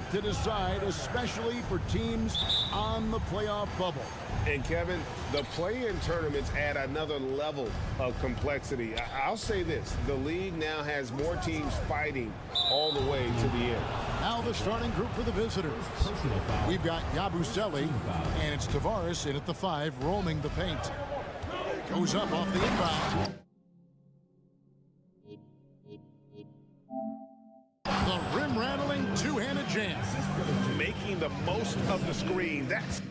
tough to decide, especially for teams on the playoff bubble. And Kevin, the play-in tournaments add another level of complexity. I'll say this, the league now has more teams fighting all the way to the end. Now the starting group for the visitors. We've got Yabusele, and it's Tavares in at the 5, roaming the paint. Goes up off the inbound. The rim-rattling two-handed jam. Making the most of the screen. That's...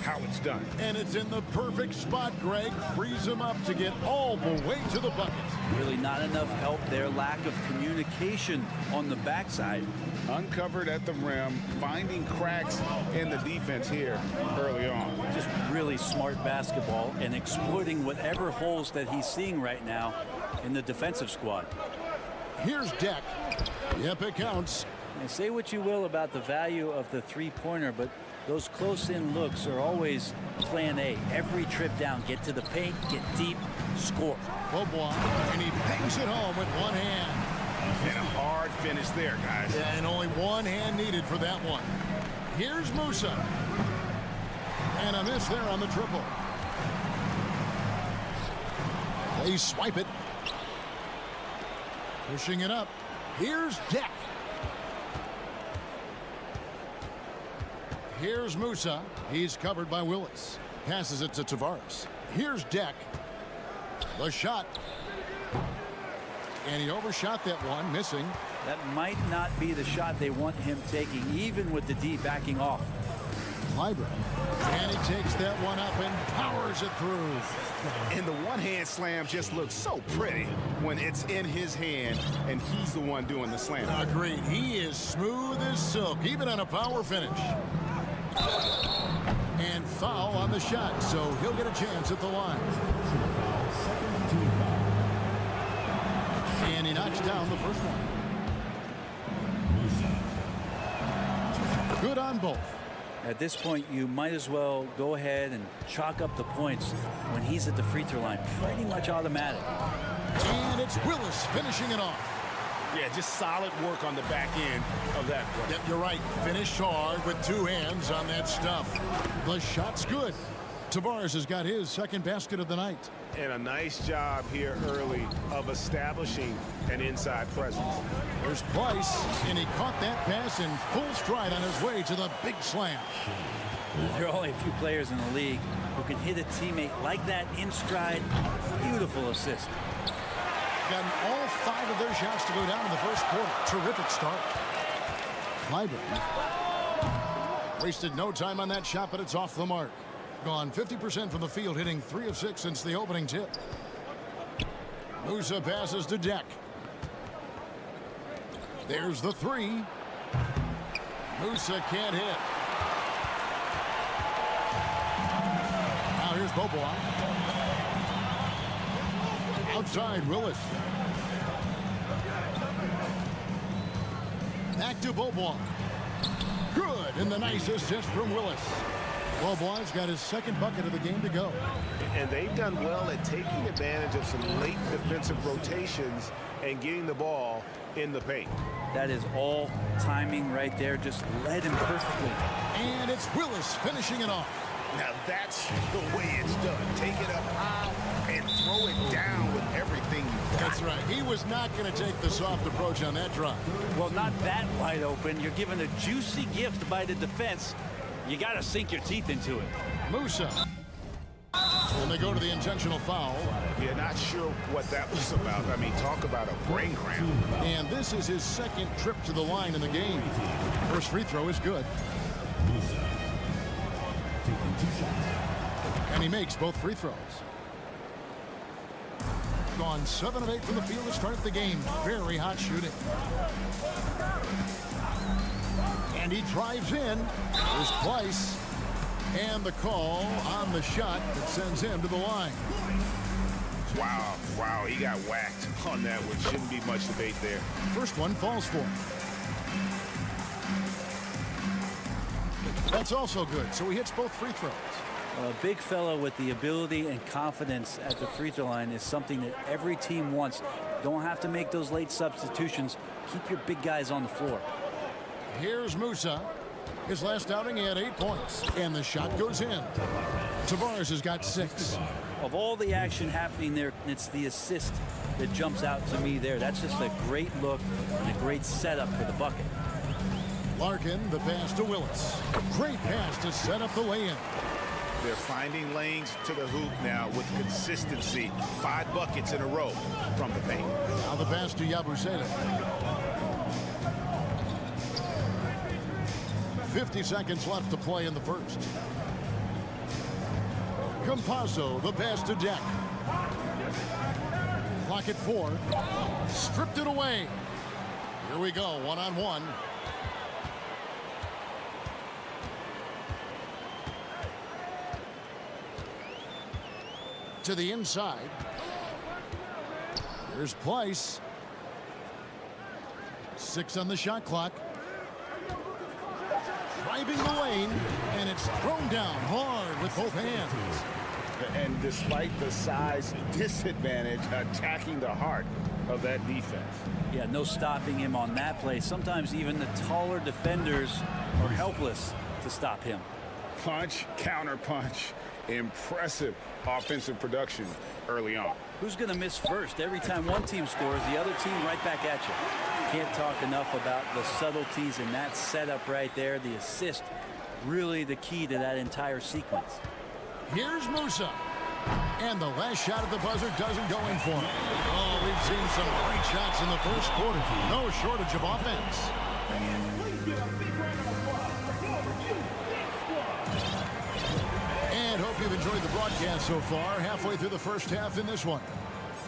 how it's done. And it's in the perfect spot, Greg. Frees him up to get all the way to the bucket. Really not enough help there. Lack of communication on the backside. Uncovered at the rim, finding cracks in the defense here early on. Just really smart basketball and exploiting whatever holes that he's seeing right now in the defensive squad. Here's Deck. Yep, it counts. And say what you will about the value of the three-pointer, but those close-in looks are always plan A. Every trip down, get to the paint, get deep, score. Bobois, and he bangs it home with one hand. And a hard finish there, guys. Yeah, and only one hand needed for that one. Here's Musa. And a miss there on the triple. They swipe it. Pushing it up. Here's Deck. Here's Musa. He's covered by Willis. Passes it to Tavares. Here's Deck. The shot. And he overshot that one, missing. That might not be the shot they want him taking, even with the D backing off. Clyburn. And he takes that one up and powers it through. And the one-hand slam just looks so pretty when it's in his hand and he's the one doing the slam. Agreed. He is smooth as silk, even on a power finish. And foul on the shot, so he'll get a chance at the line. And he knocks down the first one. Good on both. At this point, you might as well go ahead and chalk up the points when he's at the free throw line. Pretty much automatic. And it's Willis finishing it off. Yeah, just solid work on the back end of that play. Yep, you're right. Finished hard with two hands on that stuff. The shot's good. Tavares has got his second basket of the night. And a nice job here early of establishing an inside presence. There's Price, and he caught that pass in full stride on his way to the big slam. There are only a few players in the league who can hit a teammate like that in stride. Beautiful assist. Gotten all 5 of their shots to go down in the first quarter. Terrific start. Clyburn. Wasted no time on that shot, but it's off the mark. Gone 50% from the field, hitting 3 of 6 since the opening tip. Musa passes to Deck. There's the 3. Musa can't hit. Now here's Bobois. Outside Willis. Back to Bobois. Good, and the nice assist from Willis. Bobois got his second bucket of the game to go. And they've done well at taking advantage of some late defensive rotations and getting the ball in the paint. That is all timing right there. Just led him perfectly. And it's Willis finishing it off. Now that's the way it's done. Take it up high and throw it down with everything you've got. That's right. He was not going to take the soft approach on that drive. Well, not that wide open. You're given a juicy gift by the defense. You got to sink your teeth into it. Musa. And they go to the intentional foul. Yeah, not sure what that was about. I mean, talk about a brain cramp. And this is his second trip to the line in the game. First free throw is good. And he makes both free throws. Gone 7 of 8 from the field to start the game. Very hot shooting. And he drives in. There's Price. And the call on the shot that sends him to the line. Wow, he got whacked on that one. Shouldn't be much debate there. First one falls for him. A That's also good, so he hits both free throws. A big fella with the ability and confidence at the free throw line is something that every team wants. Don't have to make those late substitutions. Keep your big guys on the floor. Here's Musa. His last outing, he had 8 points, and the shot goes in. Tavares has got 6. Of all the action happening there, it's the assist that jumps out to me there. That's just a great look and a great setup for the bucket. Larkin, the pass to Willis. Great pass to set up the lay-in. They're finding lanes to the hoop now with consistency. 5 buckets in a row from the paint. Now the pass to Yabusele. 50 seconds left to play in the first. Campazzo, the pass to Deck. Clock at 4. Stripped it away. Here we go, one-on-one. To the inside. Here's Pleiss. 6 on the shot clock. Driving the lane, and it's thrown down hard with both hands. And despite the size disadvantage, attacking the heart of that defense. Yeah, no stopping him on that play. Sometimes even the taller defenders are helpless to stop him. Punch, counter punch. Impressive offensive production early on. Who's going to miss first? Every time one team scores, the other team right back at you. Can't talk enough about the subtleties in that setup right there. The assist, really the key to that entire sequence. Here's Musa. And the last shot at the buzzer doesn't go in for him. Oh, we've seen some great shots in the first quarter. No shortage of offense. And hope you've enjoyed the broadcast so far. Halfway through the first half in this one.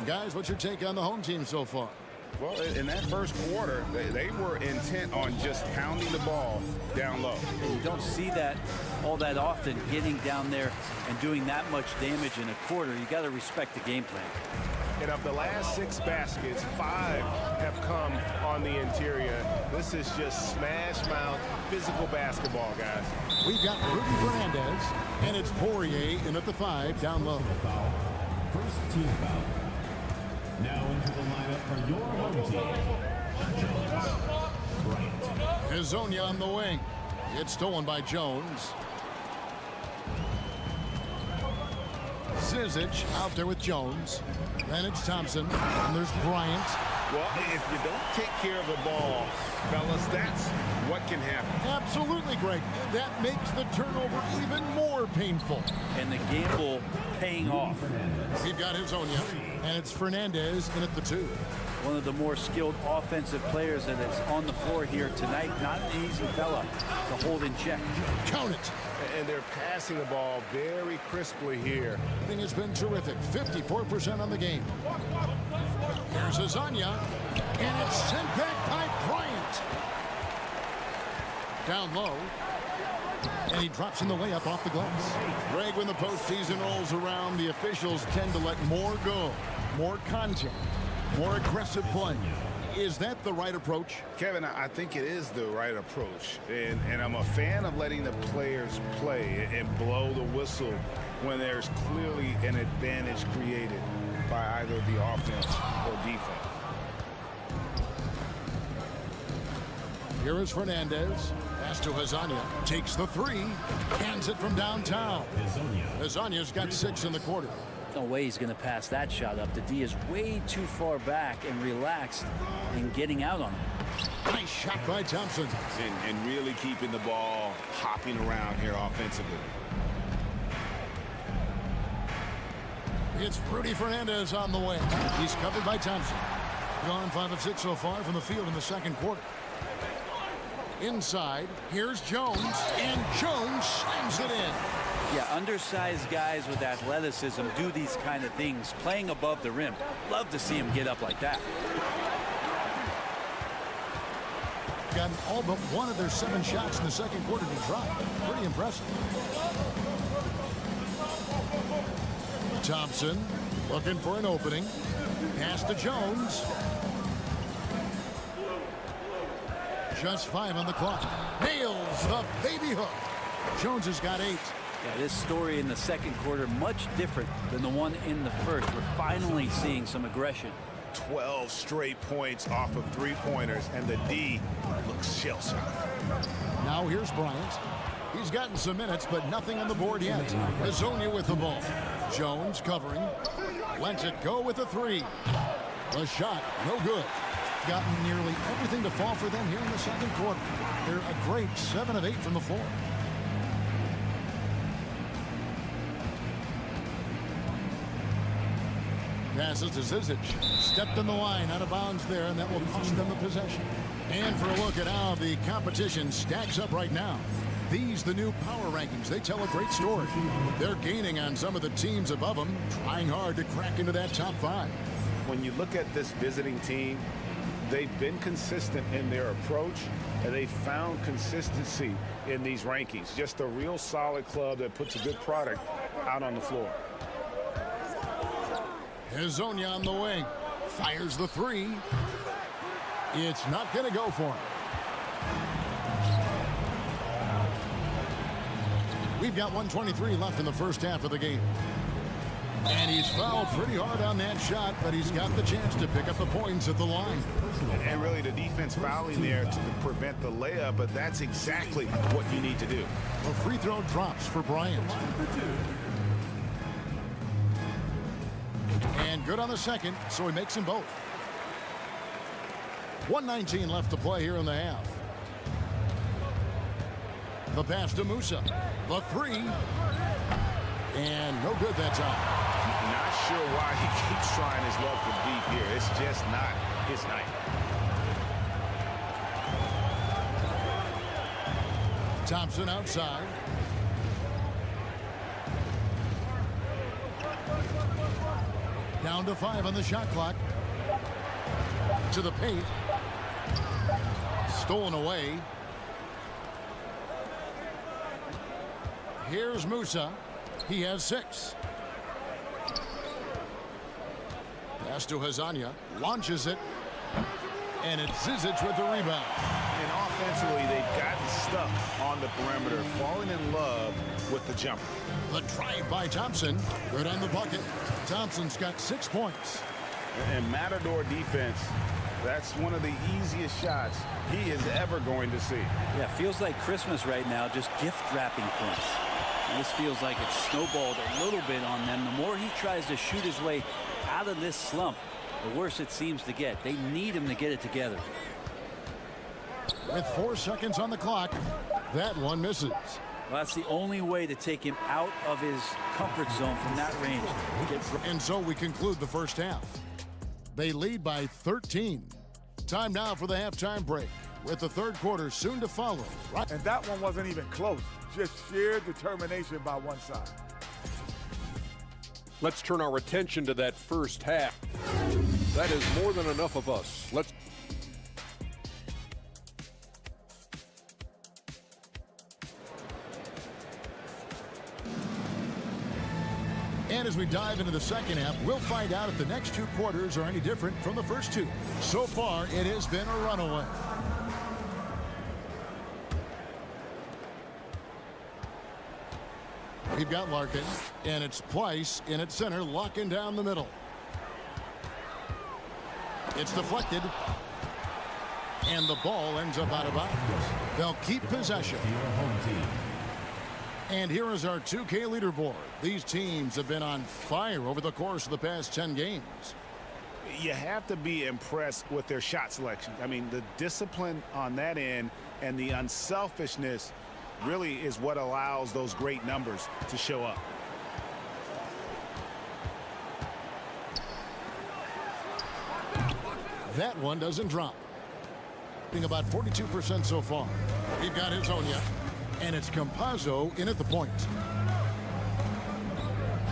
Guys, what's your take on the home team so far? Well, in that first quarter, they were intent on just pounding the ball down low. And you don't see that all that often, getting down there and doing that much damage in a quarter. You got to respect the game plan. And of the last 6 baskets, 5 have come on the interior. This is just smash mouth physical basketball, guys. We've got Rudy Fernandez, and it's Poirier in at the 5 down low. First team foul. Now into the lineup for your home team, Jones. Bryant. Hezonja on the wing. It's stolen by Jones. Zizic out there with Jones. Then it's Thompson. And there's Bryant. Well, if you don't take care of the ball, fellas, that's what can happen. Absolutely great. That makes the turnover even more painful. And the gamble paying off. We've got Hezonja, and it's Fernandez in at the 2. One of the more skilled offensive players that is on the floor here tonight. Not an easy fella to hold in check. Count it. And they're passing the ball very crisply here. I think it's been terrific. 54% on the game. Here's Hezonja, and it's sent back by Bryant. Down low, and he drops in the layup off the glass. Greg, when the postseason rolls around, the officials tend to let more go, more contact, more aggressive play. Is that the right approach? Kevin, I think it is the right approach. And I'm a fan of letting the players play and blow the whistle when there's clearly an advantage created by either the offense or defense. Here is Fernandez. Pass to Hezonja. Takes the 3. Hands it from downtown. Hezonja's got 6 in the quarter. No way he's going to pass that shot up. The D is way too far back and relaxed in getting out on him. Nice shot by Thompson. And really keeping the ball hopping around here offensively. It's Rudy Fernandez on the way. He's covered by Thompson. Gone 5 of 6 so far from the field in the second quarter. Inside, here's Jones, and Jones slams it in. Yeah, undersized guys with athleticism do these kind of things, playing above the rim. Love to see him get up like that. Gotten all but one of their 7 shots in the second quarter to drop. Pretty impressive. Thompson looking for an opening. Pass to Jones. Just 5 on the clock. Nails the baby hook. Jones has got 8. Yeah, this story in the second quarter, much different than the one in the first. We're finally seeing some aggression. 12 straight points off of three-pointers, and the D looks shell-shocked. Now here's Bryant. He's gotten some minutes, but nothing on the board yet. Hazonia with the ball. Jones covering. Lets it go with a 3. The shot, no good. Gotten nearly everything to fall for them here in the second quarter. They're a great 7 of 8 from the floor. Passes to Zizic. Stepped in the line, out of bounds there, and that will cost them the possession. And for a look at how the competition stacks up right now. These, the new power rankings, they tell a great story. They're gaining on some of the teams above them, trying hard to crack into that top 5. When you look at this visiting team, they've been consistent in their approach, and they found consistency in these rankings. Just a real solid club that puts a good product out on the floor. Hazonia on the wing. Fires the 3. It's not going to go for him. We've got 1:23 left in the first half of the game. And he's fouled pretty hard on that shot, but he's got the chance to pick up the points at the line. And really the defense fouling there to prevent the layup, but that's exactly what you need to do. A free throw drops for Bryant. And good on the second, so he makes them both. 1:19 left to play here in the half. The pass to Musa. The 3. And no good that time. Not sure why he keeps trying his luck from deep here. It's just not his night. Thompson outside. Down to 5 on the shot clock. To the paint. Stolen away. Here's Musa. He has 6. Pass to Hazonia. Launches it. And it's Zizic with the rebound. And offensively, they've gotten stuck on the perimeter, falling in love with the jumper. The drive by Thompson. Good on the bucket. Thompson's got 6 points. And Matador defense, that's one of the easiest shots he is ever going to see. Yeah, feels like Christmas right now, just gift wrapping points. And this feels like it's snowballed a little bit on them. The more he tries to shoot his way out of this slump, the worse it seems to get. They need him to get it together. With 4 seconds on the clock, that one misses. Well, that's the only way to take him out of his comfort zone from that range. And so we conclude the first half. They lead by 13. Time now for the halftime break, with the third quarter soon to follow. Right. And that one wasn't even close. Just sheer determination by one side. Let's turn our attention to that first half. That is more than enough of us. Let's And as we dive into the second half, we'll find out if the next 2 quarters are any different from the first 2. So far, it has been a runaway. We've got Larkin, and it's Pleiss in at center, locking down the middle. It's deflected, and the ball ends up out of bounds. They'll keep possession. And here is our 2K leaderboard. These teams have been on fire over the course of the past 10 games. You have to be impressed with their shot selection. I mean, the discipline on that end and the unselfishness really is what allows those great numbers to show up. That one doesn't drop. Being about 42% so far. We've got Hazonia, and it's Campazzo in at the point.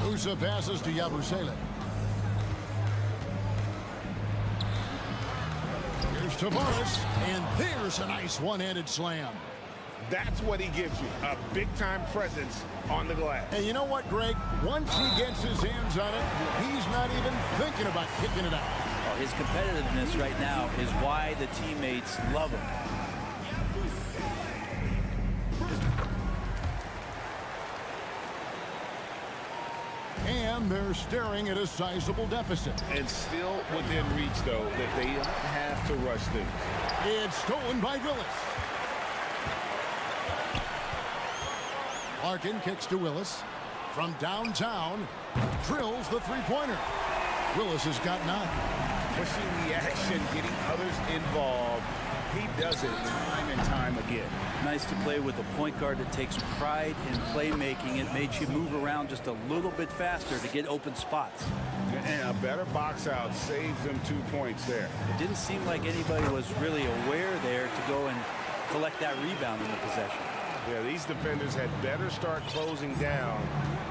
Musa passes to Yabusele. Here's Tavares, and there's a nice one-handed slam. That's what he gives you, a big-time presence on the glass. And you know what, Greg? Once he gets his hands on it, he's not even thinking about kicking it out. Well, his competitiveness right now is why the teammates love him. And they're staring at a sizable deficit. And still within reach, though, that they don't have to rush things. It's stolen by Willis. Larkin kicks to Willis. From downtown, drills the three-pointer. Willis has got 9. Pushing the action, getting others involved. He does it time and time again. Nice to play with a point guard that takes pride in playmaking. It makes you move around just a little bit faster to get open spots. And a better box out saves them 2 points there. It didn't seem like anybody was really aware there to go and collect that rebound in the possession. Yeah, these defenders had better start closing down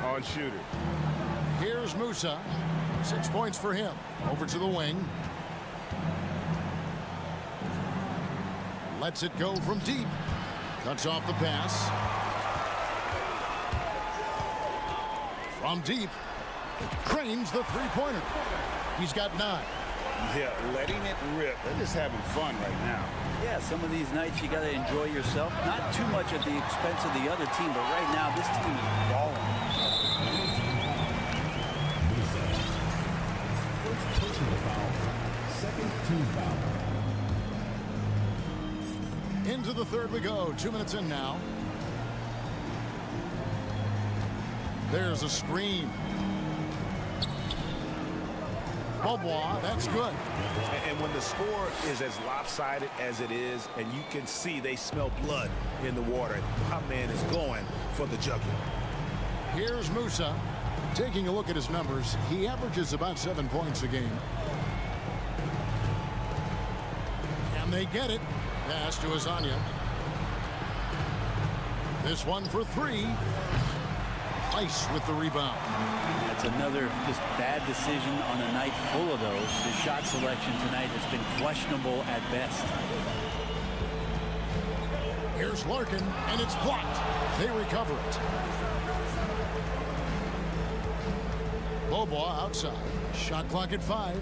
on shooters. Here's Musa. 6 points for him. Over to the wing. Lets it go from deep. Cuts off the pass. From deep. Cranes the three-pointer. He's got 9. Yeah, letting it rip. They're just having fun right now. Yeah, some of these nights you got to enjoy yourself. Not too much at the expense of the other team, but right now this team is balling. First personal foul, second team foul. Into the third we go. 2 minutes in now. There's a screen. Bobois, that's good. And when the score is as lopsided as it is, and you can see they smell blood in the water, my man is going for the jugular. Here's Musa. Taking a look at his numbers, he averages about 7 points a game. And they get it. Pass to Azania. This one for 3. Ice with the rebound. That's another just bad decision on a night full of those. His shot selection tonight has been questionable at best. Here's Larkin, and it's blocked. They recover it. Bobois outside. Shot clock at 5.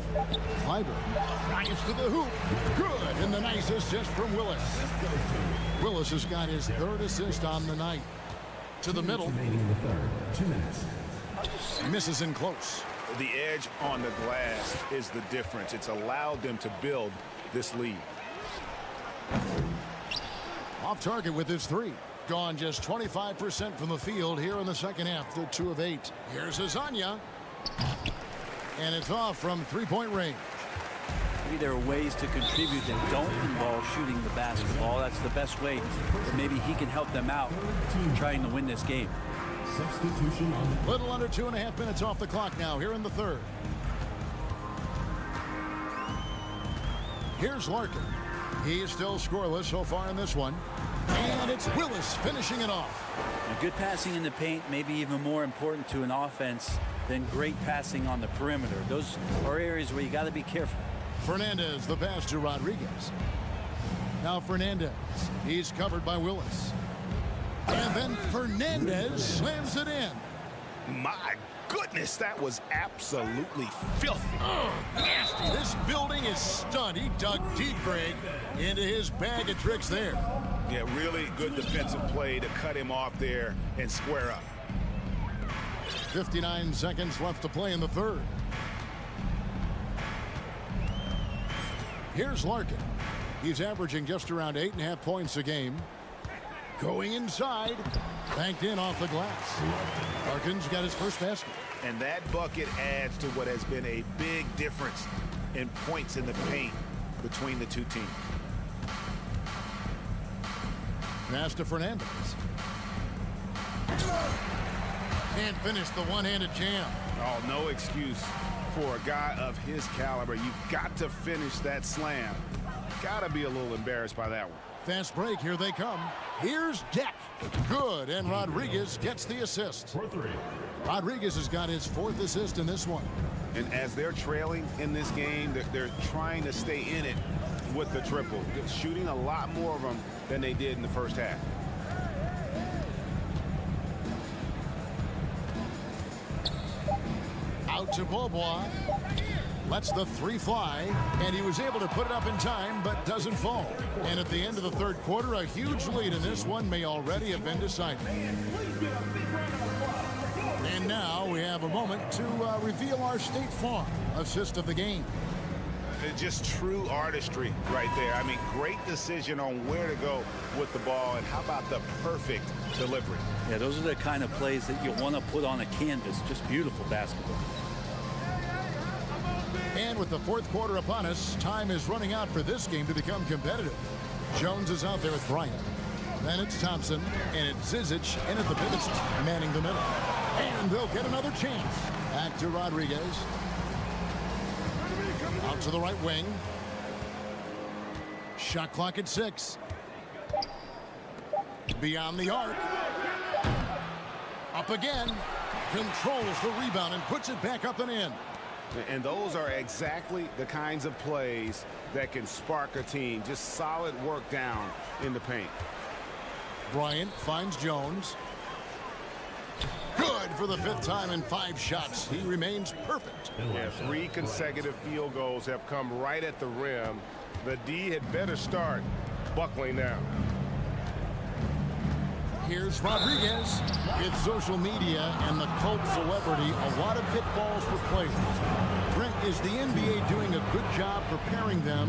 Clyburn drives to the hoop. Good, and the nice assist from Willis. Willis has got his 3rd assist on the night. To the middle. Remaining in the third. 2 minutes. Misses in close. The edge on the glass is the difference. It's allowed them to build this lead. Off target with his 3. Gone just 25% from the field here in the second half. They're 2 of 8. Here's Azania. And it's off from 3-point range. Maybe there are ways to contribute that don't involve shooting the basketball. That's the best way that maybe he can help them out trying to win this game. Substitution on the Little under 2.5 minutes off the clock now here in the third. Here's Larkin. He is still scoreless so far in this one. And it's Willis finishing it off. Now, good passing in the paint may be even more important to an offense than great passing on the perimeter. Those are areas where you got to be careful. Fernandez, the pass to Rodriguez. Now Fernandez. He's covered by Willis. And then Fernandez slams it in. My goodness, that was absolutely filthy. Nasty. This building is stunned. He dug deep, Greg, into his bag of tricks there. Yeah, really good defensive play to cut him off there and square up. 59 seconds left to play in the third. Here's Larkin. He's averaging just around 8.5 points a game. Going inside. Banked in off the glass. Larkin's got his first basket. And that bucket adds to what has been a big difference in points in the paint between the two teams. Pass to Fernandez. Can't finish the one-handed jam. Oh, no excuse for a guy of his caliber. You've got to finish that slam. Got to be a little embarrassed by that one. Fast break. Here they come. Here's Deck. Good. And Rodriguez gets the assist. for 3. Rodriguez has got his 4th assist in this one. And as they're trailing in this game, they're trying to stay in it with the triple. Shooting a lot more of them than they did in the first half. Out to Bobois. Lets the 3 fly, and he was able to put it up in time, but doesn't fall. And at the end of the third quarter, a huge lead in this one may already have been decided. And now we have a moment to reveal our State Farm assist of the game. Just true artistry right there. I mean, great decision on where to go with the ball, and how about the perfect delivery? Yeah, those are the kind of plays that you want to put on a canvas. Just beautiful basketball. And with the fourth quarter upon us, time is running out for this game to become competitive. Jones is out there with Bryant. Then it's Thompson, and it's Zizic in at the pivot spot, manning the middle. And they'll get another chance. Back to Rodriguez. Out to the right wing. Shot clock at 6. Beyond the arc. Up again. Controls the rebound and puts it back up and in. And those are exactly the kinds of plays that can spark a team. Just solid work down in the paint. Bryant finds Jones. Good for the 5th time in 5 shots. He remains perfect. Yeah, 3 consecutive field goals have come right at the rim. The D had better start buckling down. Here's Rodriguez. With social media and the cult celebrity, a lot of pitfalls for players. Brent, is the NBA doing a good job preparing them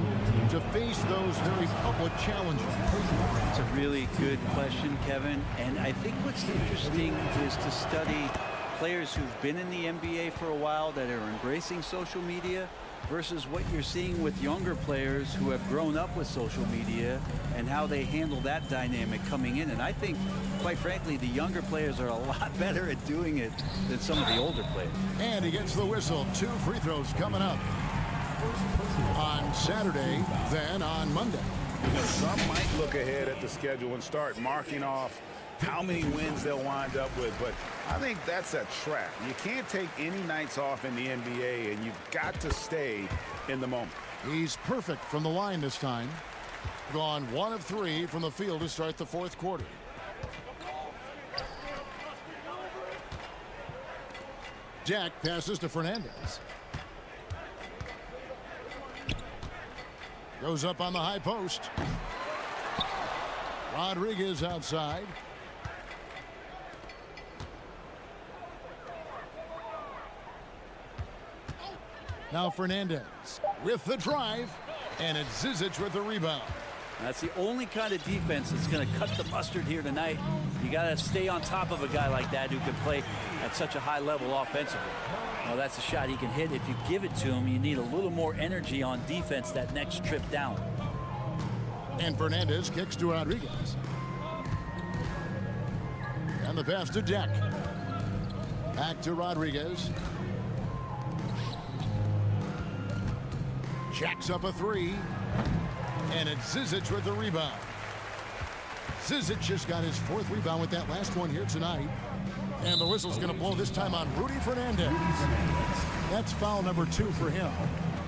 to face those very public challenges? It's a really good question, Kevin. And I think what's interesting is to study players who've been in the NBA for a while that are embracing social media versus what you're seeing with younger players who have grown up with social media and how they handle that dynamic coming in. And I think, quite frankly, the younger players are a lot better at doing it than some of the older players. And he gets the whistle. 2 free throws coming up on Saturday, then on Monday. You know, some might look ahead at the schedule and start marking off how many wins they'll wind up with, but I think that's a trap. You can't take any nights off in the NBA, and you've got to stay in the moment. He's perfect from the line this time. Gone 1 of 3 from the field to start the 4th quarter. Jack passes to Fernandez. Goes up on the high post. Rodriguez outside. Now Fernandez with the drive, and it's Zizic with the rebound. That's the only kind of defense that's going to cut the mustard here tonight. You got to stay on top of a guy like that who can play at such a high level offensively. Well, that's a shot he can hit. If you give it to him, you need a little more energy on defense that next trip down. And Fernandez kicks to Rodriguez. And the pass to Jack. Back to Rodriguez. Jack's up a 3. And it's Zizic with the rebound. Zizic just got his 4th rebound with that last one here tonight. And the whistle's going to blow this time on Rudy Fernandez. That's foul number 2 for him.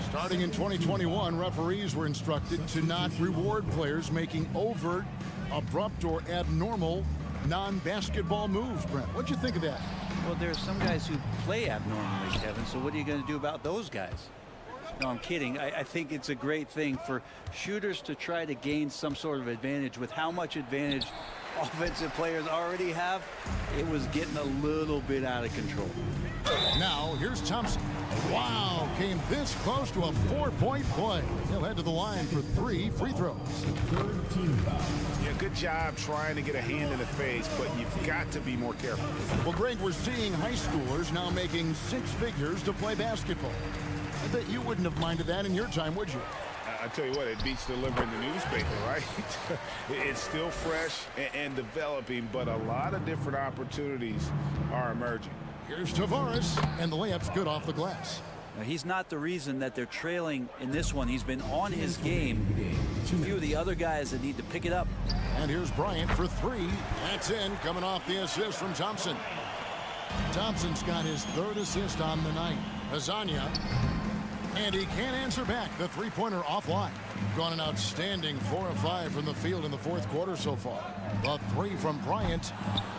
Starting in 2021, referees were instructed to not reward players making overt, abrupt, or abnormal non-basketball moves. Brent, what'd you think of that? Well, there are some guys who play abnormally, Kevin, so what are you going to do about those guys? No, I'm kidding. I think it's a great thing for shooters to try to gain some sort of advantage. With how much advantage offensive players already have, it was getting a little bit out of control. Now, here's Thompson. Wow, came this close to a 4-point play. He'll head to the line for 3 free throws. Yeah, good job trying to get a hand in the face, but you've got to be more careful. Well, Greg, we're seeing high schoolers now making 6 figures to play basketball. I bet you wouldn't have minded that in your time, would you? I tell you what, it beats delivering the newspaper, right? It's still fresh and developing, but a lot of different opportunities are emerging. Here's Tavares, and the layup's good off the glass. Now, he's not the reason that they're trailing in this one. He's been on his game. A few of the other guys that need to pick it up. And here's Bryant for 3. That's in, coming off the assist from Thompson. Thompson's got his 3rd assist on the night. Azania. And he can't answer back. The 3-pointer offline. Gone an outstanding 4 of 5 from the field in the 4th quarter so far. The 3 from Bryant.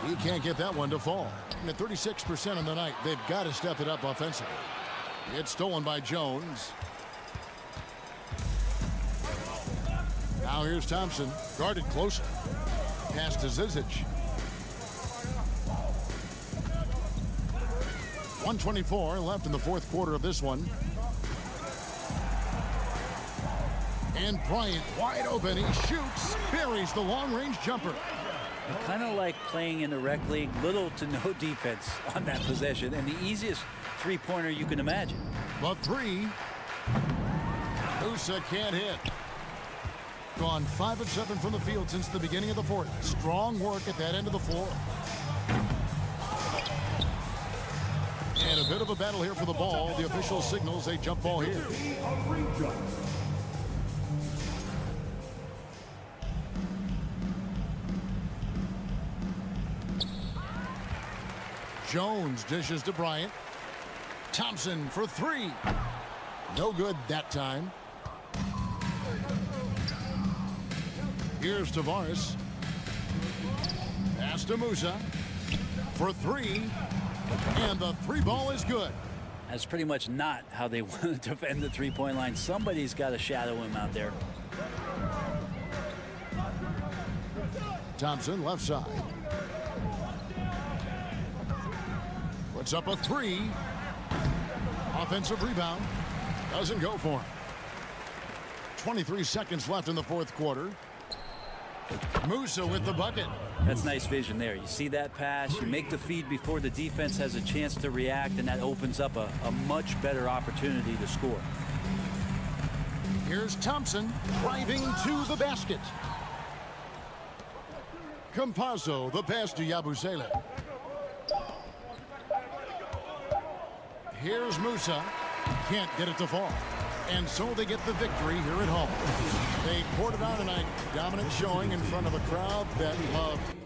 He can't get that one to fall. And at 36% on the night, they've got to step it up offensively. It's stolen by Jones. Now here's Thompson. Guarded closer. Pass to Zizic. 1:24 left in the fourth quarter of this one. And Bryant wide open. He shoots, buries the long-range jumper. Kind of like playing in the rec league, little to no defense on that possession, and the easiest three-pointer you can imagine. The three. Musa can't hit. Gone 5 of 7 from the field since the beginning of the fourth. Strong work at that end of the floor. And a bit of a battle here for the ball. The official signals a jump ball here. Jones dishes to Bryant. Thompson for three. No good that time. Here's Tavares. Pass to Musa for three. And the three ball is good. That's pretty much not how they want to defend the three-point line. Somebody's got to shadow him out there. Thompson left side. Puts up a three. Offensive rebound. Doesn't go for him. 23 seconds left in the fourth quarter. Musa with the bucket. That's nice vision there. You see that pass, you make the feed before the defense has a chance to react, and that opens up a much better opportunity to score. Here's Thompson driving to the basket. Campazzo, the pass to Yabusele. Here's Musa. Can't get it to fall. And so they get the victory here at home. They poured it on tonight. Dominant showing in front of a crowd that loved.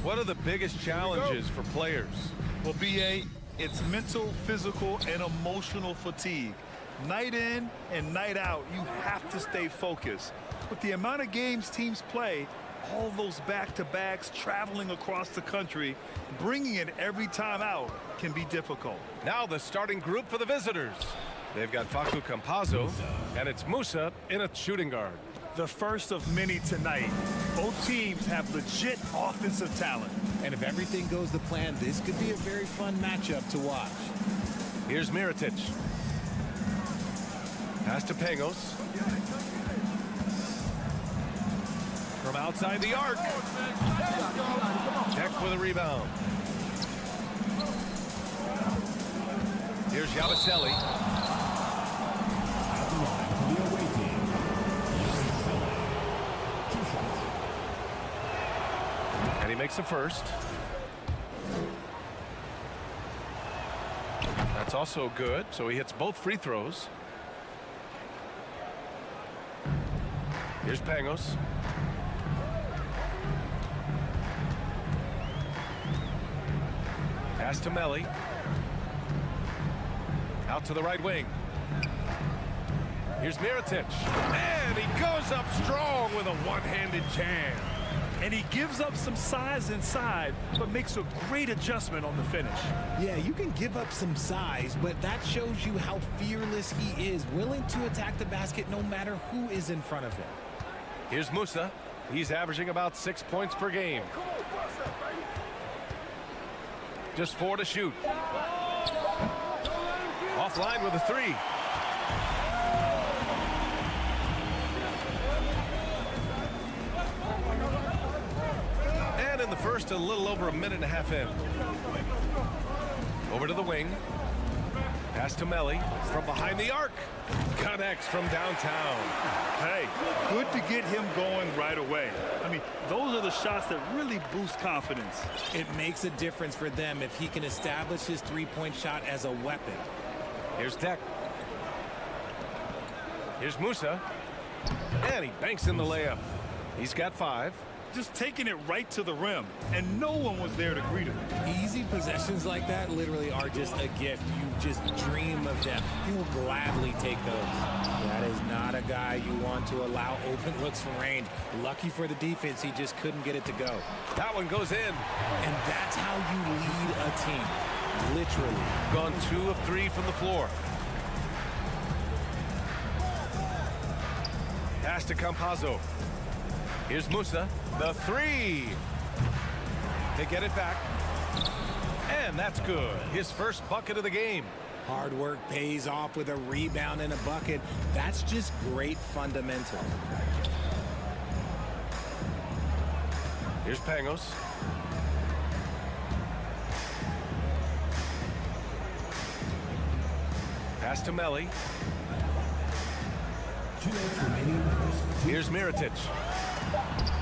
What are the biggest challenges for players? Well, BA, it's mental, physical, and emotional fatigue. Night in and night out, you have to stay focused. With the amount of games teams play, all those back-to-backs, traveling across the country, bringing it every time out can be difficult. Now the starting group for the visitors. They've got Facu Campazzo, and it's Musa in a shooting guard. The first of many tonight. Both teams have legit offensive talent. And if everything goes to plan, this could be a very fun matchup to watch. Here's Mirotic. Pass to Pangos. From outside the arc. Deck with a rebound. Here's Yabusele. And he makes the first. That's also good, so he hits both free throws. Here's Pangos. Pass to Melli. Out to the right wing. Here's Mirotic. And he goes up strong with a one-handed jam. And he gives up some size inside, but makes a great adjustment on the finish. Yeah, you can give up some size, but that shows you how fearless he is, willing to attack the basket no matter who is in front of him. Here's Musa. He's averaging about 6 points per game. Just 4 to shoot. Offline with a 3. And in the first, a little over a minute and a half in. Over to the wing. Pass to Melli from behind the arc. Connects from downtown. Hey, good to get him going right away. I mean, those are the shots that really boost confidence. It makes a difference for them if he can establish his three-point shot as a weapon. Here's Deck. Here's Musa. And he banks in the layup. He's got 5. Just taking it right to the rim, and no one was there to greet him. Easy possessions like that literally are just a gift. You just dream of them. He will gladly take those. That is not a guy you want to allow open looks from range. Lucky for the defense, he just couldn't get it to go. That one goes in. And that's how you lead a team. Literally. Gone 2 of 3 from the floor. Pass to Campazzo. Here's Musa. The 3. They get it back. And that's good. His first bucket of the game. Hard work pays off with a rebound and a bucket. That's just great fundamental. Here's Pangos. Pass to Melli. Here's Mirotic.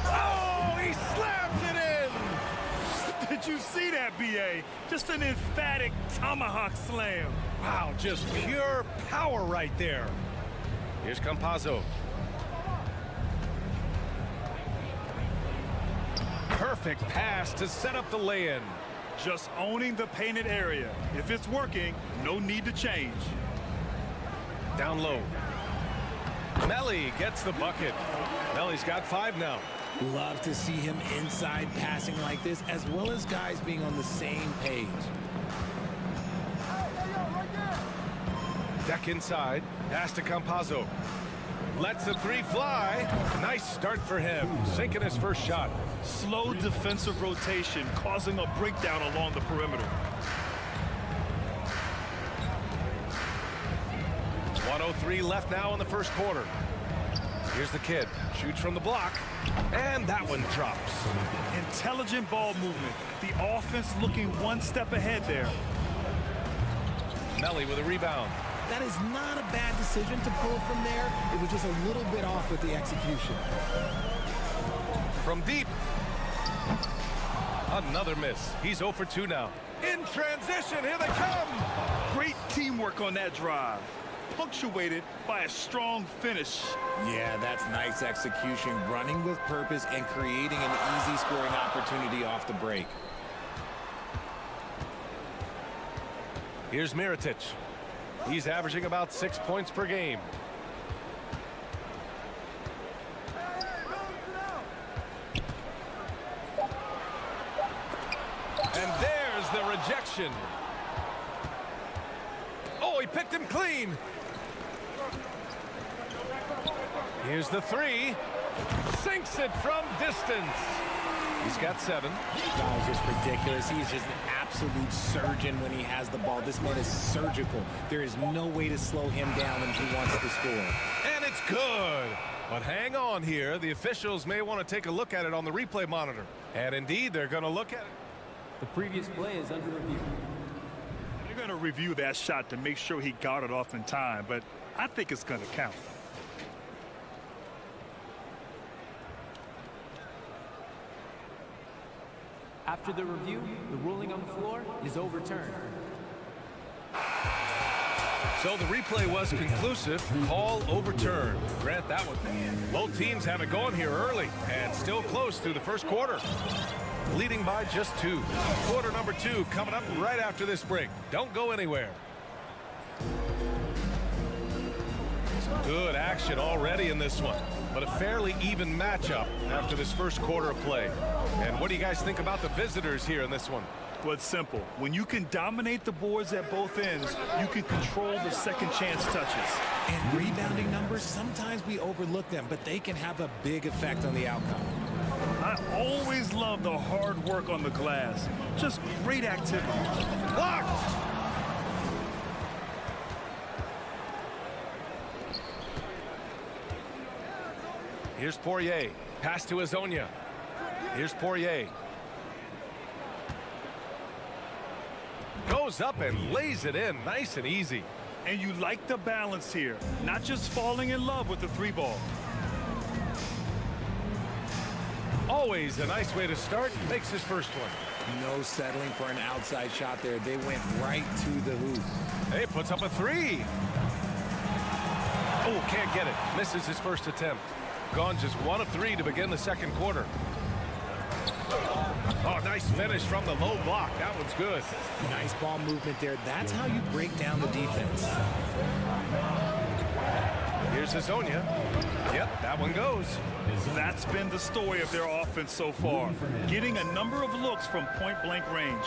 Oh, he slams it in! Did you see that, B.A.? Just an emphatic tomahawk slam. Wow, just pure power right there. Here's Campazzo. Perfect pass to set up the lay-in. Just owning the painted area. If it's working, no need to change. Down low. Melli gets the bucket. Melli's got 5 now. Love to see him inside passing like this, as well as guys being on the same page. Deck inside. Pass to Campazzo. Lets the 3 fly. Nice start for him. Sinking his first shot. Slow defensive rotation, causing a breakdown along the perimeter. 1:03 left now in the first quarter. Here's the kid. Shoots from the block. And that one drops. Intelligent ball movement. The offense looking one step ahead there. Melli with a rebound. That is not a bad decision to pull from there. It was just a little bit off with the execution. From deep. Another miss. He's 0 for 2 now. In transition, here they come. Great teamwork on that drive. punctuated by a strong finish. Yeah, that's nice execution, running with purpose and creating an easy scoring opportunity off the break. Here's Mirotic. He's averaging about 6 points per game. And there's the rejection. Oh, he picked him clean. Here's the three. Sinks it from distance. He's got 7. That is just ridiculous. He's just an absolute surgeon when he has the ball. This man is surgical. There is no way to slow him down when he wants to score. And it's good. But hang on here. The officials may want to take a look at it on the replay monitor. And indeed, they're going to look at it. The previous play is under review. They're going to review that shot to make sure he got it off in time, but I think it's going to count. After the review, the ruling on the floor is overturned. So the replay was conclusive. Call overturned. Grant that one. Both teams have it going here early and still close through the first quarter. Leading by just 2. Quarter number 2 coming up right after this break. Don't go anywhere. Some good action already in this one, but a fairly even matchup after this first quarter of play. And what do you guys think about the visitors here in this one? Well, it's simple. When you can dominate the boards at both ends, you can control the second chance touches. And rebounding numbers, sometimes we overlook them, but they can have a big effect on the outcome. I always love the hard work on the glass. Just great activity. Blocked! Here's Poirier. Pass to Azonia. Here's Poirier. Goes up and lays it in nice and easy. And you like the balance here. Not just falling in love with the 3-ball. Always a nice way to start. Makes his first one. No settling for an outside shot there. They went right to the hoop. Hey, puts up a 3. Oh, can't get it. Misses his first attempt. Gone just 1 of 3 to begin the second quarter. Oh, nice finish from the low block. That one's good. Nice ball movement there. That's how you break down the defense. Here's Azonia. Yep, that one goes. That's been the story of their offense so far. Getting a number of looks from point-blank range.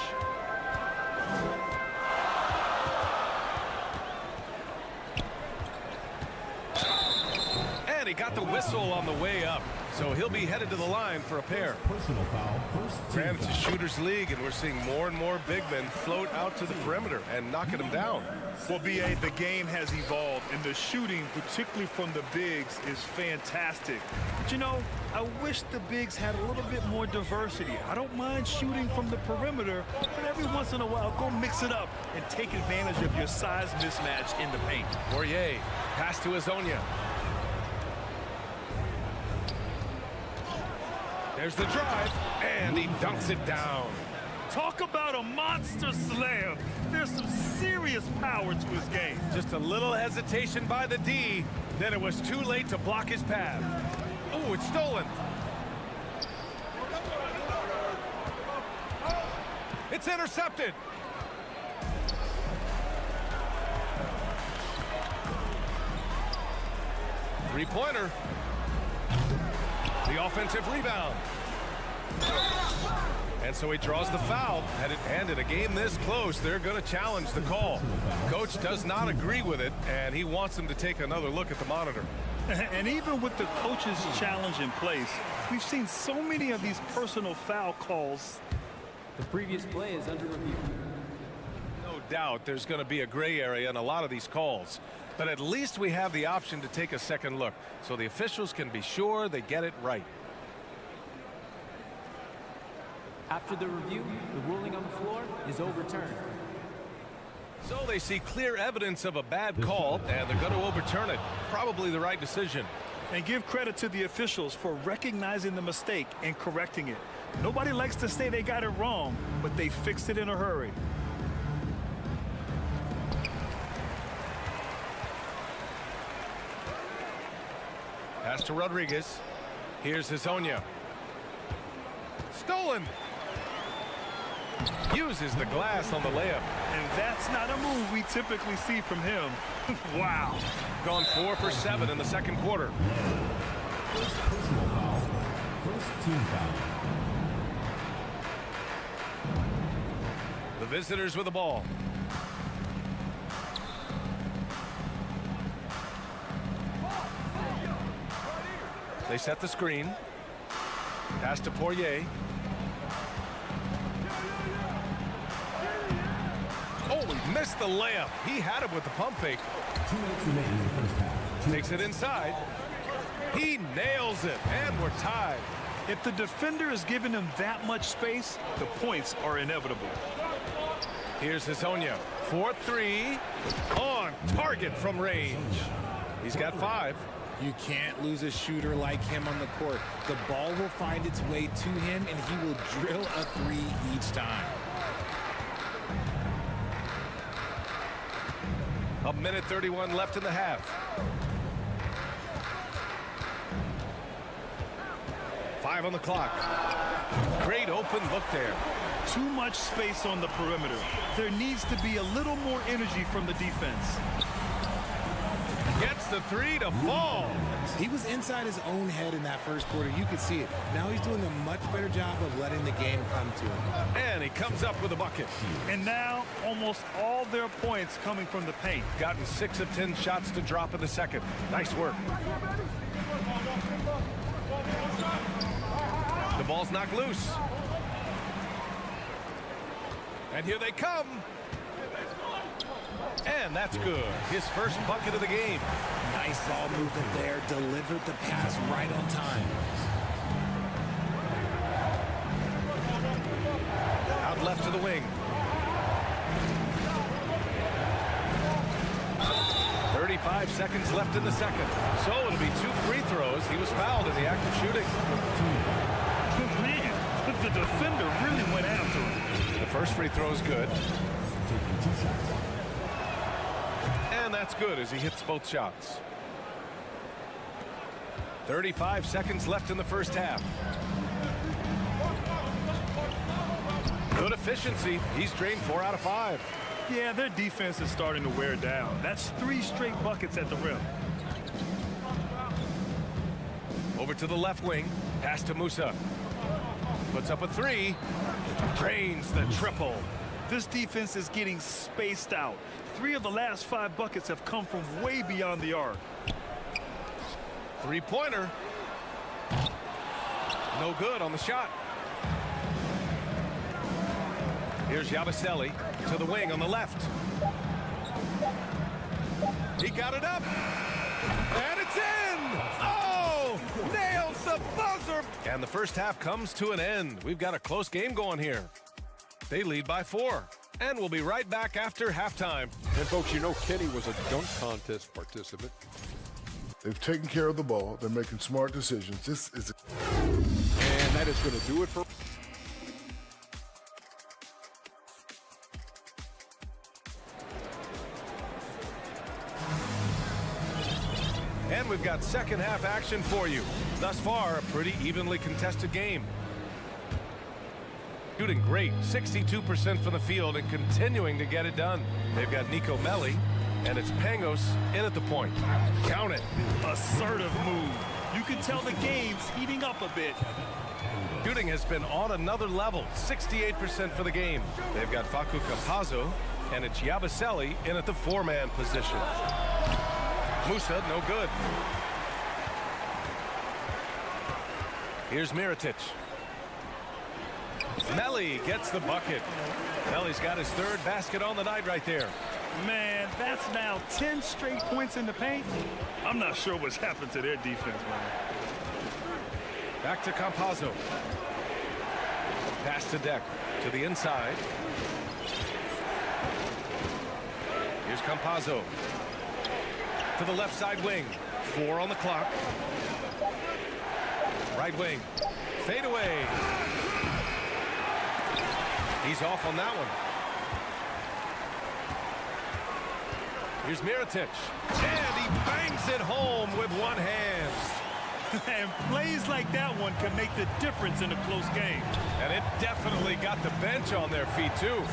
And he got the whistle on the way up. So he'll be headed to the line for a pair. Personal foul, first team Granted, it's a shooter's league, and we're seeing more and more big men float out to the perimeter and knocking them down. Well, B.A., the game has evolved, and the shooting, particularly from the bigs, is fantastic. But, you know, I wish the bigs had a little bit more diversity. I don't mind shooting from the perimeter, but every once in a while, go mix it up and take advantage of your size mismatch in the paint. Poirier, pass to Azonia. There's the drive, and he dunks it down. Talk about a monster slam. There's some serious power to his game. Just a little hesitation by the D, then it was too late to block his path. Oh, it's stolen. It's intercepted. Three-pointer. The offensive rebound. And so he draws the foul. And in a game this close, they're going to challenge the call. Coach does not agree with it, and he wants them to take another look at the monitor. And even with the coach's challenge in place, we've seen so many of these personal foul calls. The previous play is under review. No doubt there's going to be a gray area in a lot of these calls. But at least we have the option to take a second look, so the officials can be sure they get it right. After the review, the ruling on the floor is overturned. So they see clear evidence of a bad call, and they're going to overturn it. Probably the right decision. And give credit to the officials for recognizing the mistake and correcting it. Nobody likes to say they got it wrong, but they fixed it in a hurry. Pass to Rodriguez. Here's Hezonja. Stolen. Uses the glass on the layup. And that's not a move we typically see from him. Wow. Gone 4 for 7 in the second quarter. First personal foul. First team foul. The visitors with the ball. They set the screen. Pass to Poirier. Oh, he missed the layup. He had it with the pump fake. 2 minutes remaining in the first half. Takes it inside. He nails it, and we're tied. If the defender is giving him that much space, the points are inevitable. Here's Hezonja. 4-3. On target from range. He's got 5. You can't lose a shooter like him on the court. The ball will find its way to him, and he will drill a 3 each time. A minute 31 left in the half. 5 on the clock. Great open look there. Too much space on the perimeter. There needs to be a little more energy from the defense. Gets the 3 to fall. He was inside his own head in that first quarter. You could see it. Now he's doing a much better job of letting the game come to him. And he comes up with a bucket. And now almost all their points coming from the paint. Gotten 6 of 10 shots to drop in the second. Nice work. The ball's knocked loose. And here they come. And that's good. His first bucket of the game. Nice ball movement there. Delivered the pass right on time. Out left to the wing. 35 seconds left in the second. So it'll be 2 free throws. He was fouled in the act of shooting. Man, the defender really went after him. The first free throw is good. And that's good as he hits both shots. 35 seconds left in the first half. Good efficiency. He's drained 4 out of 5. Yeah, their defense is starting to wear down. That's 3 straight buckets at the rim. Over to the left wing. Pass to Musa. Puts up a 3. Drains the triple. This defense is getting spaced out. 3 of the last 5 buckets have come from way beyond the arc. 3-pointer. No good on the shot. Here's Yabusele to the wing on the left. He got it up. And it's in! Oh! Nails the buzzer! And the first half comes to an end. We've got a close game going here. They lead by 4. And we'll be right back after halftime. And folks, you know Kenny was a dunk contest participant. They've taken care of the ball. They're making smart decisions. This is... And that is going to do it for... And we've got second half action for you. Thus far, a pretty evenly contested game. Shooting great, 62% from the field and continuing to get it done. They've got Nico Melli, and it's Pangos in at the point. Count it. Assertive move. You can tell the game's heating up a bit. Shooting has been on another level, 68% for the game. They've got Facu Campazzo, and it's Yabusele in at the 4-man position. Musa, no good. Here's Mirotic. Melli gets the bucket. Melli's got his 3rd basket on the night right there. Man, that's now 10 straight points in the paint. I'm not sure what's happened to their defense, man. Back to Campazzo. Pass to Deck to the inside. Here's Campazzo. To the left side wing. 4 on the clock. Right wing. Fade away. He's off on that one. Here's Mirotic. And he bangs it home with one hand. And plays like that one can make the difference in a close game. And it definitely got the bench on their feet, too.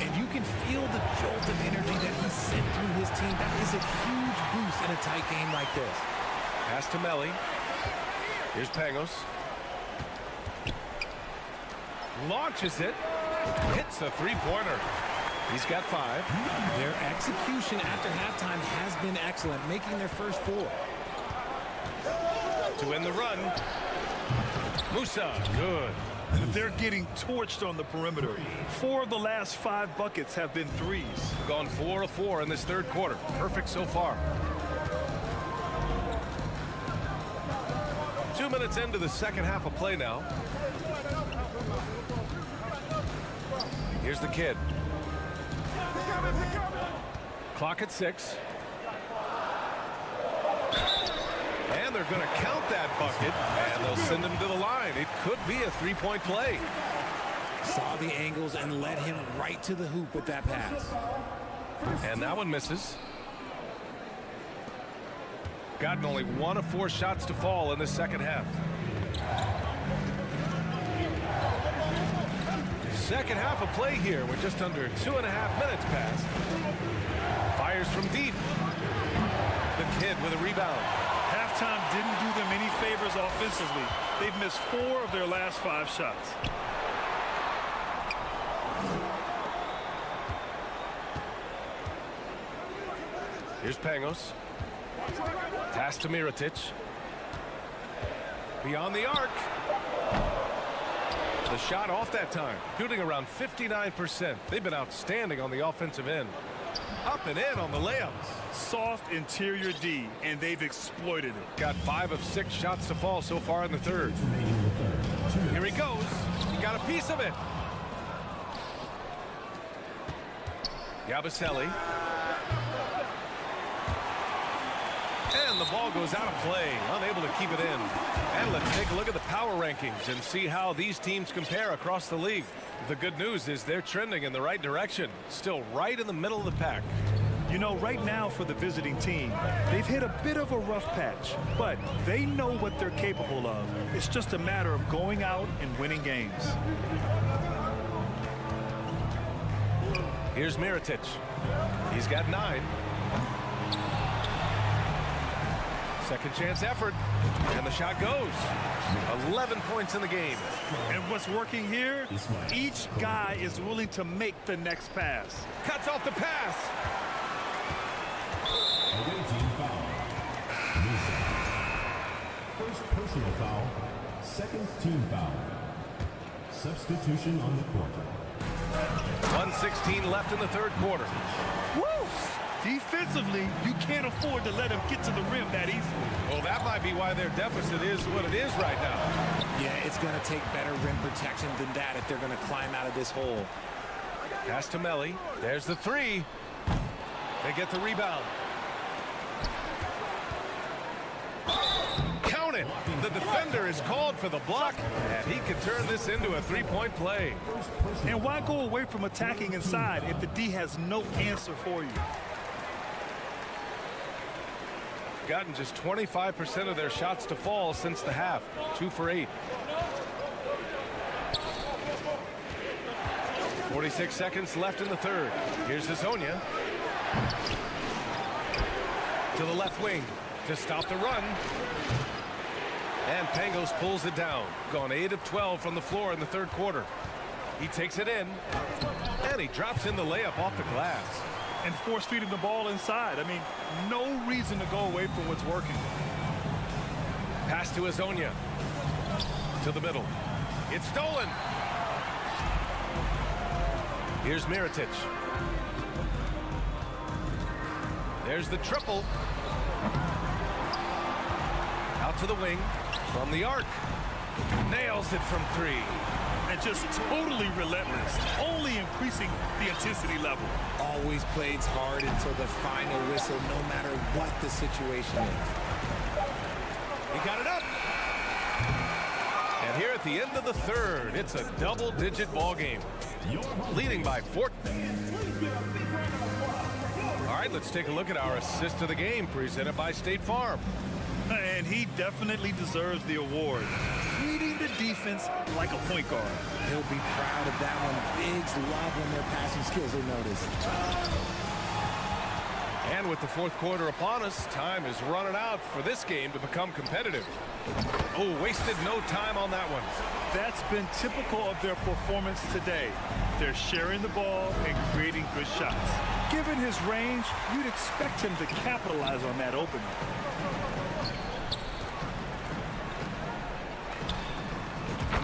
And you can feel the jolt of energy that he sent through his team. That is a huge boost in a tight game like this. Pass to Melli. Here's Pangos. Launches it. Hits a three-pointer. He's got 5. Their execution after halftime has been excellent, making their first 4. To end the run. Musa, good. They're getting torched on the perimeter. 4 of the last 5 buckets have been threes. Gone 4 of 4 in this third quarter. Perfect so far. 2 minutes into the second half of play now. Here's the kid. Clock at 6. And they're going to count that bucket, and they'll send him to the line. It could be a three-point play. Saw the angles and led him right to the hoop with that pass. And that one misses. Gotten only 1 of 4 shots to fall in the second half. Second half of play here with just under 2.5 minutes passed. Fires from deep. The kid with a rebound. Halftime didn't do them any favors offensively. They've missed 4 of their last 5 shots. Here's Pangos. Pass to Mirotic. Beyond the arc. The shot off that time. Shooting around 59%. They've been outstanding on the offensive end. Up and in on the layup. Soft interior D, and they've exploited it. Got 5 of 6 shots to fall so far in the third. Here he goes. He got a piece of it. Yabusele. And the ball goes out of play, unable to keep it in. And let's take a look at the power rankings and see how these teams compare across the league. The good news is they're trending in the right direction, still right in the middle of the pack. You know, right now for the visiting team, they've hit a bit of a rough patch, but they know what they're capable of. It's just a matter of going out and winning games. Here's Mirotic. He's got 9. Second chance effort, and the shot goes. 11 points in the game. And what's working here? Each guy is willing to make the next pass. Cuts off the pass. Away team foul. First personal foul. Second team foul. Substitution on the court. 1:16 left in the third quarter. Woo! Defensively, you can't afford to let him get to the rim that easily. Well, that might be why their deficit is what it is right now. Yeah, it's going to take better rim protection than that if they're going to climb out of this hole. Pass to Melli. There's the 3. They get the rebound. Count it. The defender is called for the block, and he can turn this into a three-point play. And why go away from attacking inside if the D has no answer for you? Gotten just 25% of their shots to fall since the half. 2 for 8. 46 seconds left in the third. Here's Hezonja. To the left wing to stop the run. And Pangos pulls it down. Gone 8 of 12 from the floor in the third quarter. He takes it in. And he drops in the layup off the glass. And force feeding the ball inside. I mean, no reason to go away from what's working. Pass to Hezonja. To the middle. It's stolen. Here's Mirotic. There's the triple. Out to the wing. From the arc. Nails it from 3. And just totally relentless, only increasing the intensity level. Always plays hard until the final whistle, no matter what the situation is. He got it up. And here at the end of the third, it's a double-digit ball game, leading by 4. All right, let's take a look at our assist of the game presented by State Farm. And he definitely deserves the award. Reading the defense like a point guard. He'll be proud of that one. Bigs love when their passing skills are noticed. And with the fourth quarter upon us, time is running out for this game to become competitive. Oh, wasted no time on that one. That's been typical of their performance today. They're sharing the ball and creating good shots. Given his range, you'd expect him to capitalize on that opening.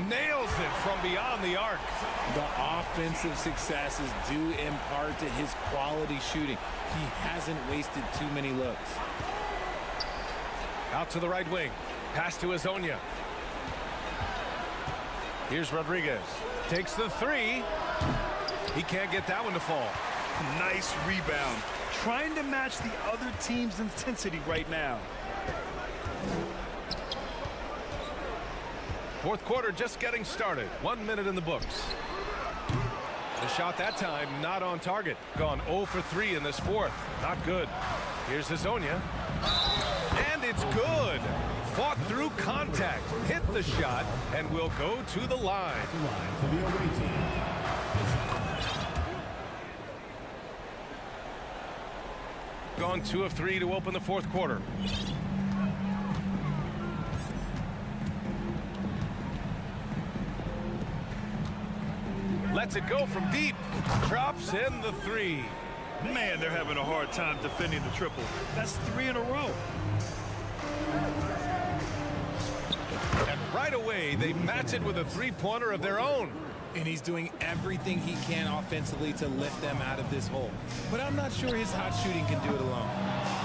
Nails it from beyond the arc. The offensive success is due in part to his quality shooting. He hasn't wasted too many looks. Out to the right wing. Pass to Azonia. Here's Rodriguez. Takes the three. He can't get that one to fall. Nice rebound. Trying to match the other team's intensity right now. Fourth quarter just getting started. 1 minute in the books. The shot that time not on target. Gone 0 for 3 in this fourth. Not good. Here's Azonia. And it's good. Fought through contact. Hit the shot and will go to the line. Gone 2 of 3 to open the fourth quarter. Lets it go from deep. Drops in the three. Man, they're having a hard time defending the triple. That's 3 in a row. And right away, they match it with a three-pointer of their own. And he's doing everything he can offensively to lift them out of this hole. But I'm not sure his hot shooting can do it alone.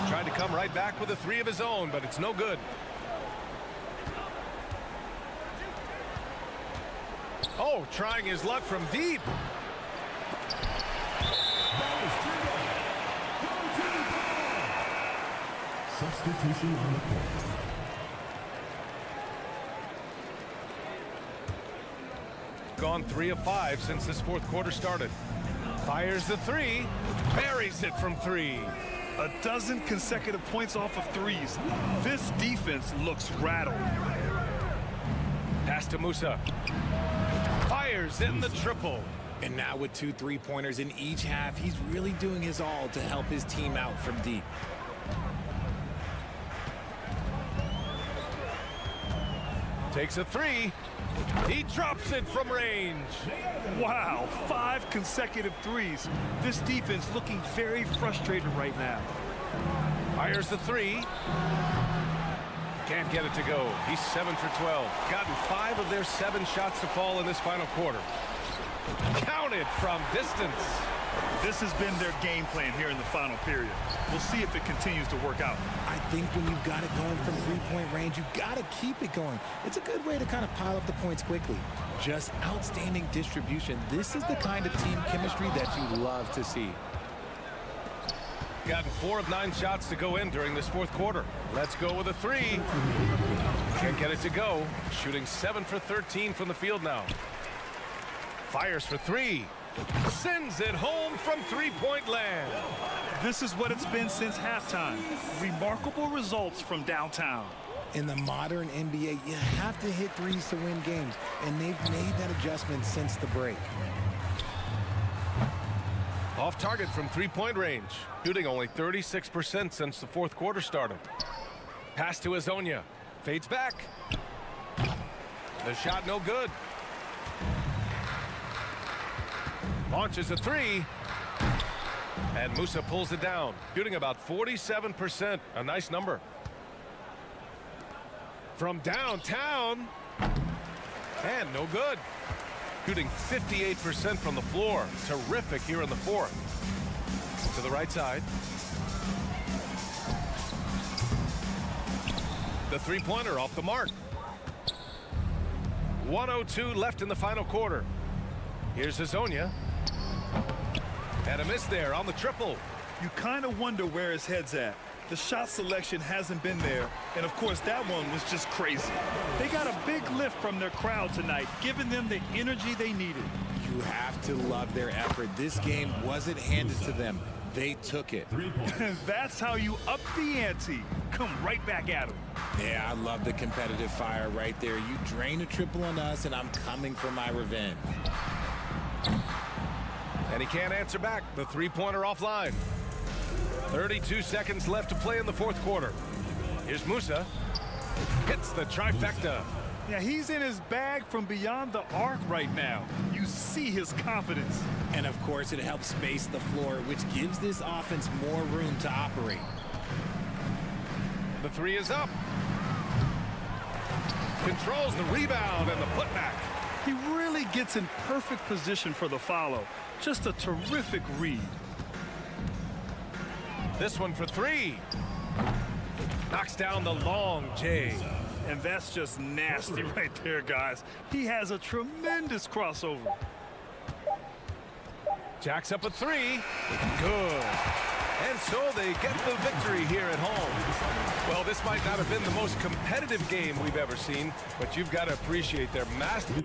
Tried to come right back with a three of his own, but it's no good. Oh, trying his luck from deep. Substitution on the court. Gone 3 of 5 since this fourth quarter started. Fires the three. Buries it from 3. A dozen consecutive points off of threes. This defense looks rattled. Pass to Musa. Fires in the triple. And now with 2 3-pointers in each half, he's really doing his all to help his team out from deep. Takes a three. He drops it from range. Wow, 5 consecutive threes. This defense looking very frustrated right now. Fires the three. Can't get it to go. He's 7 for 12. Gotten 5 of their 7 shots to fall in this final quarter. Counted from distance. This has been their game plan here in the final period. We'll see if it continues to work out. I think when you've got it going from 3-point range, you've got to keep it going. It's a good way to kind of pile up the points quickly. Just outstanding distribution. This is the kind of team chemistry that you love to see. Gotten 4 of 9 shots to go in during this fourth quarter. Let's go with a three. Can't get it to go. Shooting 7 for 13 from the field now. Fires for 3. Sends it home from 3-point land. This is what it's been since halftime. Remarkable results from downtown. In the modern NBA, you have to hit threes to win games, and they've made that adjustment since the break. Off target from 3-point range. Shooting only 36% since the fourth quarter started. Pass to Azonia. Fades back. The shot no good. Launches a three. And Musa pulls it down. Shooting about 47%. A nice number. From downtown. And no good. Shooting 58% from the floor. Terrific here in the fourth. To the right side. The three-pointer off the mark. 1:02 left in the final quarter. Here's Azonia. And a miss there on the triple. You kind of wonder where his head's at. The shot selection hasn't been there. And, of course, that one was just crazy. They got a big lift from their crowd tonight, giving them the energy they needed. You You have to love their effort. This game wasn't handed to them. They took it. And that's how you up the ante. Come right back at them. Yeah, I love the competitive fire right there. You drain a triple on us, and I'm coming for my revenge. And he can't answer back. The three-pointer offline. 32 seconds left to play in the fourth quarter. Here's Musa. Hits the trifecta. Yeah, he's in his bag from beyond the arc right now. You see his confidence. And of course, it helps space the floor, which gives this offense more room to operate. The three is up. Controls the rebound and the putback. He really gets in perfect position for the follow. Just a terrific read. This one for three. Knocks down the long J. And that's just nasty right there, guys. He has a tremendous crossover. Jacks up a three. Good. And so they get the victory here at home. Well, this might not have been the most competitive game we've ever seen, but you've got to appreciate their master.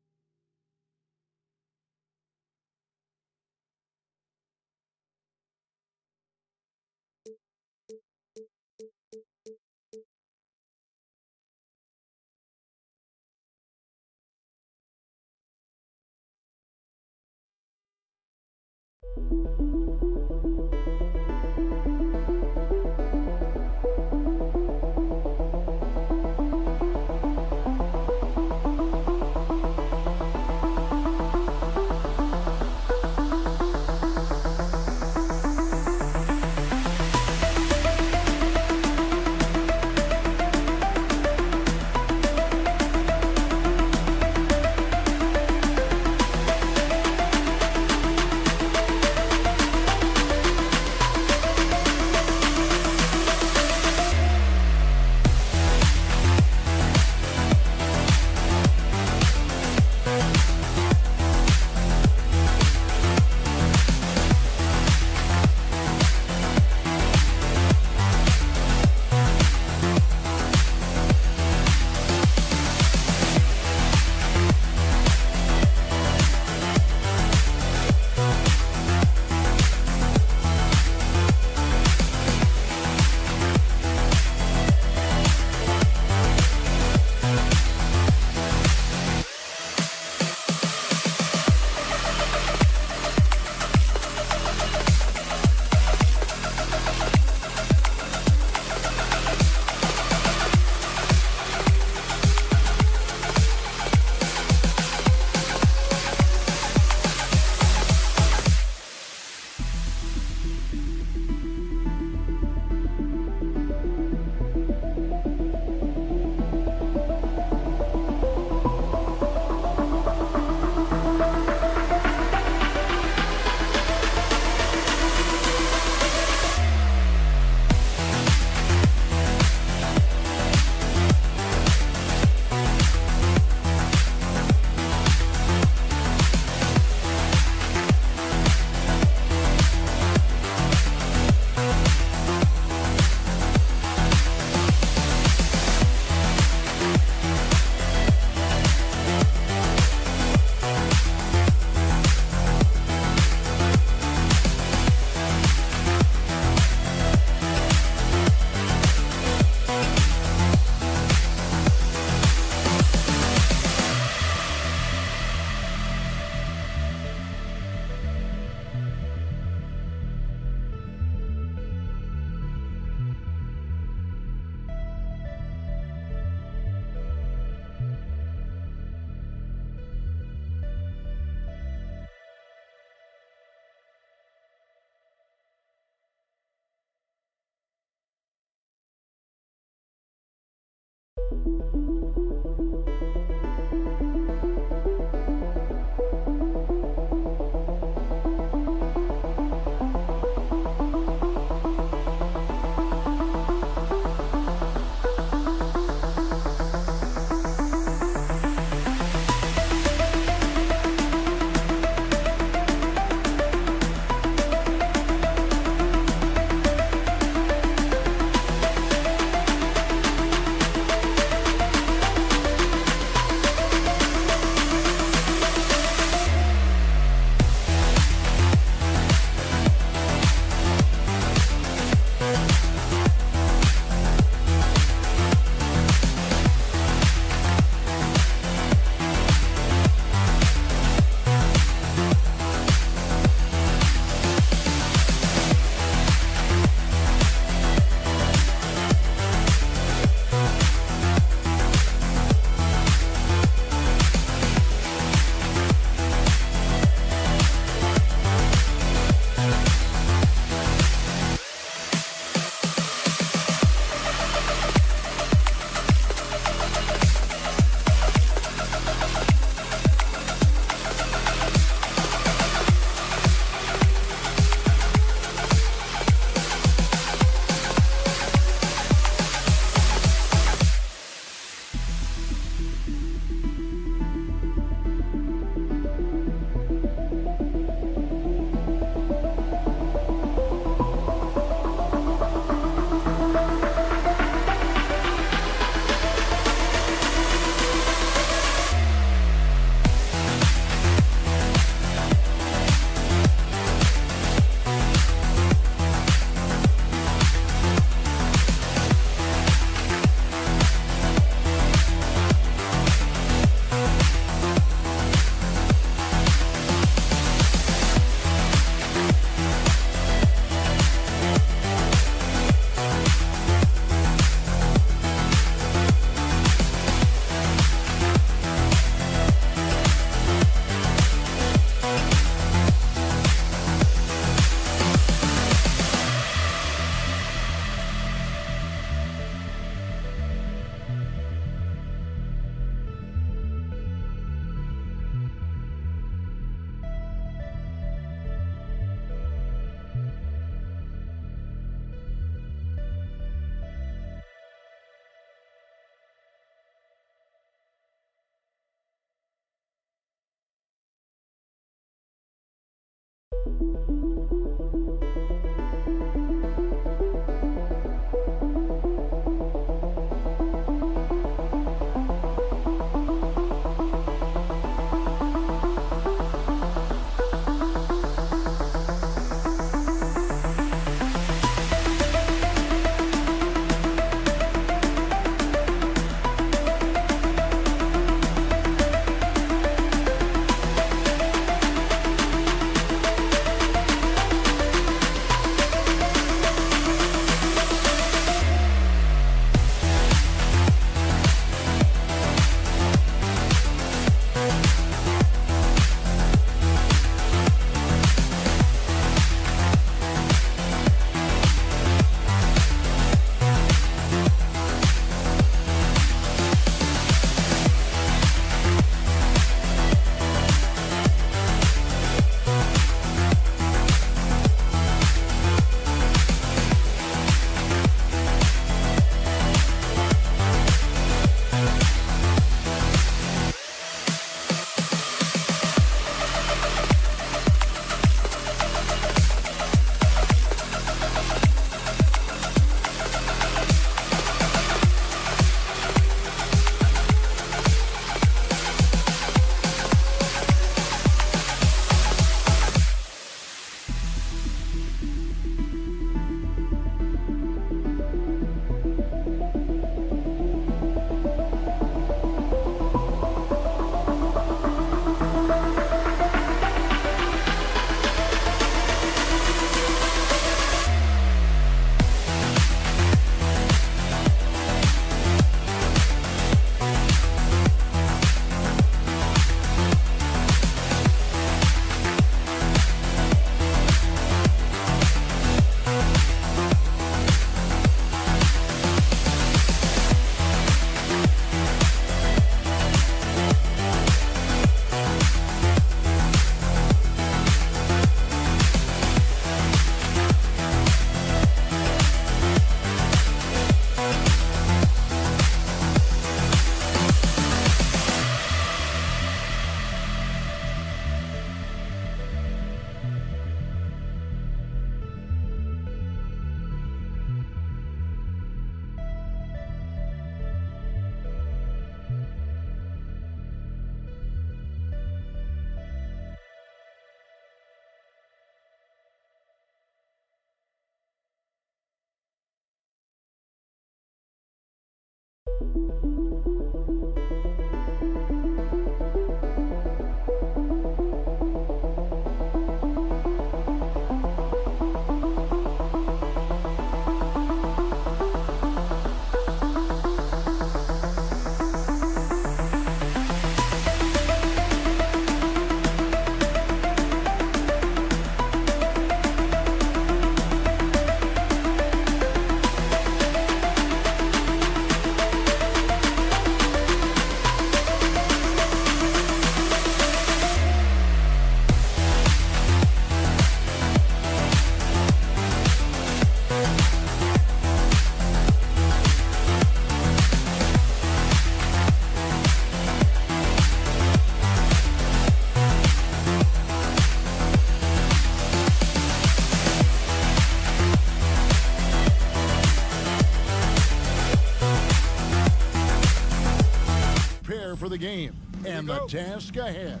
For the game and the task ahead.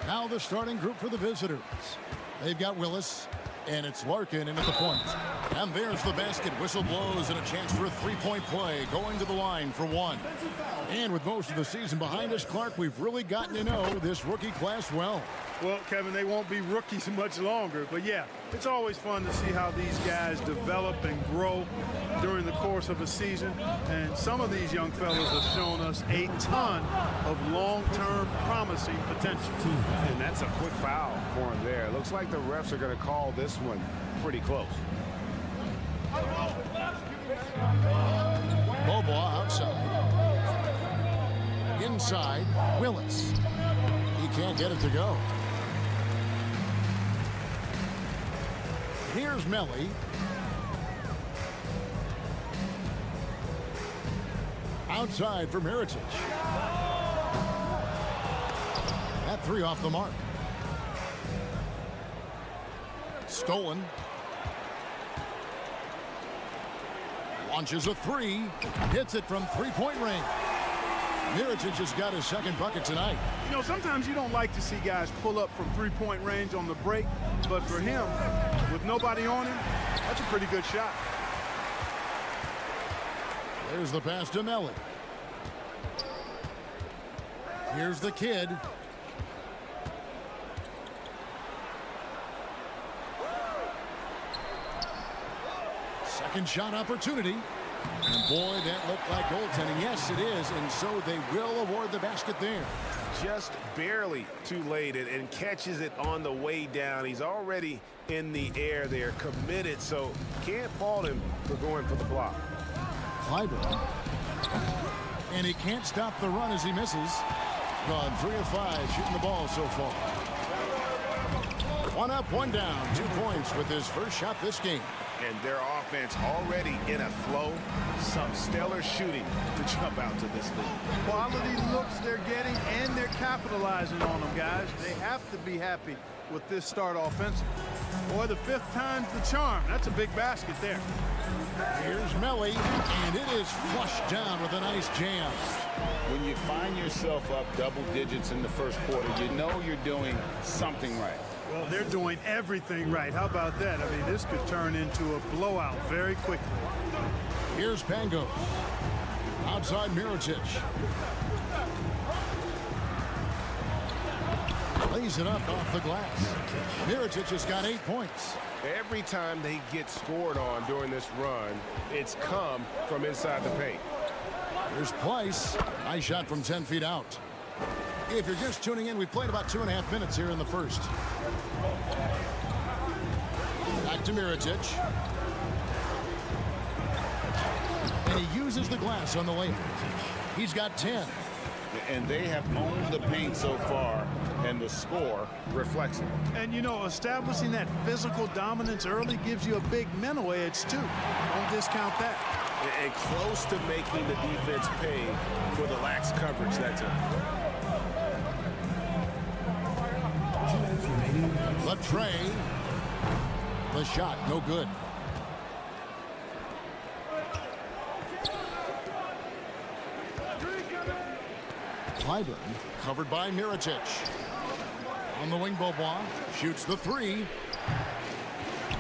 Now the starting group for the visitors. They've got Willis, and it's Larkin in at the point. And there's the basket. Whistle blows and a chance for a three-point play, going to the line for one. And with most of the season behind us, Clark, we've really gotten to know this rookie class well. Well, Kevin, they won't be rookies much longer. But, yeah, it's always fun to see how these guys develop and grow during the course of a season. And some of these young fellas have shown us a ton of long-term promising potential. And that's a quick foul for him there. It looks like the refs are going to call this one pretty close. Bobois outside. Inside, Willis. He can't get it to go. Here's Melly. Outside for Mirotic. That three off the mark. Stolen. Launches a three. Hits it from three-point range. Mirotic has got his second bucket tonight. You know, sometimes you don't like to see guys pull up from three-point range on the break, but for him, with nobody on him, that's a pretty good shot. There's the pass to Melly. Here's the kid. Second shot opportunity. And boy, that looked like goaltending. Yes, it is. And so they will award the basket there. Just barely too late and catches it on the way down. He's already in the air there, committed, so can't fault him for going for the block. Clyburn. And he can't stop the run as he misses. Gone 3 of 5 shooting the ball so far. One up, one down. 2 points with his first shot this game. And their offense already in a flow. Some stellar shooting to jump out to this league. Quality looks they're getting, and they're capitalizing on them, guys. They have to be happy with this start offensively. Boy, the 5th time's the charm. That's a big basket there. Here's Melly, and it is flushed down with a nice jam. When you find yourself up double digits in the first quarter, you know you're doing something right. Well, they're doing everything right. How about that? I mean, this could turn into a blowout very quickly. Here's Pango. Outside Mirotic. Lays it up off the glass. Mirotic has got 8 points. Every time they get scored on during this run, it's come from inside the paint. Here's Pleiss. Nice shot from 10 feet out. If you're just tuning in, we've played about 2.5 minutes here in the first. Back to Mirotic. And he uses the glass on the layup. He's got 10. And they have owned the paint so far, and the score reflects it. And, you know, establishing that physical dominance early gives you a big mental edge, too. Don't discount that. And close to making the defense pay for the lax coverage that's it. Latrey. The shot, no good. Clyburn covered by Mirotic. On the wing, Beaubois shoots the three.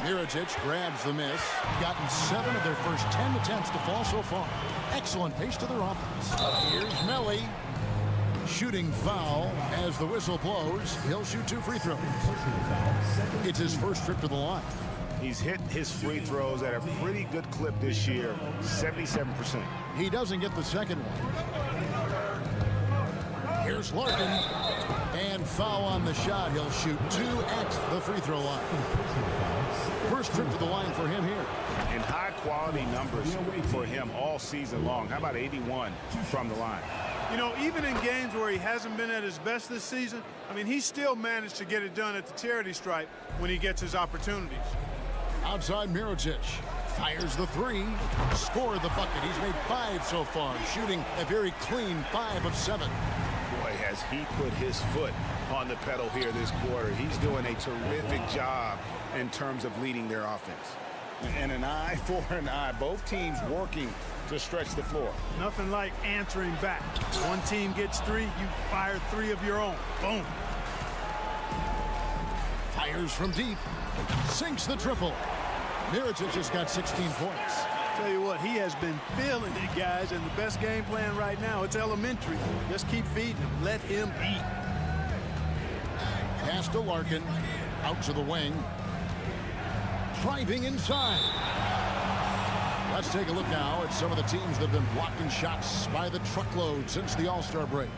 Mirotic grabs the miss. Gotten 7 of their first 10 attempts to fall so far. Excellent pace to their offense. Here's Melly. Shooting foul as the whistle blows. He'll shoot 2 free throws. It's his first trip to the line. He's hit his free throws at a pretty good clip this year, 77%. He doesn't get the second one. Here's Larkin. And foul on the shot. He'll shoot 2 at the free throw line. First trip to the line for him here. And high-quality numbers for him all season long. How about 81 from the line? You know, even in games where he hasn't been at his best this season, I mean, he still managed to get it done at the charity stripe when he gets his opportunities. Outside, Mirotic fires the three. Scored the bucket. He's made 5 so far, shooting a very clean 5 of 7. Boy, has he put his foot on the pedal here this quarter. He's doing a terrific job in terms of leading their offense. And an eye for an eye. Both teams working to stretch the floor. Nothing like answering back. One team gets 3, you fire 3 of your own. Boom. Fires from deep. Sinks the triple. Mirotic just got 16 points. Tell you what, he has been feeling it, guys, and the best game plan right now, it's elementary. Just keep feeding him. Let him eat. Pass to Larkin. Out to the wing. Driving inside. Let's take a look now at some of the teams that have been blocking shots by the truckload since the All-Star break.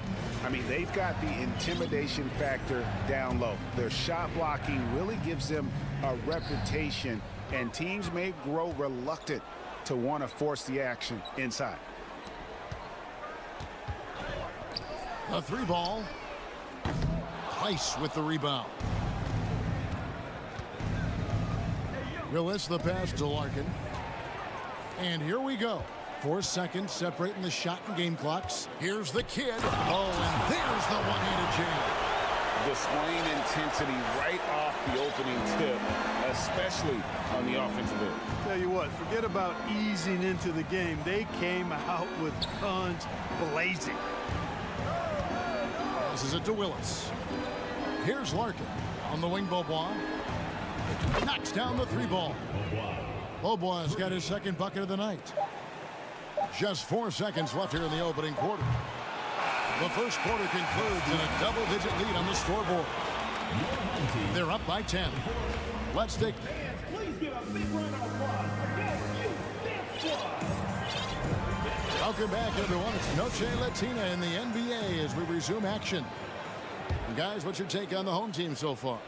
I mean, they've got the intimidation factor down low. Their shot blocking really gives them a reputation, and teams may grow reluctant to want to force the action inside. A 3 ball. Price with the rebound. Willis the pass to Larkin. And here we go. 4 seconds separating the shot and game clocks. Here's the kid. Oh, and there's the one-handed jam. Displaying intensity right off the opening tip, especially on the offensive end. Tell you what, forget about easing into the game. They came out with guns blazing. Passes it to Willis. Here's Larkin. On the wing, Beaubois. Knocks down the 3 ball. Beaubois has got his second bucket of the night. Just 4 seconds left here in the opening quarter. The first quarter concludes in a double-digit lead on the scoreboard. They're up by 10. Let's take... Please give a big round of applause for Welcome back, everyone. It's Noche Latina in the NBA as we resume action. And guys, what's your take on the home team so far?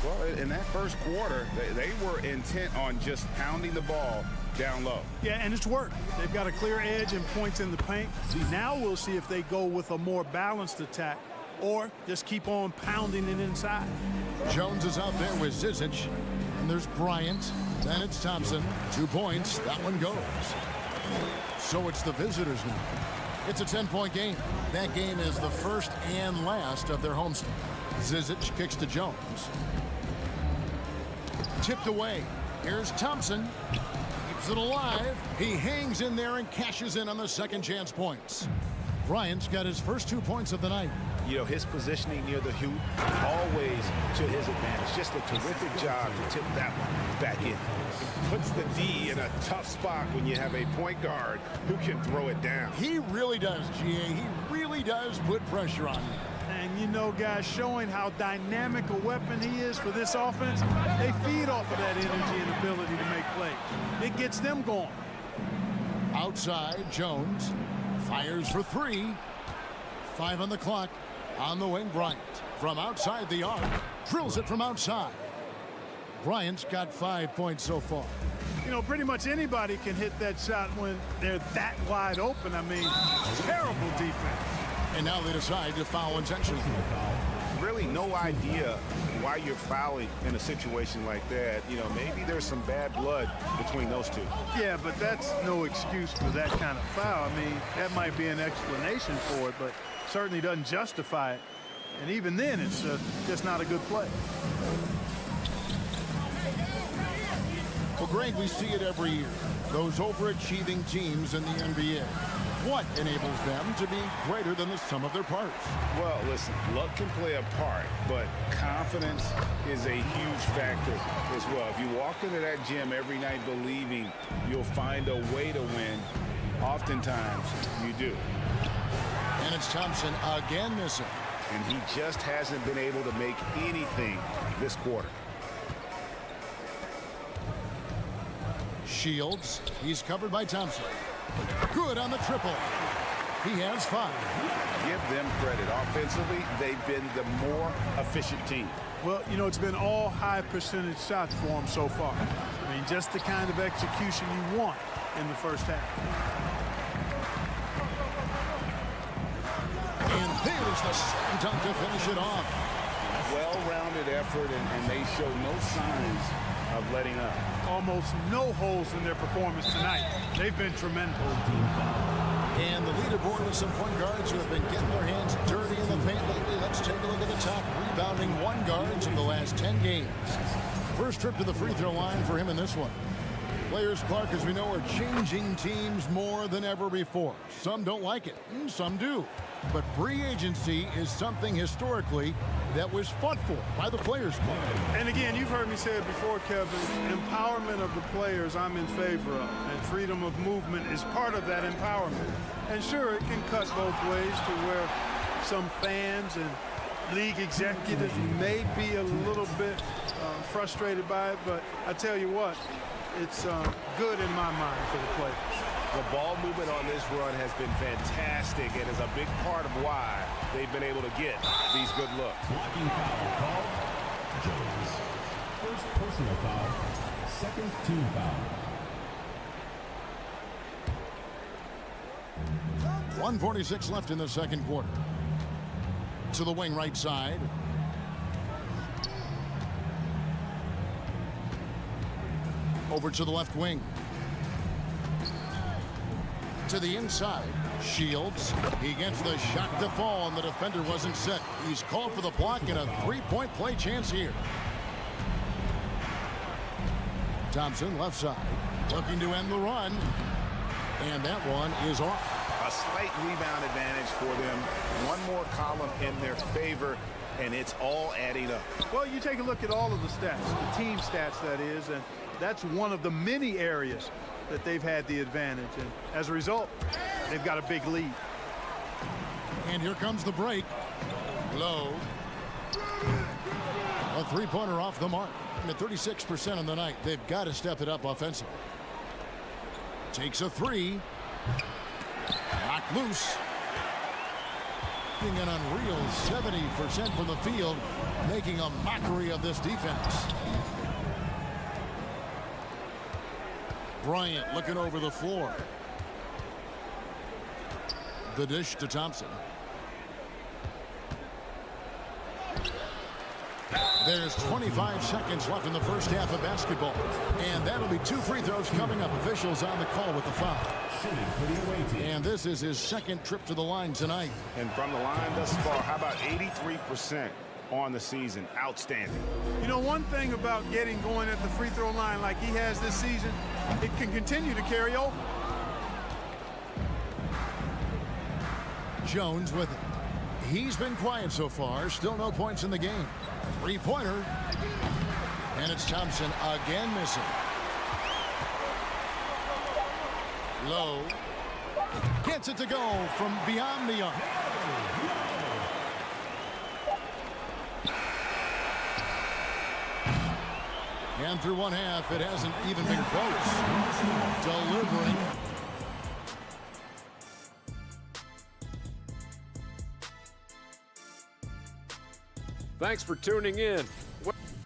Well, in that first quarter, they were intent on just pounding the ball down low. Yeah, and it's worked. They've got a clear edge and points in the paint. Now we'll see if they go with a more balanced attack or just keep on pounding it inside. Jones is out there with Zizic. And there's Bryant. Then it's Thompson. 2 points. That one goes. So it's the visitors now. It's a 10-point game. That game is the first and last of their homestand. Zizic kicks to Jones. Tipped away. Here's Thompson. Keeps it alive. He hangs in there and cashes in on the second chance points. Bryant's got his first 2 points of the night. You know, his positioning near the hoop, always to his advantage. Just a terrific job to tip that one back in. Puts the D in a tough spot when you have a point guard who can throw it down. He really does, GA. He really does put pressure on you. And, you know, guys, showing how dynamic a weapon he is for this offense, they feed off of that energy and ability to make plays. It gets them going. Outside, Jones fires for 3. 5 on the clock. On the wing, Bryant. From outside the arc, drills it from outside. Bryant's got 5 points so far. You know, pretty much anybody can hit that shot when they're that wide open. I mean, terrible defense. And now they decide to foul intentionally. Really no idea why you're fouling in a situation like that. You know, maybe there's some bad blood between those two. Yeah, but that's no excuse for that kind of foul. I mean, that might be an explanation for it, but certainly doesn't justify it. And even then, it's just not a good play. Well, Greg, we see it every year. Those overachieving teams in the NBA. What enables them to be greater than the sum of their parts? Well, listen, luck can play a part, but confidence is a huge factor as well. If you walk into that gym every night believing you'll find a way to win, oftentimes you do. And it's Thompson again missing. And he just hasn't been able to make anything this quarter. Shields, he's covered by Thompson. Good on the triple. He has 5. Give them credit. Offensively, they've been the more efficient team. Well, you know, it's been all high percentage shots for him so far. I mean, just the kind of execution you want in the first half. And there's the slam dunk to finish it off. Well-rounded effort, and they show no signs of letting up. Almost no holes in their performance tonight. They've been tremendous. And the leaderboard with some point guards who have been getting their hands dirty in the paint lately. Let's take a look at the top rebounding guards in the last 10 games. First trip to the free throw line for him in this one. Players, Clark, as we know, are changing teams more than ever before. Some don't like it, and some do. But free agency is something historically that was fought for by the Players Club. And again, you've heard me say it before, Kevin, empowerment of the players I'm in favor of, and freedom of movement is part of that empowerment. And sure, it can cut both ways to where some fans and league executives may be a little bit frustrated by it, but I tell you what, it's good in my mind for the players. The ball movement on this run has been fantastic and is a big part of why they've been able to get these good looks. Blocking foul called. Jones. First personal foul. Second team foul. 1:46 left in the second quarter. To the wing right side. Over to the left wing. To the inside. Shields. He gets the shot to fall, and the defender wasn't set. He's called for the block and a three-point play chance here. Thompson, left side. Looking to end the run. And that one is off. A slight rebound advantage for them. One more column in their favor, and it's all adding up. Well, you take a look at all of the stats, the team stats, that is, and that's one of the many areas that they've had the advantage. And as a result, they've got a big lead. And here comes the break. Low. A three-pointer off the mark. At 36% on the night. They've got to step it up offensively. Takes a three. Knocked loose. An unreal 70% from the field, making a mockery of this defense. Bryant looking over the floor. The dish to Thompson. There's 25 seconds left in the first half of basketball. And that'll be 2 free throws coming up. Officials on the call with the foul. And this is his second trip to the line tonight. And from the line thus far, how about 83% on the season? Outstanding. You know, one thing about getting going at the free throw line like he has this season, it can continue to carry over. Jones with it. He's been quiet so far. Still no points in the game. Three-pointer. And it's Thompson again missing. Low. Gets it to go from beyond the arc. And through one half, it hasn't even been close. Delivering. Thanks for tuning in.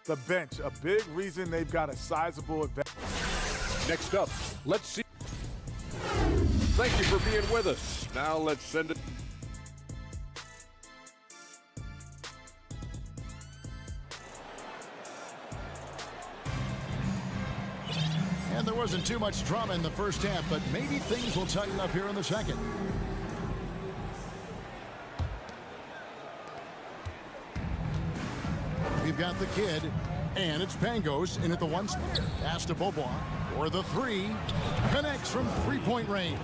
The bench, a big reason they've got a sizable advantage. Next up, let's see. Thank you for being with us. Now let's send it. And there wasn't too much drama in the first half, but maybe things will tighten up here in the second. We've got the kid, and it's Pangos in at the one spot. Pass to Bobois for the three. Connects from three-point range.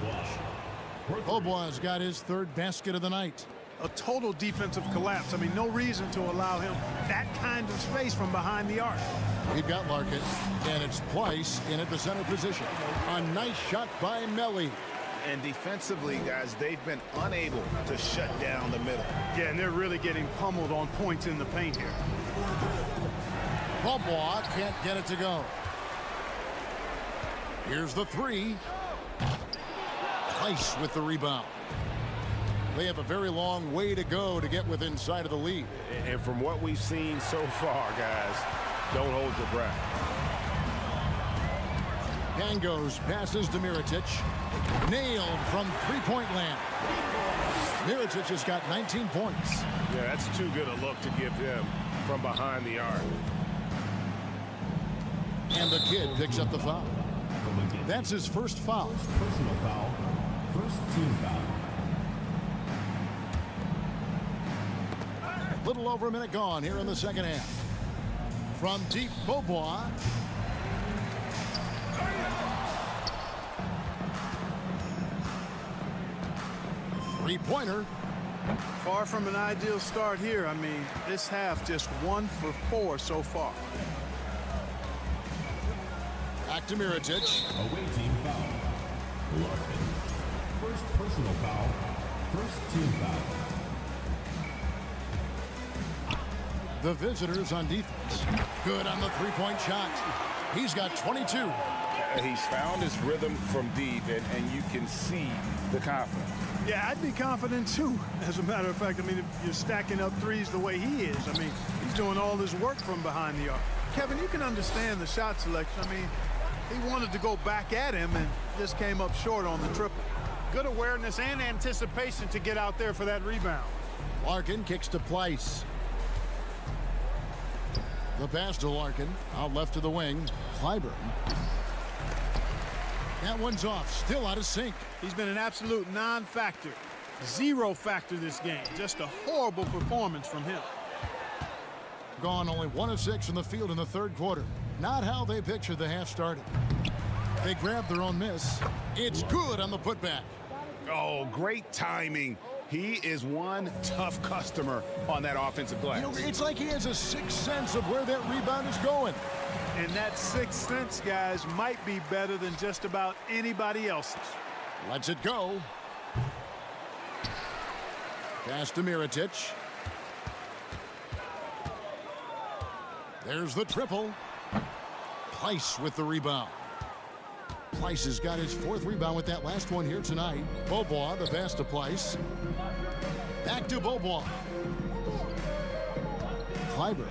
Beaubois got his third basket of the night. A total defensive collapse. I mean, no reason to allow him that kind of space from behind the arc. We've got Larkin, and it's Pleiss in at the center position. A nice shot by Melli. And defensively, guys, they've been unable to shut down the middle. Yeah, and they're really getting pummeled on points in the paint here. Beaubois can't get it to go. Here's the three. Pleiss with the rebound. They have a very long way to go to get within sight of the lead. And from what we've seen so far, guys, don't hold your breath. Pangos passes to Mirotic. Nailed from three-point land. Mirotic has got 19 points. Yeah, that's too good a look to give him from behind the arc. And the kid picks up the foul. That's his first foul. Personal foul. First team foul. Little over a minute gone here in the second half. From deep, Beaubois. Three-pointer. Far from an ideal start here. I mean, this half just 1 for 4 so far. Back to Mirotic. Away team foul. Larkin. First personal foul. First team foul. The visitors on defense. Good on the three-point shot. He's got 22. He's found his rhythm from deep, and you can see the confidence. Yeah, I'd be confident too. As a matter of fact, I mean, if you're stacking up threes the way he is, I mean, he's doing all this work from behind the arc. Kevin, you can understand the shot selection. I mean, he wanted to go back at him and just came up short on the triple. Good awareness and anticipation to get out there for that rebound. Larkin kicks to Pleiss. The pass to Larkin. Out left to the wing. Clyburn. That one's off. Still out of sync. He's been an absolute non-factor. Zero factor this game. Just a horrible performance from him. Gone only 1 of 6 from the field in the third quarter. Not how they pictured the half started. They grabbed their own miss. It's good on the putback. Oh, great timing. He is one tough customer on that offensive glass. You know, it's like he has a sixth sense of where that rebound is going. And that sixth sense, guys, might be better than just about anybody else's. Lets it go. Pass to Mirotic. There's the triple. Pleiss with the rebound. Pleiss has got his 4th rebound with that last one here tonight. Beaubois, the pass to Pleiss. Back to Beaubois. Clyburn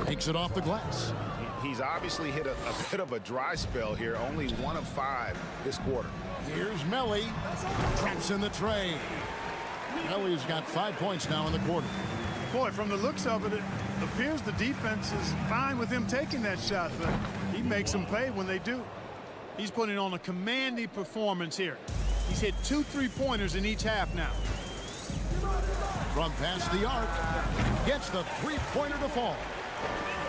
takes it off the glass. He's obviously hit a bit of a dry spell here. Only 1 of 5 this quarter. Here's Melli. Traps in the tray. Melli's got 5 points now in the quarter. Boy, from the looks of it, it appears the defense is fine with him taking that shot, but he makes them pay when they do. He's putting on a commanding performance here. He's hit 2 3-pointers in each half now. From past the arc, gets the 3-pointer to fall.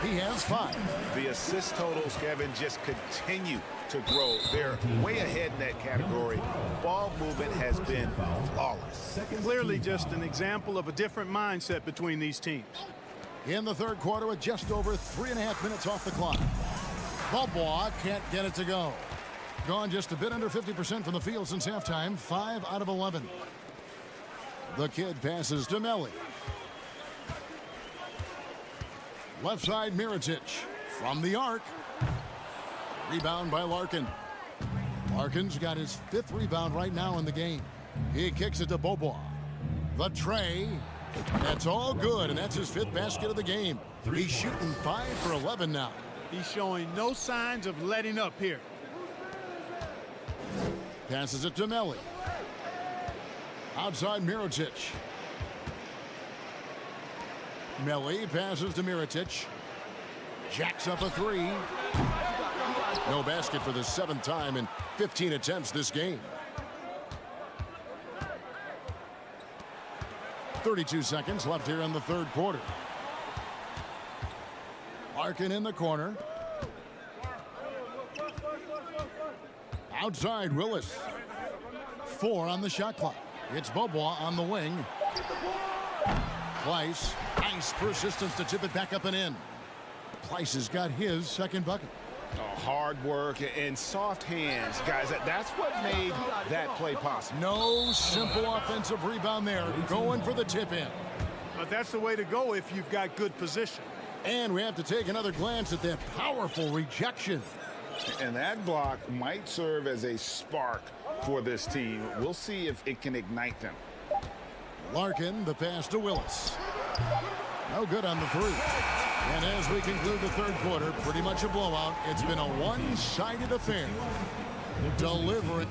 He has 5. The assist totals, Kevin, just continue to grow. They're way ahead in that category. Ball movement has been flawless. Clearly just an example of a different mindset between these teams. In the third quarter with just over 3.5 minutes off the clock. Beaubois can't get it to go. Gone just a bit under 50% from the field since halftime. 5 out of 11. The kid passes to Melli. Left side, Mirotic. From the arc. Rebound by Larkin. Larkin's got his 5th rebound right now in the game. He kicks it to Beaubois. The tray. That's all good, and that's his 5th basket of the game. He's shooting 5 for 11 now. He's showing no signs of letting up here. Passes it to Melli. Outside Mirotic. Melli passes to Mirotic. Jacks up a 3. No basket for the 7th time in 15 attempts this game. 32 seconds left here in the third quarter. Larkin in the corner. Outside Willis. 4 on the shot clock. It's Beaubois on the wing. Pleiss, nice persistence to tip it back up and in. Pleiss has got his second bucket. Oh, hard work and soft hands, guys. That's what made that play possible. No simple offensive rebound there. Going for the tip in. But that's the way to go if you've got good position. And we have to take another glance at that powerful rejection. And that block might serve as a spark for this team. We'll see if it can ignite them. Larkin, the pass to Willis. No good on the 3. And as we conclude the third quarter, pretty much a blowout. It's been a one-sided affair. Deliver.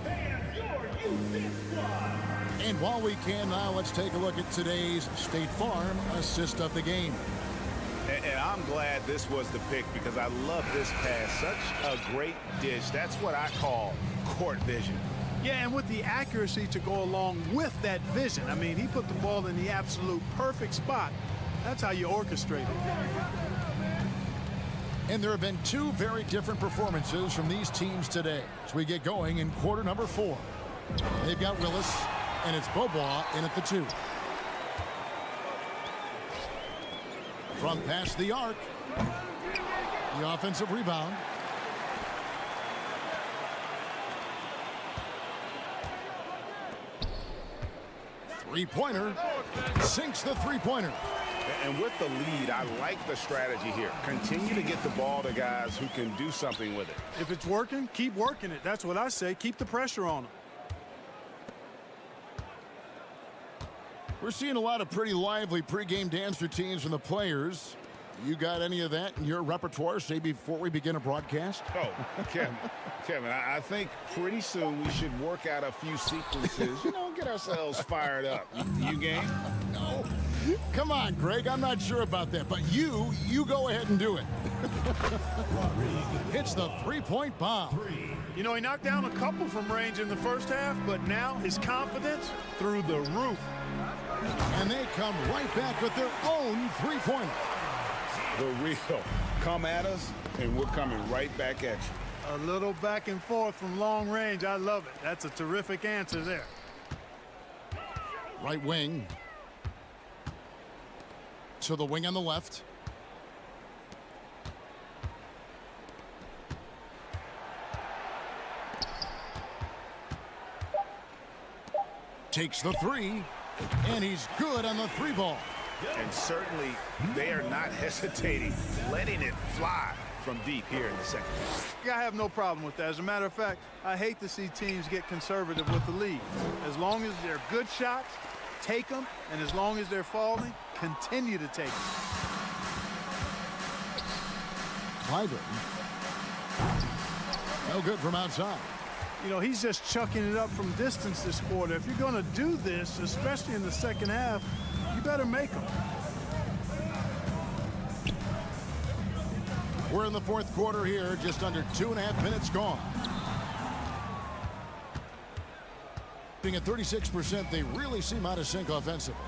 And while we can now, let's take a look at today's State Farm assist of the game. And I'm glad this was the pick because I love this pass. Such a great dish. That's what I call court vision. Yeah, and with the accuracy to go along with that vision. I mean, he put the ball in the absolute perfect spot. That's how you orchestrate it. And there have been 2 very different performances from these teams today as we get going in quarter number 4. They've got Willis, and it's Beaubois in at the 2. From past the arc, the offensive rebound. Three-pointer, sinks the three-pointer. And with the lead, I like the strategy here. Continue to get the ball to guys who can do something with it. If it's working, keep working it. That's what I say. Keep the pressure on them. We're seeing a lot of pretty lively pregame dance routines from the players. You got any of that in your repertoire, say, before we begin a broadcast? Oh, Kevin, I think pretty soon we should work out a few sequences, get ourselves fired up. You game? No. Come on, Greg. I'm not sure about that, but you go ahead and do it. Hits the three-point bomb. He knocked down a couple from range in the first half, but now his confidence through the roof. And they come right back with their own three-pointer. The real. Come at us, and we're coming right back at you. A little back and forth from long range. I love it. That's a terrific answer there. Right wing. To the wing on the left. Takes the 3, and he's good on the 3 ball. And certainly they are not hesitating, letting it fly from deep here in the second half. Yeah, I have no problem with that. As a matter of fact, I hate to see teams get conservative with the lead. As long as they're good shots, take them, and as long as they're falling, continue to take them. Clyburn. No good from outside. He's just chucking it up from distance this quarter. If you're going to do this, especially in the second half, you better make them. We're in the fourth quarter here, just under 2.5 minutes gone. Being at 36%, they really seem out of sync offensively.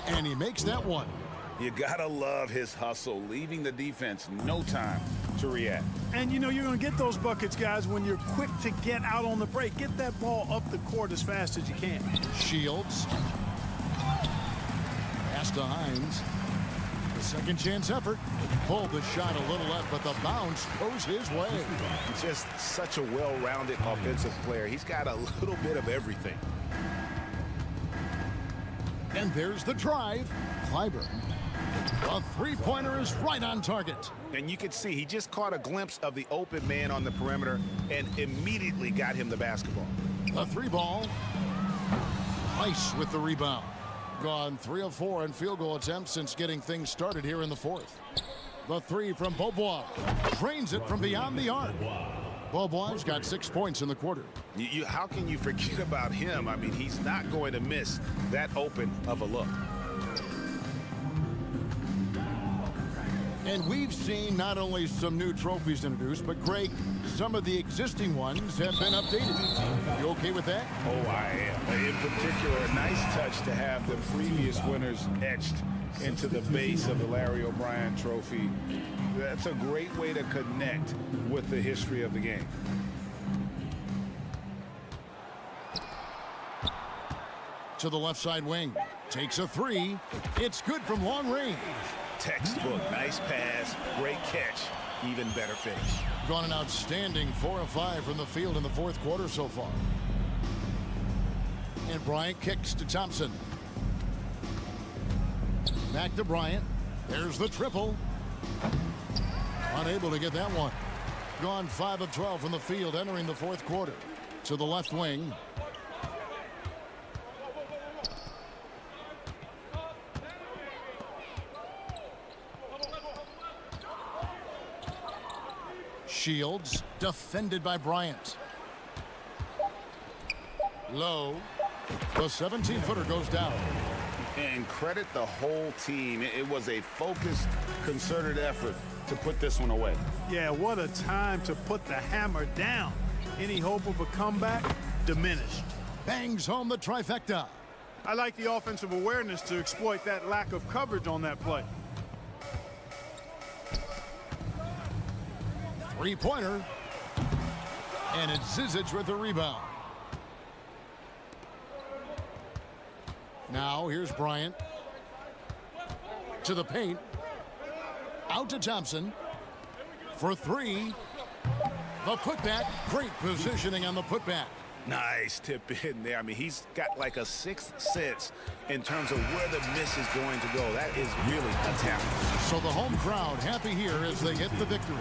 And he makes that one. You gotta love his hustle, leaving the defense no time to react. And you're going to get those buckets, guys, when you're quick to get out on the break. Get that ball up the court as fast as you can. Shields. Pass to Hines. The second chance effort. Pulled the shot a little left, but the bounce goes his way. He's just such a well-rounded offensive player. He's got a little bit of everything. And there's the drive. Clyburn. A three-pointer is right on target. And you can see he just caught a glimpse of the open man on the perimeter and immediately got him the basketball. The 3 ball. Pleiss with the rebound. Gone 3 of 4 in field goal attempts since getting things started here in the fourth. The 3 from Beaubois. Drains it from beyond the arc. Beaubois got 6 points in the quarter. How can you forget about him? I mean, he's not going to miss that open of a look. And we've seen not only some new trophies introduced, but, Greg, some of the existing ones have been updated. You okay with that? Oh, I am. In particular, a nice touch to have the previous winners etched into the base of the Larry O'Brien trophy. That's a great way to connect with the history of the game. To the left side wing. Takes a three. It's good from long range. Textbook. Nice pass. Great catch. Even better finish. Gone an outstanding 4 of 5 from the field in the fourth quarter so far. And Bryant kicks to Thompson. Back to Bryant. There's the triple. Unable to get that one. Gone 5 of 12 from the field entering the fourth quarter. To the left wing. Shields defended by Bryant. Low. The 17-footer goes down. And credit the whole team. It was a focused, concerted effort to put this one away. Yeah, what a time to put the hammer down. Any hope of a comeback? Diminished. Bangs home the trifecta. I like the offensive awareness to exploit that lack of coverage on that play. Three-pointer. And it's Zizic with the rebound. Now here's Bryant. To the paint. Out to Thompson. For three. The putback. Great positioning on the putback. Nice tip in there. I mean, he's got like a sixth sense in terms of where the miss is going to go. That is really a talent. So the home crowd happy here as they get the victory.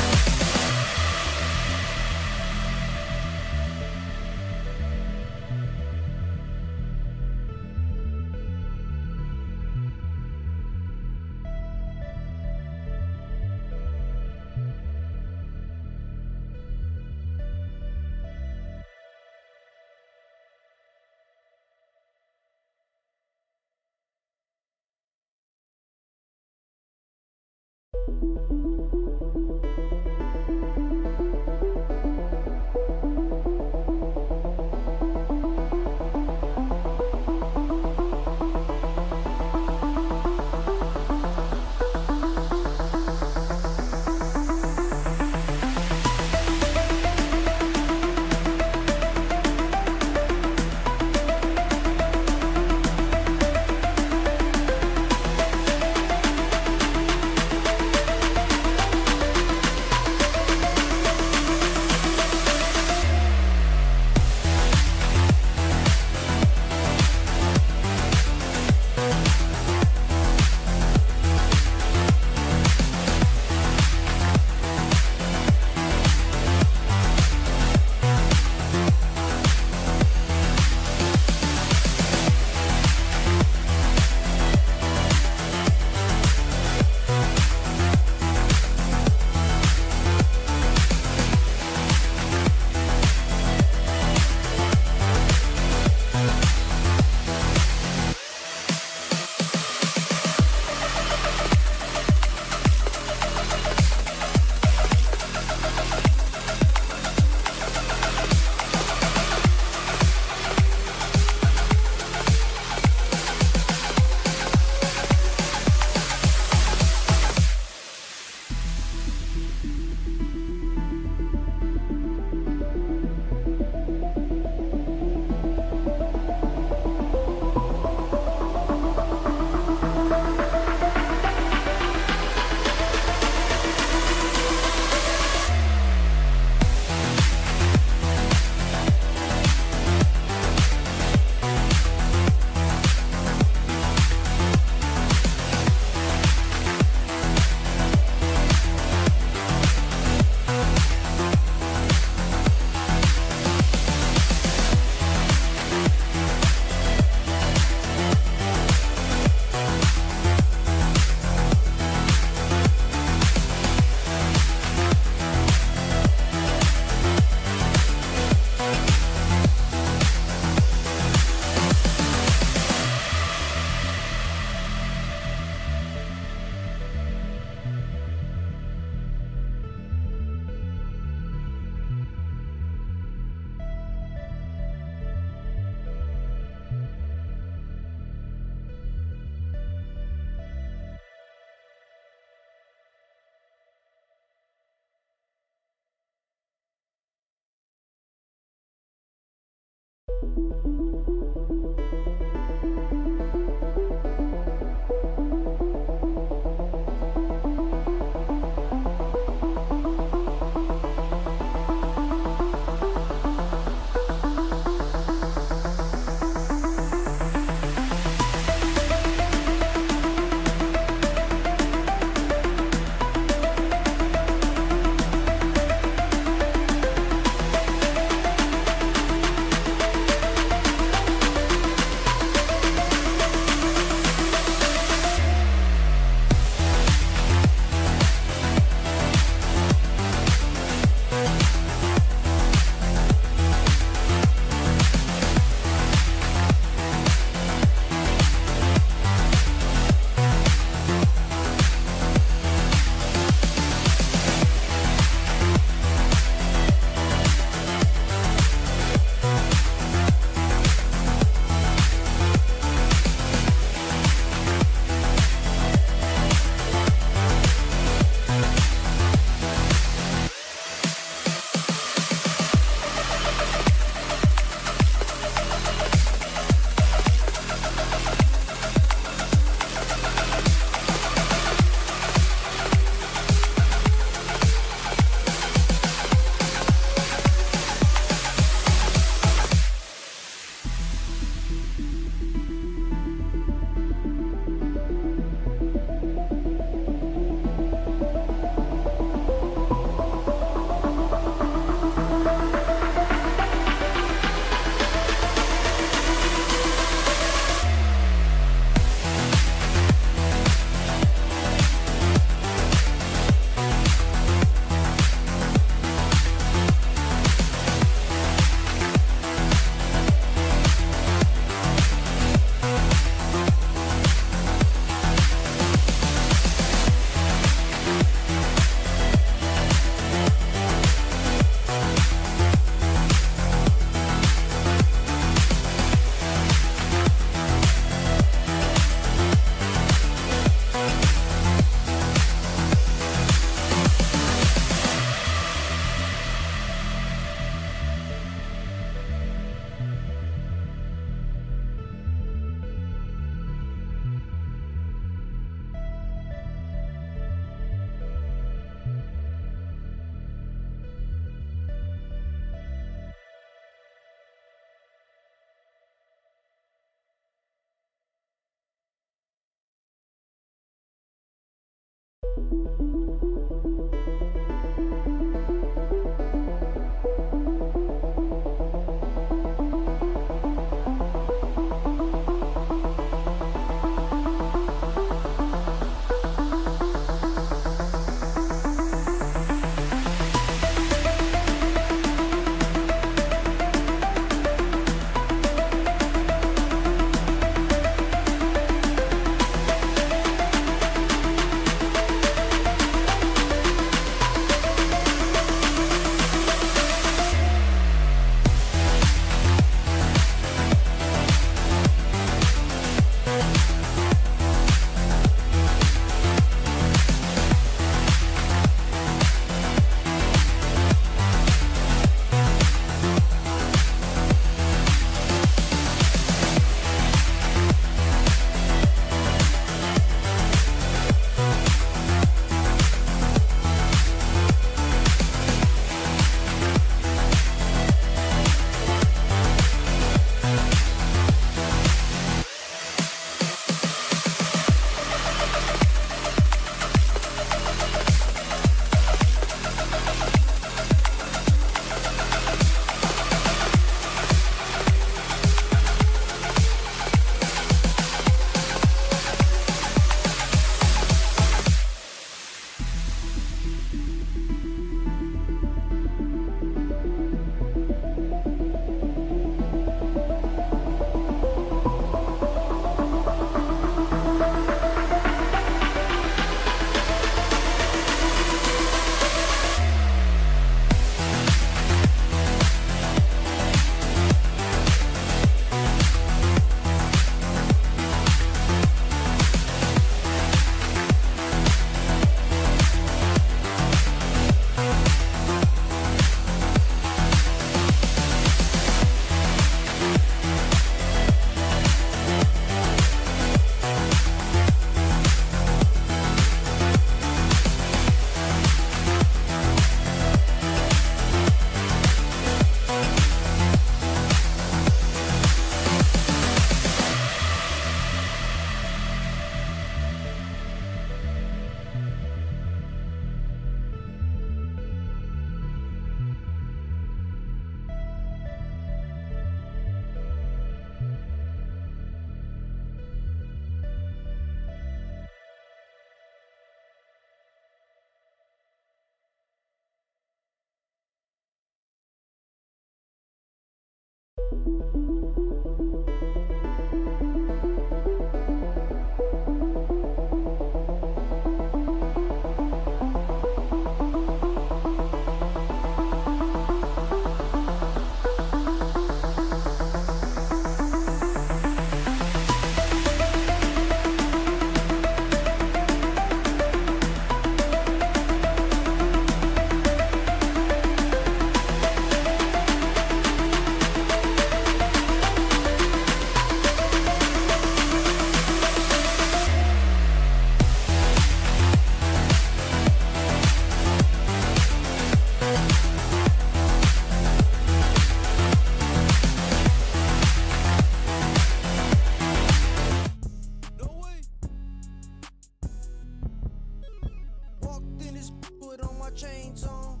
this, put on my chains on.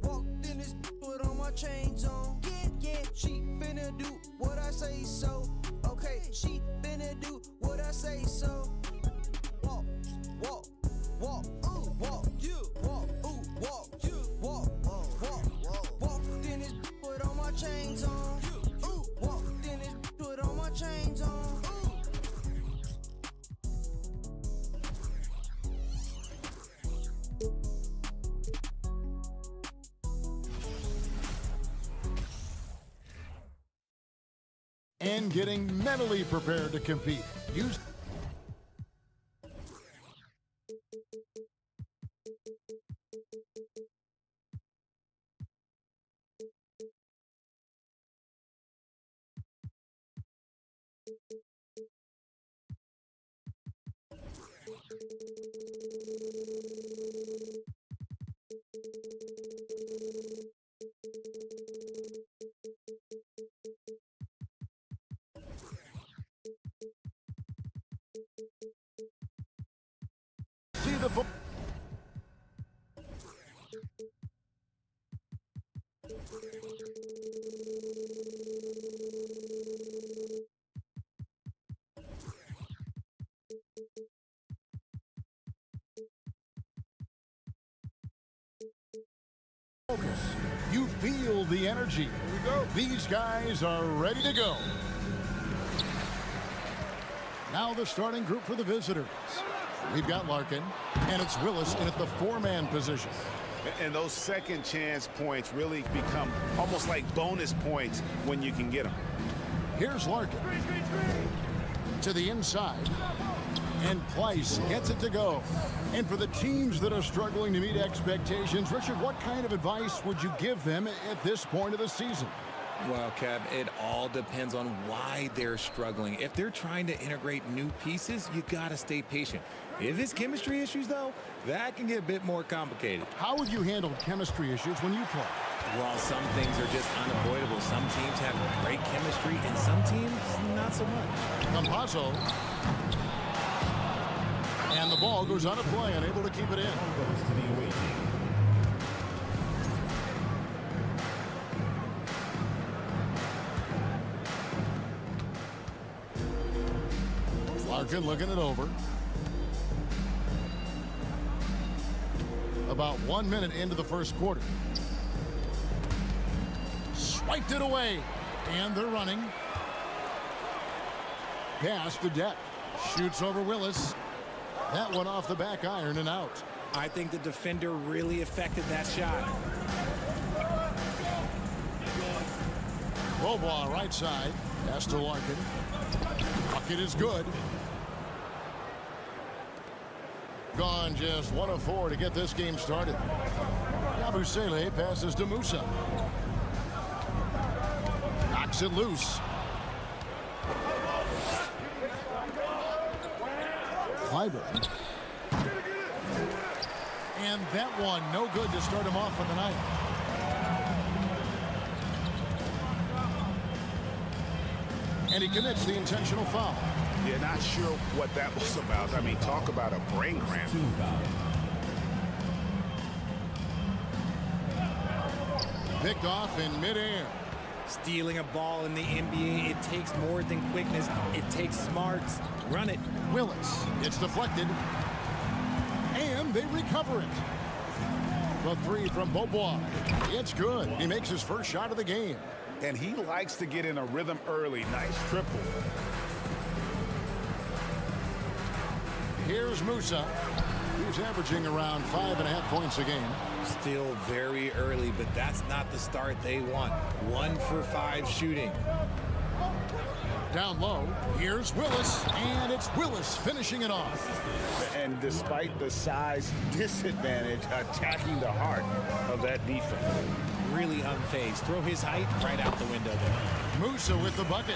Walked in this, put on my chains on. Yeah, she finna do what I say so. Okay, she finna do what I say so. Walk, walk, walk, walk, you walk, walk, you walk, walk. Walked in this, put on my chains on. Walked in this, put on my chains on. And getting mentally prepared to compete. Use see the ball. Focus. You feel the energy. Here we go. These guys are ready to go. Now the starting group for the visitors. We've got Larkin, and it's Willis in at the four-man position. And those second chance points really become almost like bonus points when you can get them. Here's Larkin. To the inside. And Pleiss gets it to go. And for the teams that are struggling to meet expectations, Richard, what kind of advice would you give them at this point of the season? Well, Kev, it all depends on why they're struggling. If they're trying to integrate new pieces, you got to stay patient. If it's chemistry issues, though, that can get a bit more complicated. How have you handled chemistry issues when you play? Well, some things are just unavoidable. Some teams have great chemistry, and some teams not so much. Campazzo. And the ball goes out of play, unable to keep it in. Larkin looking it over. About 1 minute into the first quarter. Swiped it away. And they're running. Pass to Depp. Shoots over Willis. That one off the back iron and out. I think the defender really affected that shot. Bobois right side. Pass to Larkin. Bucket is good. Gone just 1 of 4 to get this game started. Yabusele passes to Musa. Knocks it loose. Clyburn. And that one no good to start him off for the night. And he commits the intentional foul. Yeah, not sure what that was about. I mean, talk about a brain cramp. Picked off in midair. Stealing a ball in the NBA, it takes more than quickness. It takes smarts. Run it. Willis. It's deflected. And they recover it. The three from Bobois. It's good. He makes his first shot of the game. And he likes to get in a rhythm early. Nice triple. Here's Musa. He's averaging around 5.5 points a game. Still very early, but that's not the start they want. 1 for 5 shooting. Down low, here's Willis, and it's Willis finishing it off. And despite the size disadvantage, attacking the heart of that defense. Really unfazed. Throw his height right out the window there. Musa with the bucket.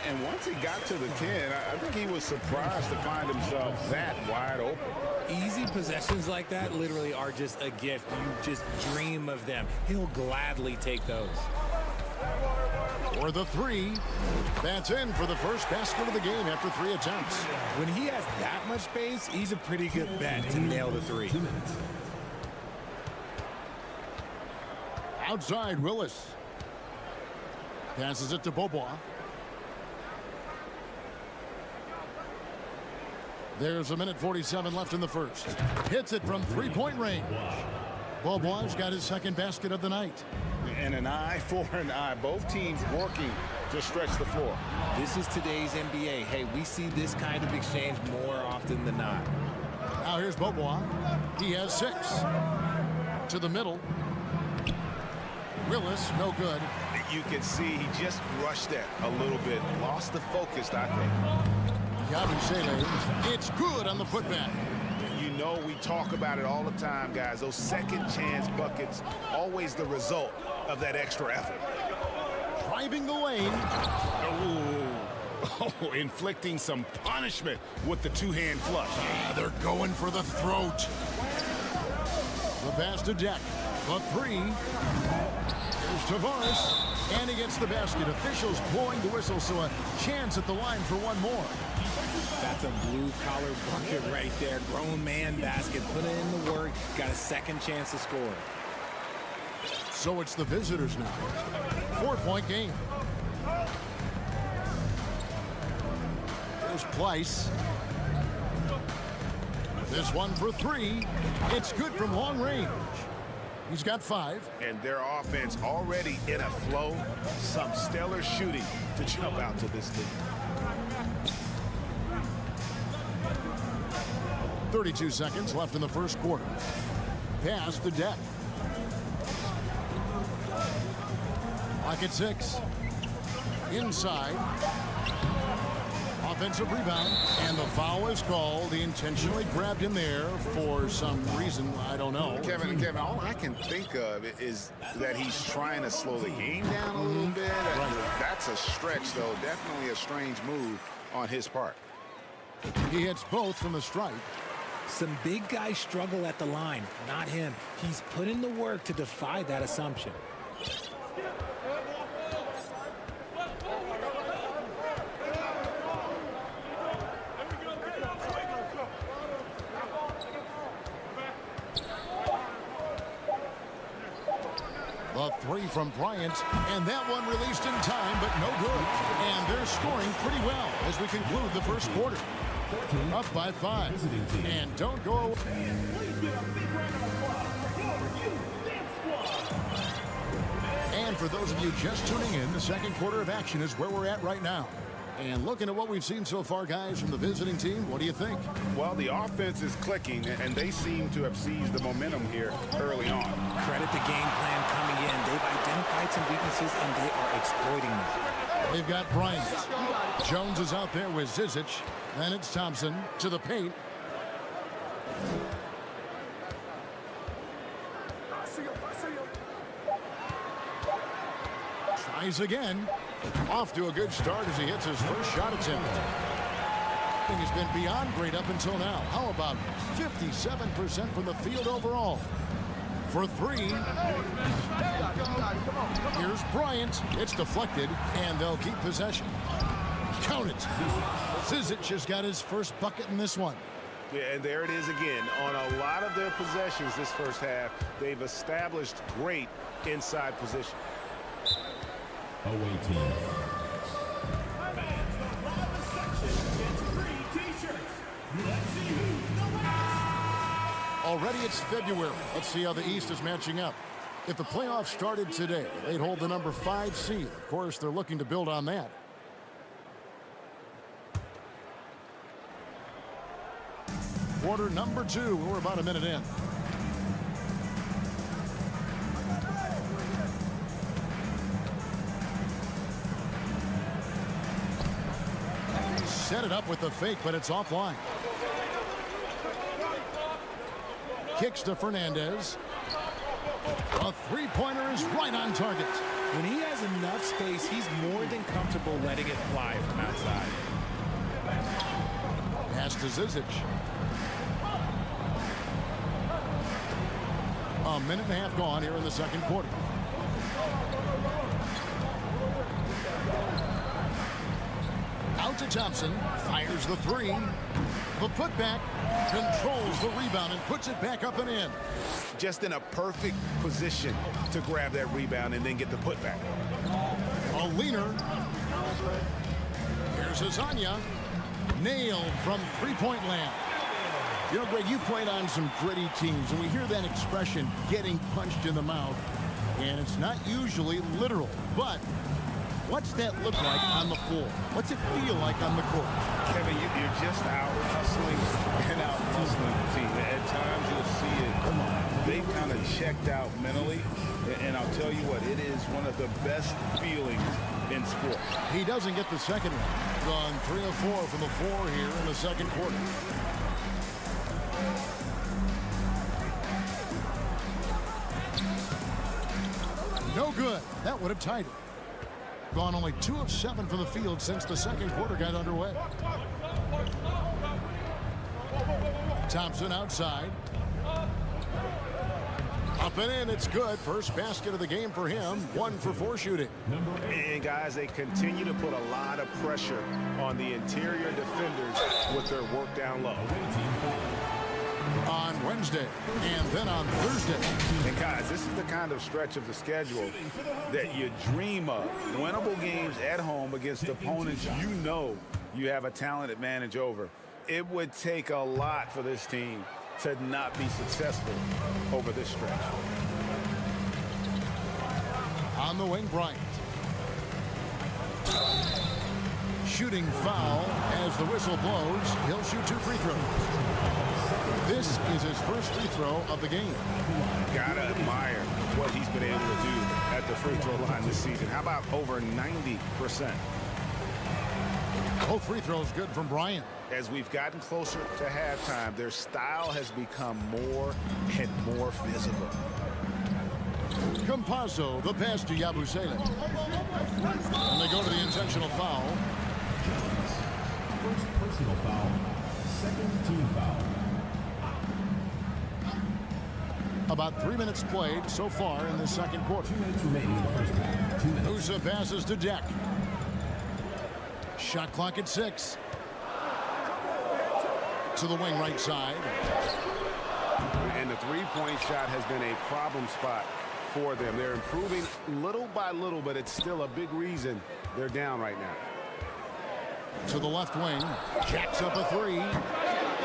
And once he got to the 10, I think he was surprised to find himself that wide open. Easy possessions like that literally are just a gift. You just dream of them. He'll gladly take those. For the 3, that's in for the first basket of the game after 3 attempts. When he has that much space, he's a pretty good bet to nail the 3. Outside, Willis. Passes it to Beaubois. There's 1:47 left in the first. Hits it from three-point range. Beaubois got his second basket of the night. And an eye for an eye. Both teams working to stretch the floor. This is today's NBA. Hey, we see this kind of exchange more often than not. Now here's Beaubois. He has 6. To the middle. Willis, no good. You can see he just rushed that a little bit. Lost the focus, I think. Yabusele, it's good on the putback. You know we talk about it all the time, guys. Those second chance buckets, always the result of that extra effort. Driving the lane. Oh, inflicting some punishment with the two-hand flush. Yeah, they're going for the throat. The pass to Deck. The 3. Here's Tavares. And he gets the basket. Officials blowing the whistle, so a chance at the line for one more. That's a blue-collar bucket right there. Grown man basket. Put in the work. Got a second chance to score. So it's the visitors now. 4-point game. There's Pleiss. This one for 3. It's good from long range. He's got 5. And their offense already in a flow. Some stellar shooting to jump out to this lead. 32 seconds left in the first quarter. Pass to Deck. Lock at 6. Inside. Offensive rebound. And the foul is called. He intentionally grabbed him there for some reason. I don't know. Kevin, all I can think of is that he's trying to slow the game down a little bit. Right. That's a stretch, though. Definitely a strange move on his part. He hits both from the stripe. Some big guys struggle at the line, not him. He's put in the work to defy that assumption. The 3 from Bryant, and that one released in time, but no good. And they're scoring pretty well as we conclude the first quarter. Up by 5. And don't go away. And for those of you just tuning in, the second quarter of action is where we're at right now. And looking at what we've seen so far, guys, from the visiting team, what do you think? Well, the offense is clicking, and they seem to have seized the momentum here early on. Credit the game plan coming in. They've identified some weaknesses, and they are exploiting them. They've got Bryant. Jones is out there with Zizic. Then it's Thompson to the paint. Tries again. Off to a good start as he hits his first shot attempt. Has been beyond great up until now. How about 57% from the field overall? For 3. Here's Bryant. It's deflected, and they'll keep possession. Count it. Zizic has got his first bucket in this one. Yeah, and there it is again. On a lot of their possessions this first half, they've established great inside position. Away team. Already it's February. Let's see how the East is matching up. If the playoffs started today, they'd hold the number 5 seed. Of course, they're looking to build on that. Quarter number 2. We're about a minute in. Set it up with the fake, but it's offline. Kicks to Fernandez. A three-pointer is right on target. When he has enough space, he's more than comfortable letting it fly from outside. Pass to Zizic. A minute and a half gone here in the second quarter. Out to Thompson. Fires the 3. The putback controls the rebound and puts it back up and in. Just in a perfect position to grab that rebound and then get the putback. A leaner. Here's Azania. Nailed from three-point land. You know, Greg, you played on some gritty teams, and we hear that expression, getting punched in the mouth, and it's not usually literal. But what's that look like on the floor? What's it feel like on the court? Kevin, you're just out hustling and out hustling the team. At times you'll see it. They've kind of checked out mentally, and I'll tell you what, it is one of the best feelings in sport. He doesn't get the second one. Gone 3 of 4 from the floor here in the second quarter. No good. That would have tied it. Gone only 2 of 7 from the field since the second quarter got underway. Thompson outside. Up and in, it's good. First basket of the game for him. 1 for 4 shooting. And guys, they continue to put a lot of pressure on the interior defenders with their work down low. On Wednesday and then on Thursday. And guys, this is the kind of stretch of the schedule that you dream of. Winnable games at home against opponents you know you have a talent advantage over. It would take a lot for this team to not be successful over this stretch. On the wing, Bryant. Shooting foul as the whistle blows. He'll shoot 2 free throws. This is his first free throw of the game. Gotta admire what he's been able to do at the free throw line this season. How about over 90%? Both free throws good from Bryant. As we've gotten closer to halftime, their style has become more and more physical. Campazzo, the pass to Yabusele. And they go to the intentional foul. First personal foul, second team foul. About 3 minutes played so far in the second quarter. 2 minutes remaining in the first half. 2 minutes. Usa passes to Deck. Shot clock at 6. To the wing right side. And the three-point shot has been a problem spot for them. They're improving little by little, but it's still a big reason they're down right now. To the left wing. Jacks up a 3.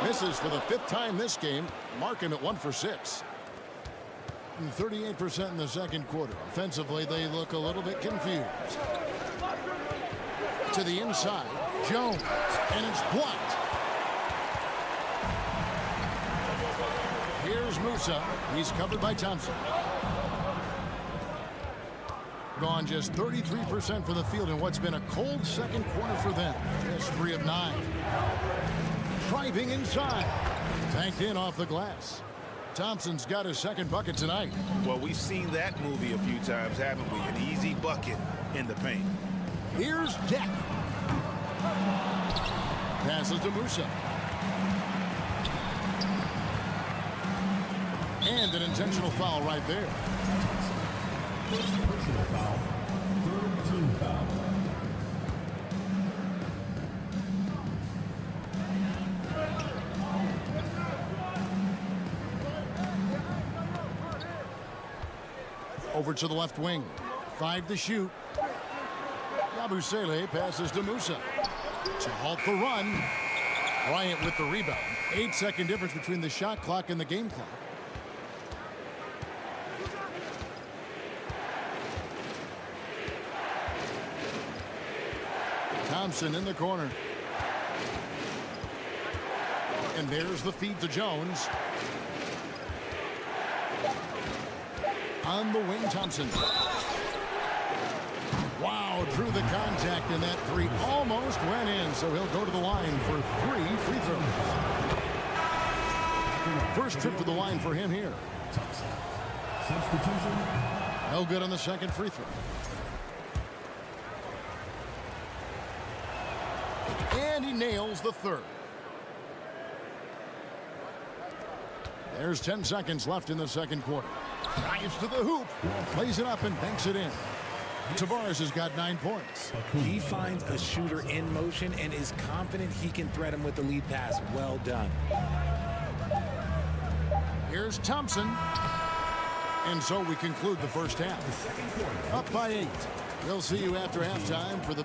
Misses for the 5th time this game. Marking at 1 for 6. 38% in the second quarter. Offensively, they look a little bit confused. To the inside. Jones. And it's blocked. Here's Musa. He's covered by Thompson. Gone just 33% for the field in what's been a cold second quarter for them. Just 3 of 9. Driving inside. Tanked in off the glass. Thompson's got his second bucket tonight. Well, we've seen that movie a few times, haven't we? An easy bucket in the paint. Here's Deck. Passes to Musa. And an intentional foul right there. First personal foul, third team foul. Over to the left wing. 5 to shoot. Yabusele passes to Musa. To halt the run. Bryant with the rebound. 8-second difference between the shot clock and the game clock. Thompson in the corner. And there's the feed to Jones. On the wing, Thompson. Wow, drew the contact, and that 3 almost went in, so he'll go to the line for 3 free throws. First trip to the line for him here. Thompson. Substitution. No good on the second free throw. And he nails the third. There's 10 seconds left in the second quarter. Drives to the hoop, plays it up and banks it in. Tavares has got 9 points. He finds a shooter in motion and is confident he can thread him with the lead pass. Well done. Here's Thompson. And so we conclude the first half. Up by 8. We'll see you after halftime for the...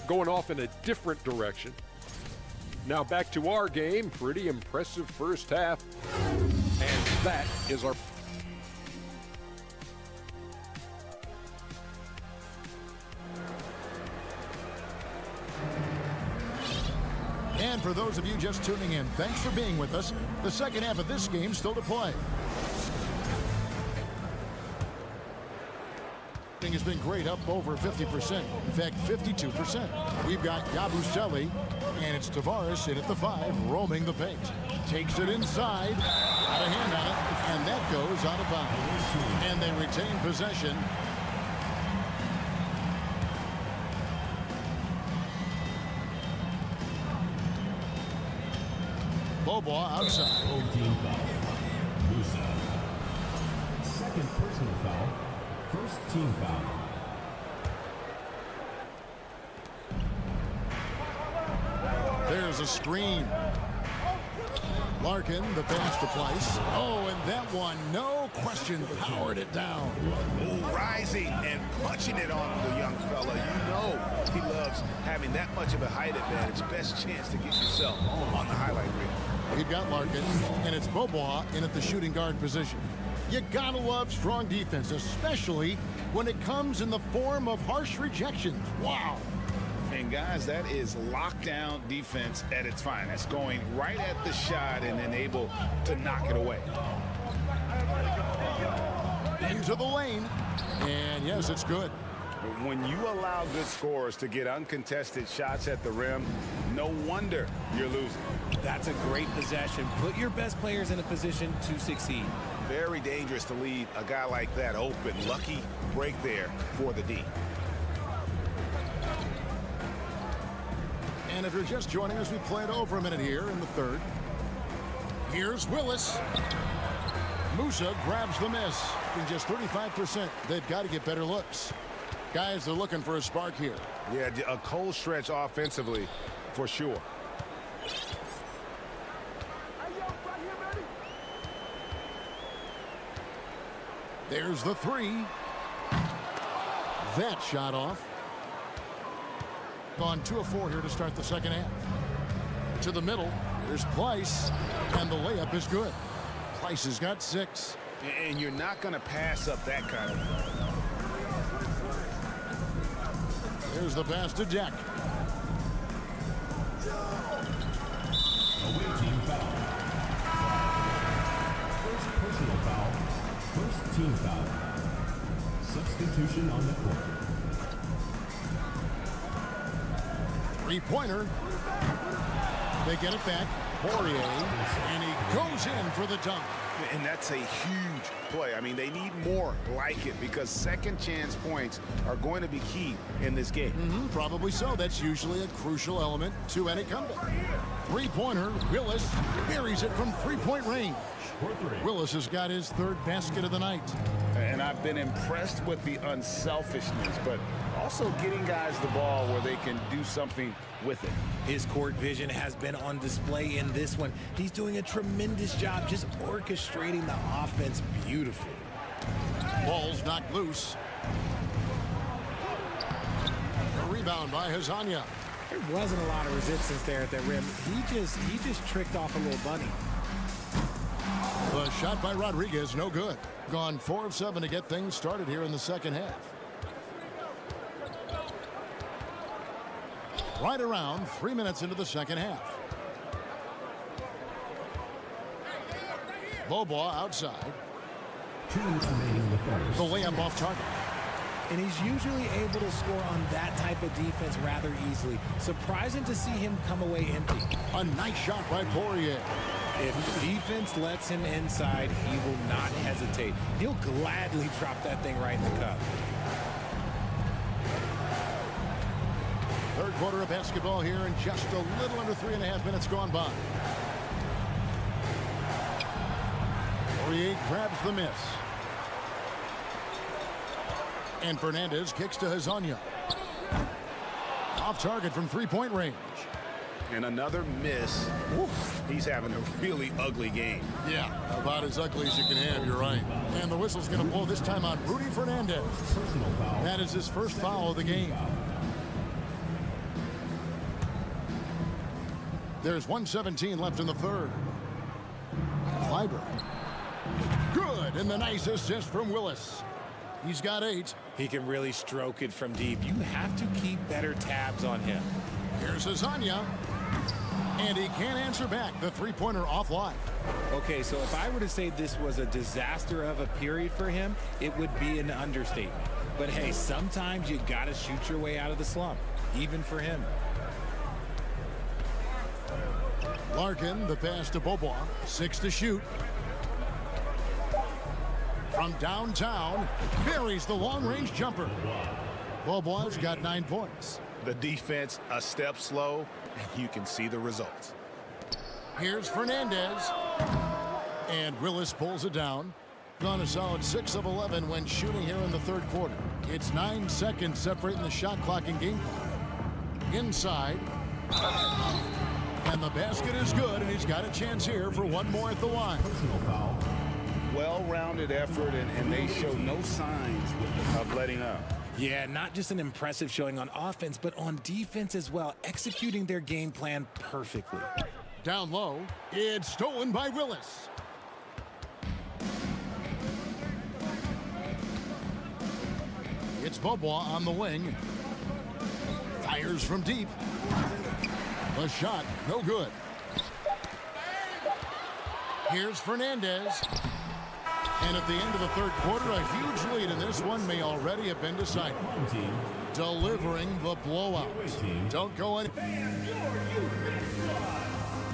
Going off in a different direction. Now back to our game. Pretty impressive first half. And that is our... And for those of you just tuning in, thanks for being with us. The second half of this game still to play. Has been great, up over 50%. In fact, 52%. We've got Yabusele, and it's Tavares in at the 5, roaming the paint. Takes it inside, got a hand on it, and that goes out of bounds. And they retain possession. Bobois outside. Musa. Second personal foul. First team foul. There's a screen. Larkin, the pass to Place. Oh, and that one, no question, powered it down. Ooh, rising and punching it on the young fella. You know he loves having that much of a height advantage. Best chance to get yourself on the highlight reel. We've got Larkin, and it's Bobois in at the shooting guard position. You gotta love strong defense, especially when it comes in the form of harsh rejections. Wow. And guys, that is lockdown defense at its finest, going right at the shot and then able to knock it away. Into the lane, and yes, it's good. When you allow good scorers to get uncontested shots at the rim, no wonder you're losing. That's a great possession. Put your best players in a position to succeed. Very dangerous to leave a guy like that open. Lucky break there for the D. And if you're just joining us, we played over a minute here in the third. Here's Willis. Musa grabs the miss in just 35%. They've got to get better looks. Guys, they're looking for a spark here. Yeah, a cold stretch offensively for sure. There's the 3. That shot off. Gone 2 of 4 here to start the second half. To the middle. Here's Place. And the layup is good. Place has got 6. And you're not going to pass up that kind of thing. There's the pass to Deck. Away team foul. First personal foul. First team foul. Substitution on the court. 3-pointer. They get it back. Poirier. And he goes in for the dunk. And that's a huge play. I mean, they need more like it because second chance points are going to be key in this game. Probably so. That's usually a crucial element to any comeback. 3-pointer. Willis buries it from 3-point range. Willis has got his 3rd basket of the night. And I've been impressed with the unselfishness, but also getting guys the ball where they can do something with it. His court vision has been on display in this one. He's doing a tremendous job just orchestrating the offense beautifully. Ball's knocked loose. A rebound by Hazanya. There wasn't a lot of resistance there at that rim. He just tricked off a little bunny. The shot by Rodriguez, no good. Gone 4 of 7 to get things started here in the second half. Right around 3 minutes into the second half. Bobois outside. 2 minutes remaining in the first. The layup off target. And he's usually able to score on that type of defense rather easily. Surprising to see him come away empty. A nice shot by Poirier. If the defense lets him inside, he will not hesitate. He'll gladly drop that thing right in the cup. Third quarter of basketball here, and just a little under 3.5 minutes gone by. Poirier grabs the miss. And Fernandez kicks to Hezonja. Off target from three-point range. And another miss. He's having a really ugly game. Yeah, about as ugly as you can have, you're right. And the whistle's going to blow this time on Rudy Fernandez. That is his first foul of the game. There's 1:17 left in the third. Clyburn. Good, and the nice assist from Willis. He's got 8. He can really stroke it from deep. You have to keep better tabs on him. Here's Hezonja. And he can't answer back. The three-pointer offline. Okay, so if I were to say this was a disaster of a period for him, it would be an understatement. But hey, sometimes you got to shoot your way out of the slump, even for him. Larkin, the pass to Bobois. 6 to shoot. From downtown, buries the long-range jumper. Bobois got 9 points. The defense a step slow, and you can see the results. Here's Fernandez. And Willis pulls it down. Gone a solid 6 of 11 when shooting here in the third quarter. It's 9 seconds separating the shot clock and game clock. Inside. And the basket is good, and he's got a chance here for one more at the line. Well-rounded effort, and they show no signs of letting up. Yeah, not just an impressive showing on offense, but on defense as well, executing their game plan perfectly. Down low, it's stolen by Willis. It's Bobois on the wing. Fires from deep. The shot, no good. Here's Fernandez. And at the end of the third quarter, a huge lead in this one may already have been decided. Delivering the blowout. Don't go in.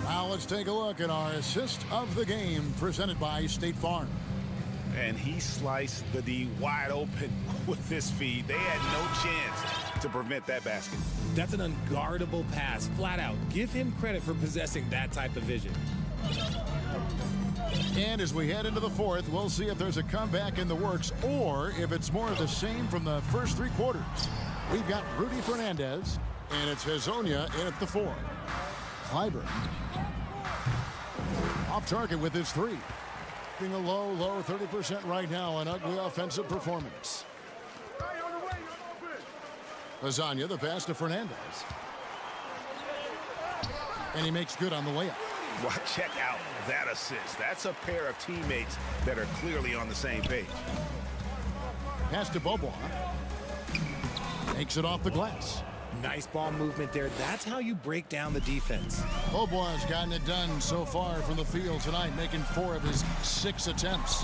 Now let's take a look at our assist of the game presented by State Farm. And he sliced the D wide open with this feed. They had no chance to prevent that basket. That's an unguardable pass, flat out. Give him credit for possessing that type of vision. And as we head into the fourth, we'll see if there's a comeback in the works or if it's more of the same from the first 3 quarters. We've got Rudy Fernandez, and it's Hezonja in at the 4. Clyburn. Off target with his 3. Being a low 30% right now, an ugly offensive performance. Hezonja, the pass to Fernandez. And he makes good on the layup. Well, check out that assist. That's a pair of teammates that are clearly on the same page. Pass to Bobois. Makes it off the glass. Nice ball movement there. That's how you break down the defense. Bobois has gotten it done so far from the field tonight, making 4 of his 6 attempts.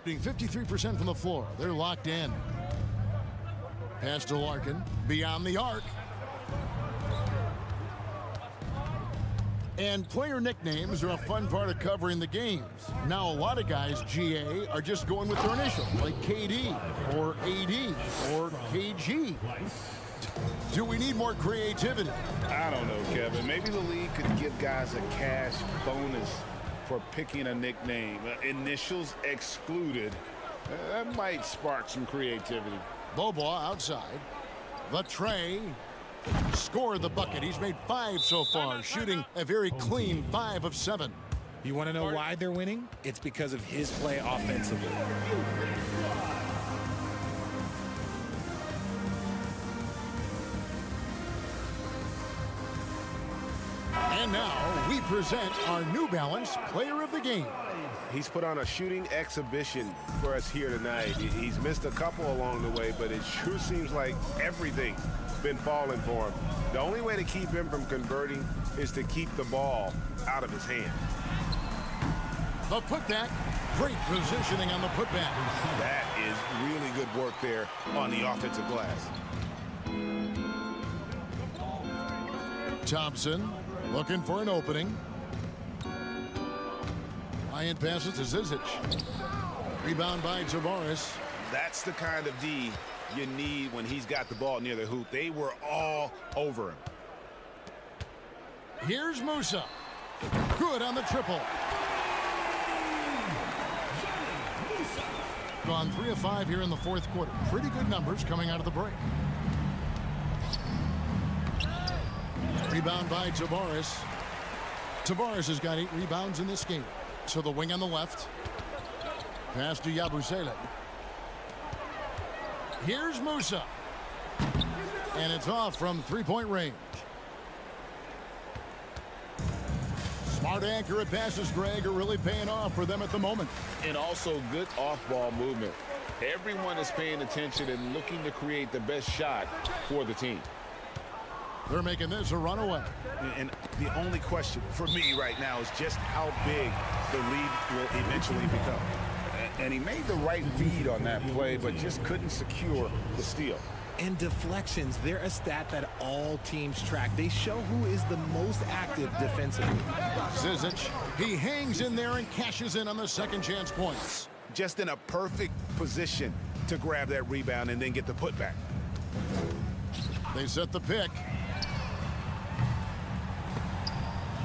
Being 53% from the floor. They're locked in. Pass to Larkin. Beyond the arc. And player nicknames are a fun part of covering the games. Now, a lot of guys, GA, are just going with their initials, like KD or AD or KG. Do we need more creativity? I don't know, Kevin. Maybe the league could give guys a cash bonus for picking a nickname. Initials excluded. That might spark some creativity. Bobois outside. The tray. Scored the bucket. He's made 5 so far, shooting a very clean 5 of 7. You want to know why they're winning? It's because of his play offensively. And now we present our New Balance Player of the Game. He's put on a shooting exhibition for us here tonight. He's missed a couple along the way, but it sure seems like everything's been falling for him. The only way to keep him from converting is to keep the ball out of his hand. The putback, great positioning on the putback. That is really good work there on the offensive glass. Thompson looking for an opening. Ryan passes to Zizic. Rebound by Tavares. That's the kind of D you need when he's got the ball near the hoop. They were all over him. Here's Musa. Good on the triple. gone 3 of 5 here in the fourth quarter. Pretty good numbers coming out of the break. Rebound by Tavares. Tavares has got 8 rebounds in this game. So the wing on the left. Pass to Yabusele. Here's Musa. And it's off from three-point range. Smart, accurate passes, Greg, are really paying off for them at the moment. And also good off-ball movement. Everyone is paying attention and looking to create the best shot for the team. They're making this a runaway. And the only question for me right now is just how big the lead will eventually become. And he made the right read on that play, but just couldn't secure the steal. And deflections, they're a stat that all teams track. They show who is the most active defensively. Zizic, he hangs in there and cashes in on the second chance points. Just in a perfect position to grab that rebound and then get the putback. They set the pick.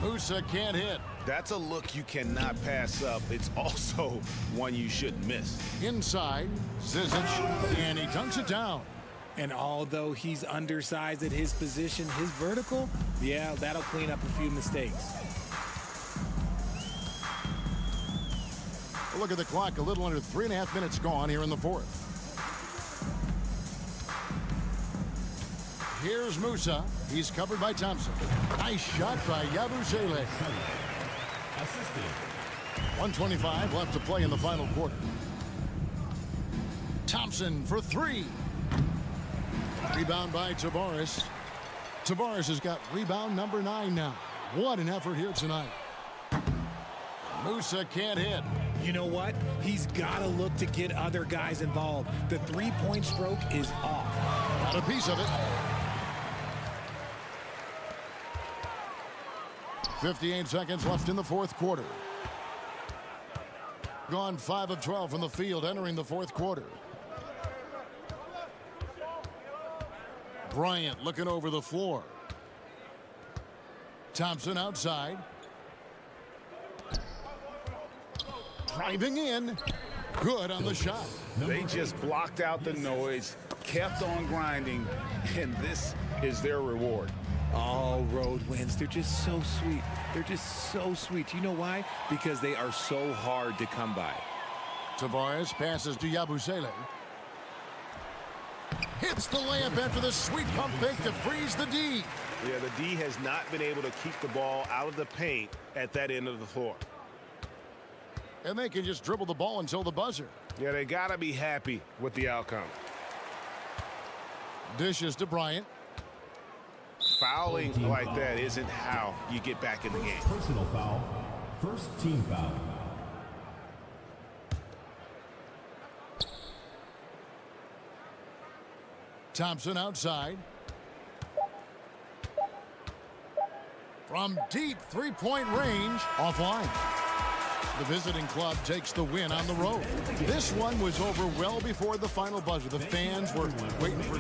Musa can't hit. That's a look you cannot pass up. It's also one you shouldn't miss. Inside, Zizic, and he dunks it down. And although he's undersized at his position, his vertical, yeah, that'll clean up a few mistakes. Look at the clock, a little under 3.5 minutes gone here in the fourth. Here's Musa. He's covered by Thompson. Nice shot by Yabusele. 1:25 left to play in the final quarter. Thompson for 3. Rebound by Tavares. Tavares has got rebound number 9 now. What an effort here tonight. Musa can't hit. You know what? He's got to look to get other guys involved. The three-point stroke is off. Got a piece of it. 58 seconds left in the fourth quarter. Gone 5 of 12 from the field entering the fourth quarter. Bryant looking over the floor. Thompson outside. Driving in. Good on the shot. They just blocked out the noise, kept on grinding, and this is their reward. All road wins. They're just so sweet. They're just so sweet. You know why? Because they are so hard to come by. Tavares passes to Yabusele. Hits the layup after the sweet pump fake to freeze the D. Yeah, the D has not been able to keep the ball out of the paint at that end of the floor. And they can just dribble the ball until the buzzer. Yeah, they got to be happy with the outcome. Dishes to Bryant. Fouling like that isn't how you get back in the game. Personal foul. First team foul. Thompson outside. From deep three-point range, offline. The visiting club takes the win on the road. This one was over well before the final buzzer. The fans were waiting for...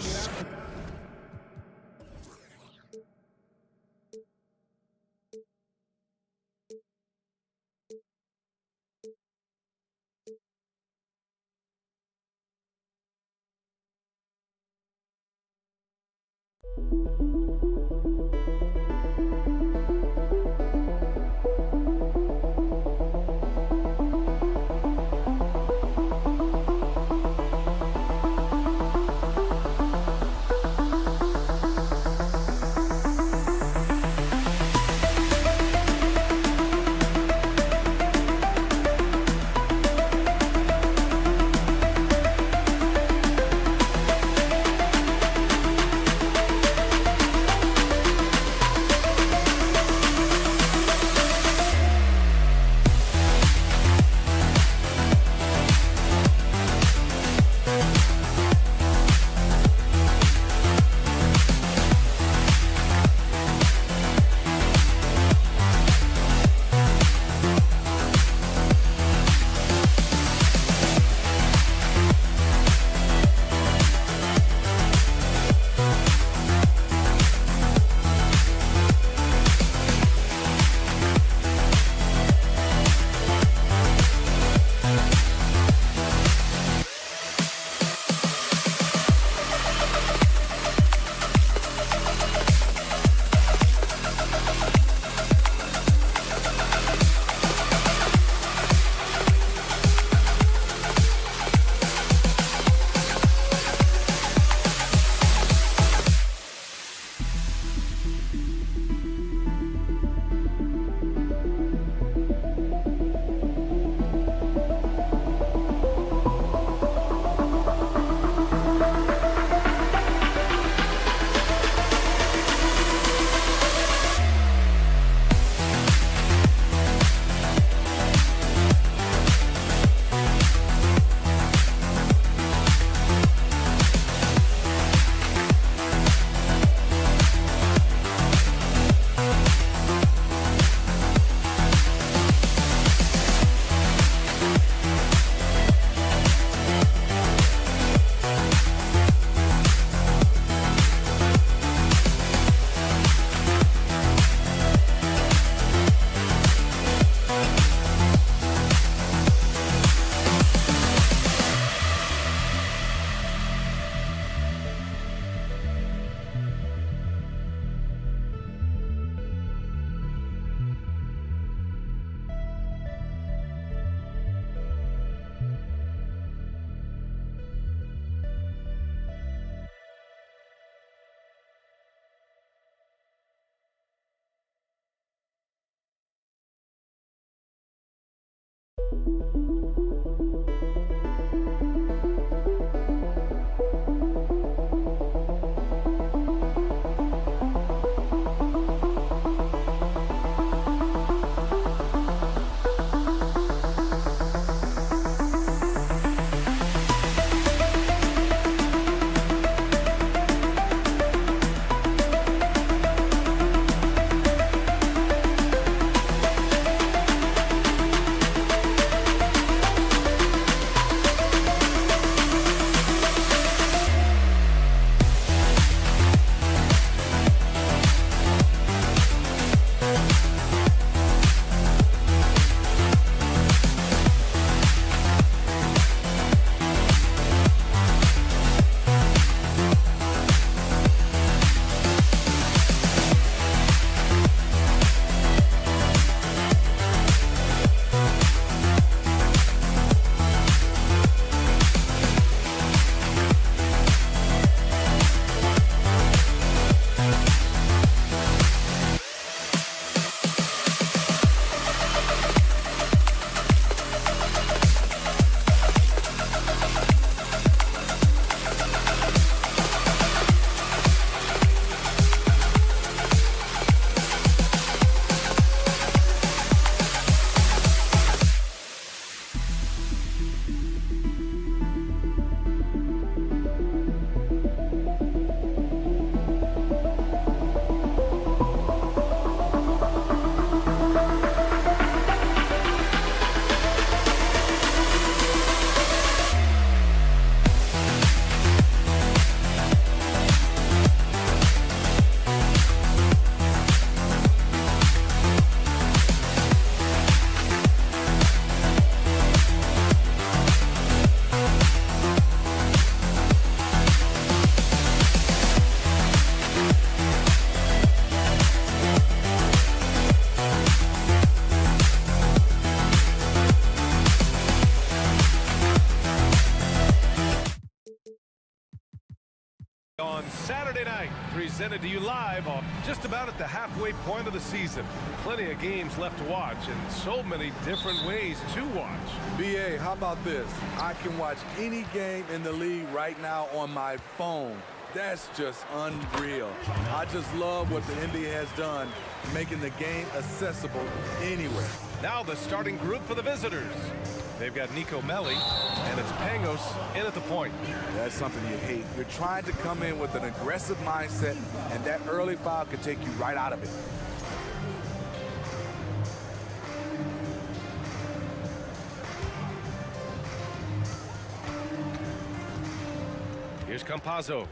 On Saturday night, presented to you live on just about at the halfway point of the season. Plenty of games left to watch and so many different ways to watch. BA, how about this? I can watch any game in the league right now on my phone. That's just unreal. I just love what the NBA has done, making the game accessible anywhere. Now the starting group for the visitors. They've got Nico Melli, and it's Pangos in at the point. That's something you hate. You're trying to come in with an aggressive mindset, and that early foul could take you right out of it. Here's Campazzo.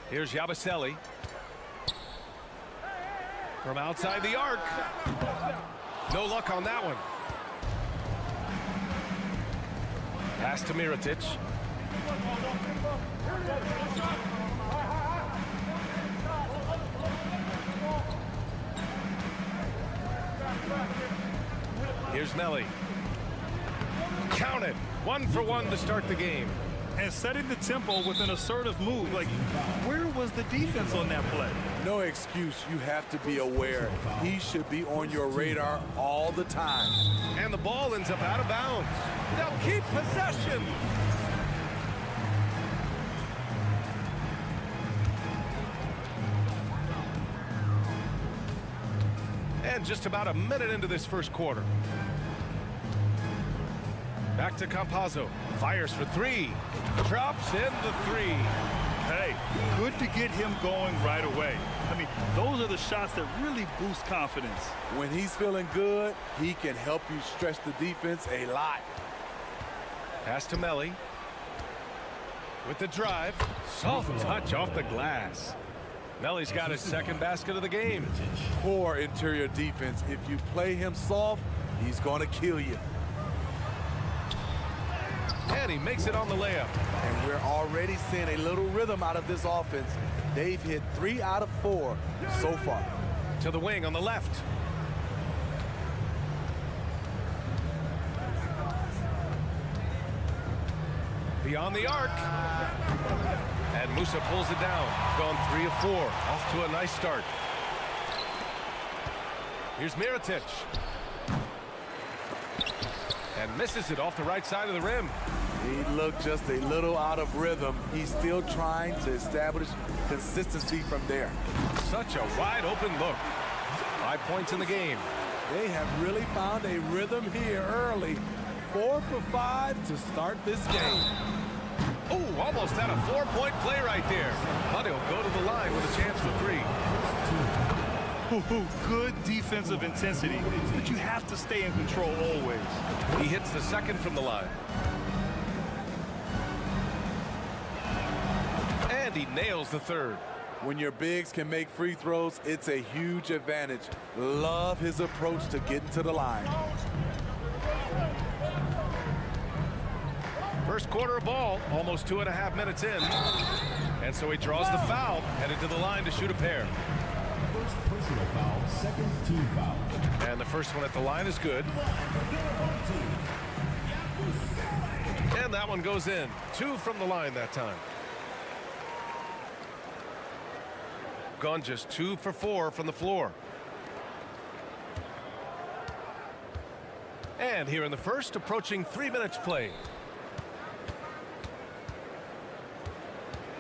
Here's Yabusele. From outside the arc. No luck on that one. Pass to Mirotic. Here's Melli. Count it. 1 for 1 to start the game. And setting the tempo with an assertive move. Like, where was the defense on that play? No excuse. You have to be aware. He should be on your radar all the time. And the ball ends up out of bounds. They'll keep possession. And just about a minute into this first quarter. Back to Campazzo. Fires for 3. Drops in the 3. Hey, good to get him going right away. I mean, those are the shots that really boost confidence. When he's feeling good, he can help you stretch the defense a lot. Pass to Melli. With the drive. Soft touch off the glass. Melli's got his second basket of the game. Poor interior defense. If you play him soft, he's going to kill you. And he makes it on the layup. And we're already seeing a little rhythm out of this offense. They've hit 3 out of 4 so far. To the wing on the left. Beyond the arc. And Musa pulls it down. Gone 3 of 4. Off to a nice start. Here's Mirotic. and misses it off the right side of the rim. He looked just a little out of rhythm. He's still trying to establish consistency from there. Such a wide open look. 5 points in the game. They have really found a rhythm here early. 4 for 5 to start this game. Oh, almost had a 4-point play right there. But he'll go to the line with a chance for 3. Good defensive intensity, but you have to stay in control always. He hits the second from the line. And he nails the third. When your bigs can make free throws, it's a huge advantage. Love his approach to getting to the line. First quarter of ball, almost 2.5 minutes in. And so he draws the foul, headed to the line to shoot a pair. First personal foul, second team foul. And the first one at the line is good. And that one goes in. 2 from the line that time. Gone just 2 for 4 from the floor. And here in the first, approaching 3 minutes play.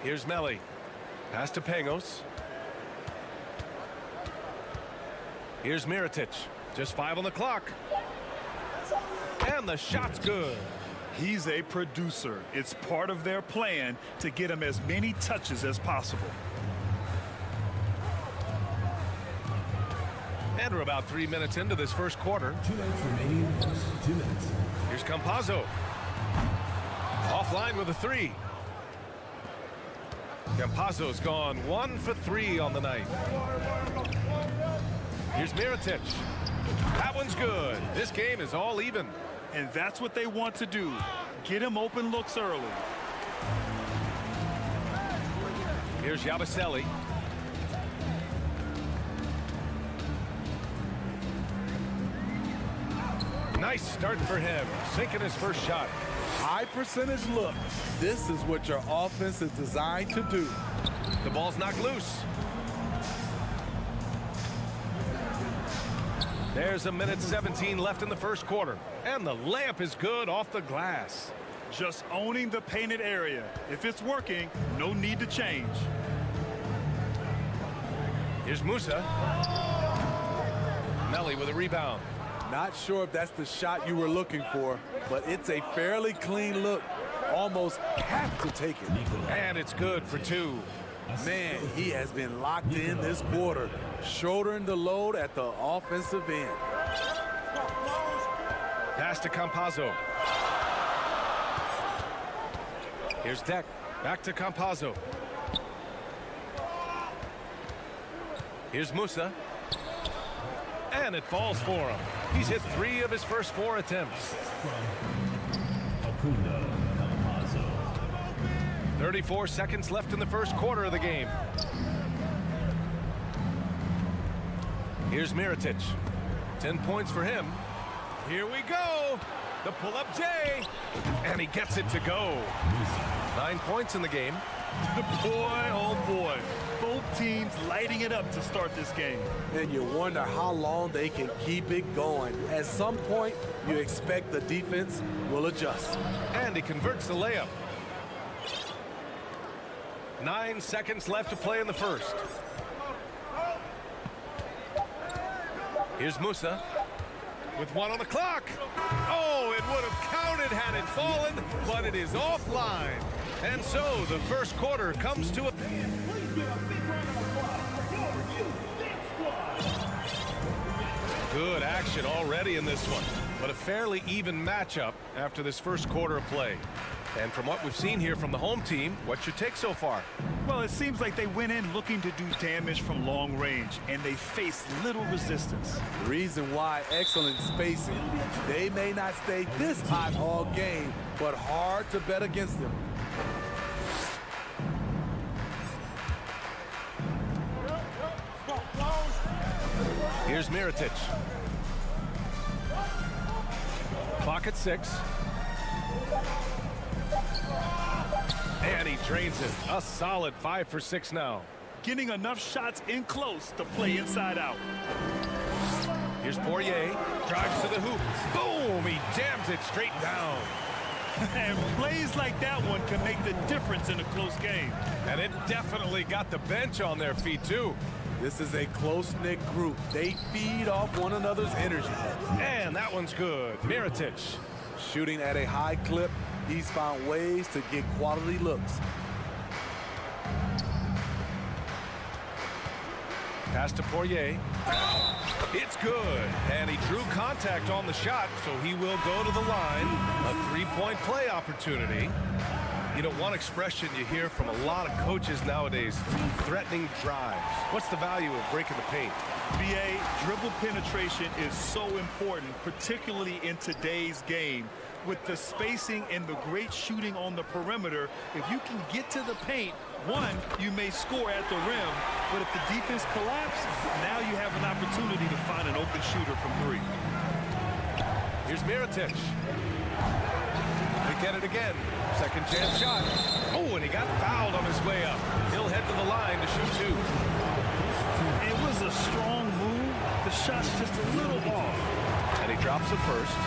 Here's Melli. Pass to Pangos. Here's Mirotic. Just 5 on the clock. And the shot's good. He's a producer. It's part of their plan to get him as many touches as possible. And we're about 3 minutes into this first quarter. 2 minutes remaining in the first 2 minutes. Here's Campazzo. Offline with a 3. Campazzo's gone 1 for 3 on the night. Here's Mirotic. That one's good. This game is all even. And that's what they want to do. Get him open looks early. Here's Yabusele. Nice start for him. Sinking his first shot. High percentage look. This is what your offense is designed to do. The ball's knocked loose. There's 1:17 left in the first quarter. And the layup is good off the glass. Just owning the painted area. If it's working, no need to change. Here's Musa. Melli with a rebound. Not sure if that's the shot you were looking for, but it's a fairly clean look. Almost have to take it. And it's good for 2. Man, he has been locked in this quarter, shouldering the load at the offensive end. Pass to Campazzo. Here's Deck. Back to Campazzo. Here's Musa. And it falls for him. He's hit 3 of his first 4 attempts. 34 seconds left in the first quarter of the game. Here's Mirotic. 10 points for him. Here we go. The pull-up J. And he gets it to go. 9 points in the game. Boy, oh boy. Both teams lighting it up to start this game. And you wonder how long they can keep it going. At some point, you expect the defense will adjust. And he converts the layup. 9 seconds left to play in the first. Here's Musa with 1 on the clock. Oh, it would have counted had it fallen, but it is offline. And so the first quarter comes to a... Good action already in this one, but a fairly even matchup after this first quarter of play. And from what we've seen here from the home team, what's your take so far? Well, it seems like they went in looking to do damage from long range, and they faced little resistance. Reason why, excellent spacing. They may not stay this hot all game, but hard to bet against them. Here's Mirotic. Clock at 6. And he drains it. A solid 5 for 6 now. Getting enough shots in close to play inside out. Here's Poirier. Drives to the hoop. Boom! He jams it straight down. And plays like that one can make the difference in a close game. And it definitely got the bench on their feet, too. This is a close-knit group. They feed off one another's energy. And that one's good. Mirotic. Shooting at a high clip, he's found ways to get quality looks. Pass to Poirier. It's good. And he drew contact on the shot, so he will go to the line. A three-point play opportunity. You know, one expression you hear from a lot of coaches nowadays, threatening drives. What's the value of breaking the paint? BA, dribble penetration is so important, particularly in today's game. With the spacing and the great shooting on the perimeter, if you can get to the paint, one, you may score at the rim, but if the defense collapses, now you have an opportunity to find an open shooter from three. Here's Mirotic. They get it again. Second chance shot. Oh, and he got fouled on his way up. He'll head to the line to shoot two. It was a strong move. The shot's just a little off. And he drops it first.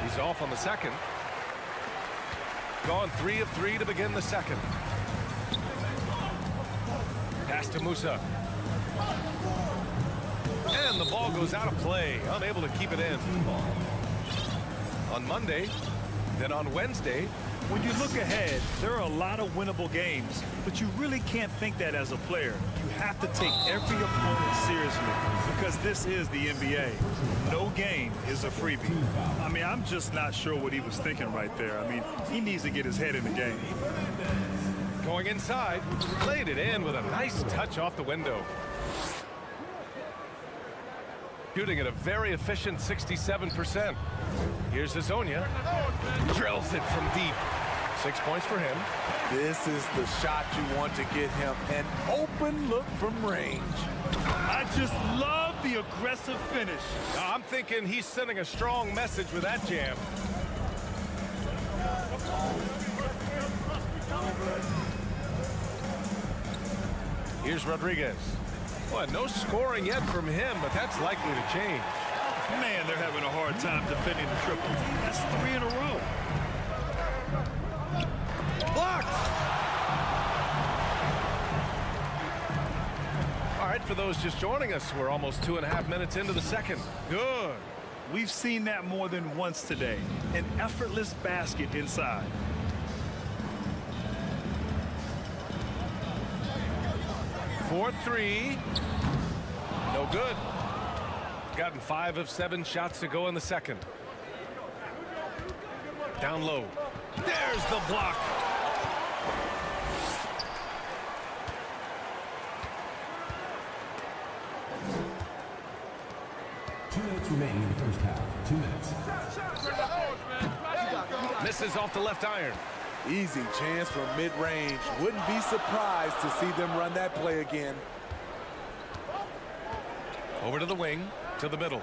He's off on the second. Gone 3 of 3 to begin the second. Pass to Musa. And the ball goes out of play. Unable to keep it in. On Monday, then on Wednesday. When you look ahead, there are a lot of winnable games, but you really can't think that as a player. You have to take every opponent seriously because this is the NBA. No game is a freebie. I mean, I'm just not sure what he was thinking right there. I mean, he needs to get his head in the game. Going inside, played it in with a nice touch off the window. Shooting at a very efficient 67%. Here's Hazonia. Drills it from deep. 6 points for him. This is the shot you want to get him. An open look from range. I just love the aggressive finish. I'm thinking he's sending a strong message with that jam. Here's Rodriguez. Well, no scoring yet from him, but that's likely to change. Man, they're having a hard time defending the triple. That's 3 in a row. Blocked! All right, for those just joining us, we're almost 2.5 minutes into the second. Good. We've seen that more than once today. An effortless basket inside. For 3. No good. Gotten 5 of 7 shots to go in the second. Down low. There's the block. Remaining in the first half. 2 minutes. Misses off the left iron. Easy chance from mid-range. Wouldn't be surprised to see them run that play again. Over to the wing, to the middle.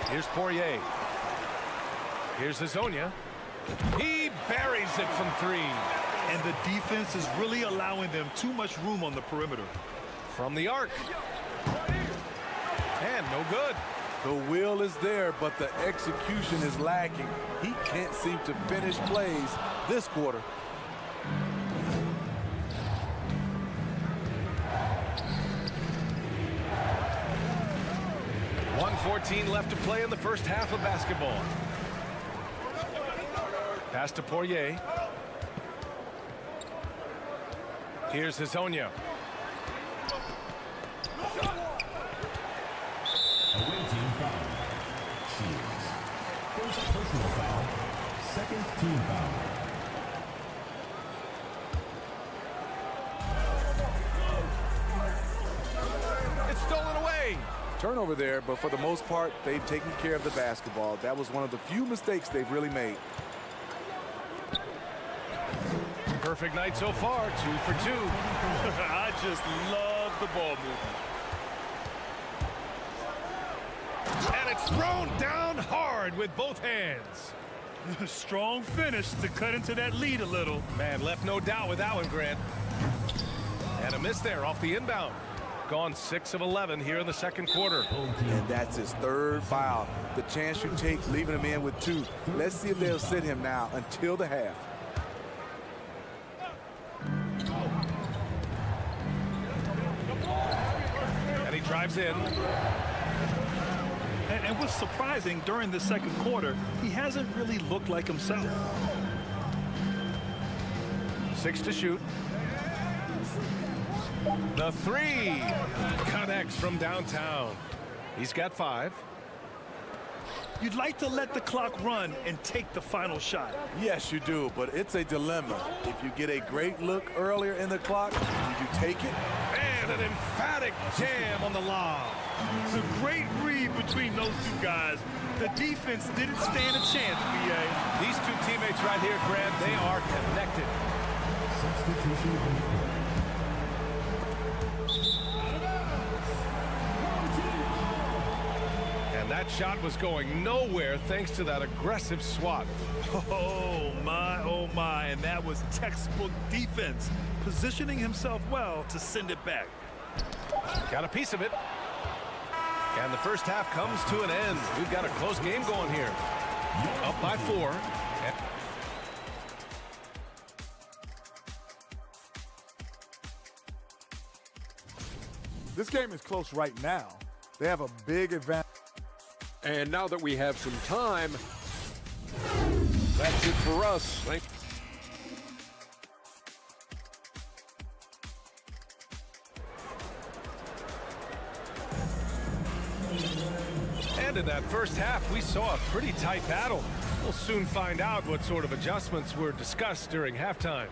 Here's Poirier. Here's Hazonia. He buries it from 3. And the defense is really allowing them too much room on the perimeter. From the arc. And no good. The will is there, but the execution is lacking. He can't seem to finish plays this quarter. .14 left to play in the first half of basketball. Pass to Poirier. Here's Hazonia. Away team foul. Shields. First personal foul. Second team foul. It's stolen away. Turnover there, but for the most part, they've taken care of the basketball. That was one of the few mistakes they've really made. Perfect night so far, 2 for 2. I just love the ball movement. And it's thrown down hard with both hands. Strong finish to cut into that lead a little. Man, left no doubt with that one, Grant. And a miss there off the inbound. Gone 6 of 11 here in the second quarter. And that's his third foul. The chance you take leaving him in with 2. Let's see if they'll sit him now until the half. And he drives in. And what's surprising, during the second quarter, he hasn't really looked like himself. 6 to shoot. The 3 connects from downtown. He's got 5. You'd like to let the clock run and take the final shot. Yes, you do, but it's a dilemma. If you get a great look earlier in the clock, do you take it? And an emphatic jam on the lob. It's a great read between those two guys. The defense didn't stand a chance, B.A. These two teammates right here, Grant, they are connected. Substitution. And that shot was going nowhere thanks to that aggressive swat. Oh my, and that was textbook defense, positioning himself well to send it back. Got a piece of it. And the first half comes to an end. We've got a close game going here. Up by 4. This game is close right now. They have a big advantage. And now that we have some time, that's it for us. And in that first half, we saw a pretty tight battle. We'll soon find out what sort of adjustments were discussed during halftime.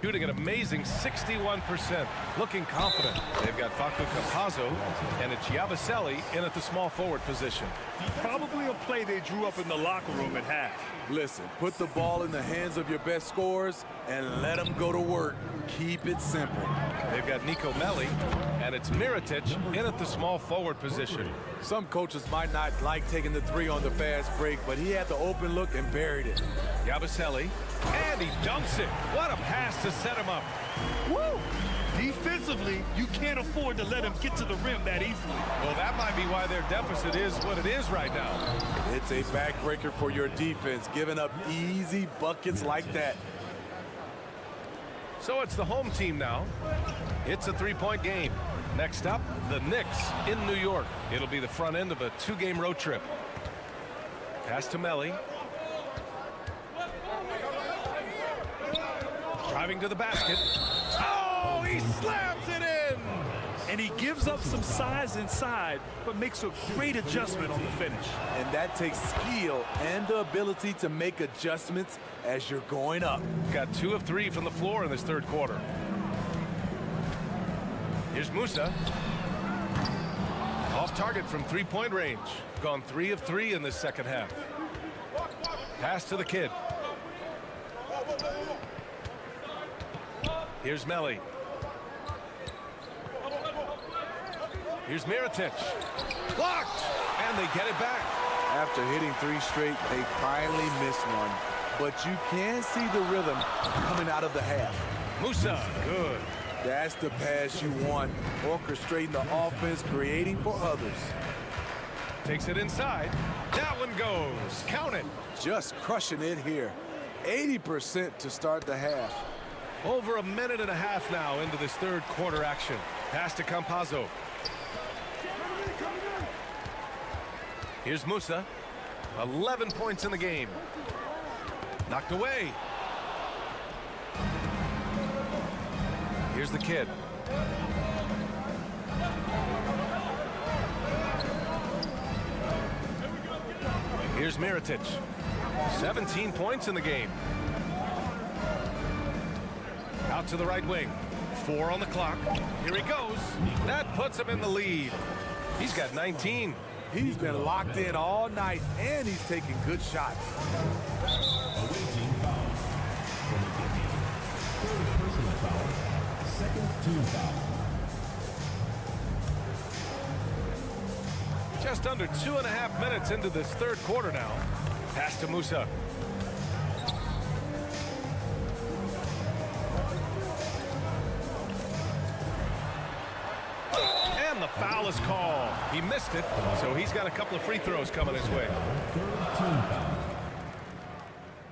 Shooting an amazing 61%, looking confident. They've got Facu Campazzo and it's Yabusele in at the small forward position. Probably a play they drew up in the locker room at half. Listen, put the ball in the hands of your best scorers and let them go to work. Keep it simple. They've got Nico Melli and it's Mirotic in at the small forward position. Some coaches might not like taking the 3 on the fast break, but he had the open look and buried it. Yabusele, and he dunks it. What a pass to set him up. Woo! Defensively, you can't afford to let him get to the rim that easily. Well, that might be why their deficit is what it is right now. It's a backbreaker for your defense, giving up easy buckets like that. So it's the home team now. It's a 3-point game. Next up, the Knicks in New York. It'll be the front end of a 2-game road trip. Pass to Melli. Driving to the basket. Oh, he slams it in! And he gives up some size inside, but makes a great adjustment on the finish. And that takes skill and the ability to make adjustments as you're going up. Got 2 of 3 from the floor in this third quarter. Here's Musa. Off target from 3-point range. Gone 3 of 3 in this second half. Pass to the kid. Here's Melli. Here's Mirotic. Blocked! And they get it back. After hitting 3 straight, they finally missed one. But you can see the rhythm coming out of the half. Musa, good. That's the pass you want. Orchestrating the offense, creating for others. Takes it inside. That one goes. Count it. Just crushing it here. 80% to start the half. Over a minute and a half now into this third quarter action. Pass to Campazzo. Here's Musa. 11 points in the game. Knocked away. Here's the kid. Here's Mirotic. 17 points in the game. Out to the right wing. 4 on the clock. Here he goes. That puts him in the lead. He's got 19. He's been locked in all night, and he's taking good shots. Awaiting foul. Third personal foul. Second team foul. Just under 2.5 minutes into this third quarter now. Pass to Musa. And the foul is called. He missed it, so he's got a couple of free throws coming his way.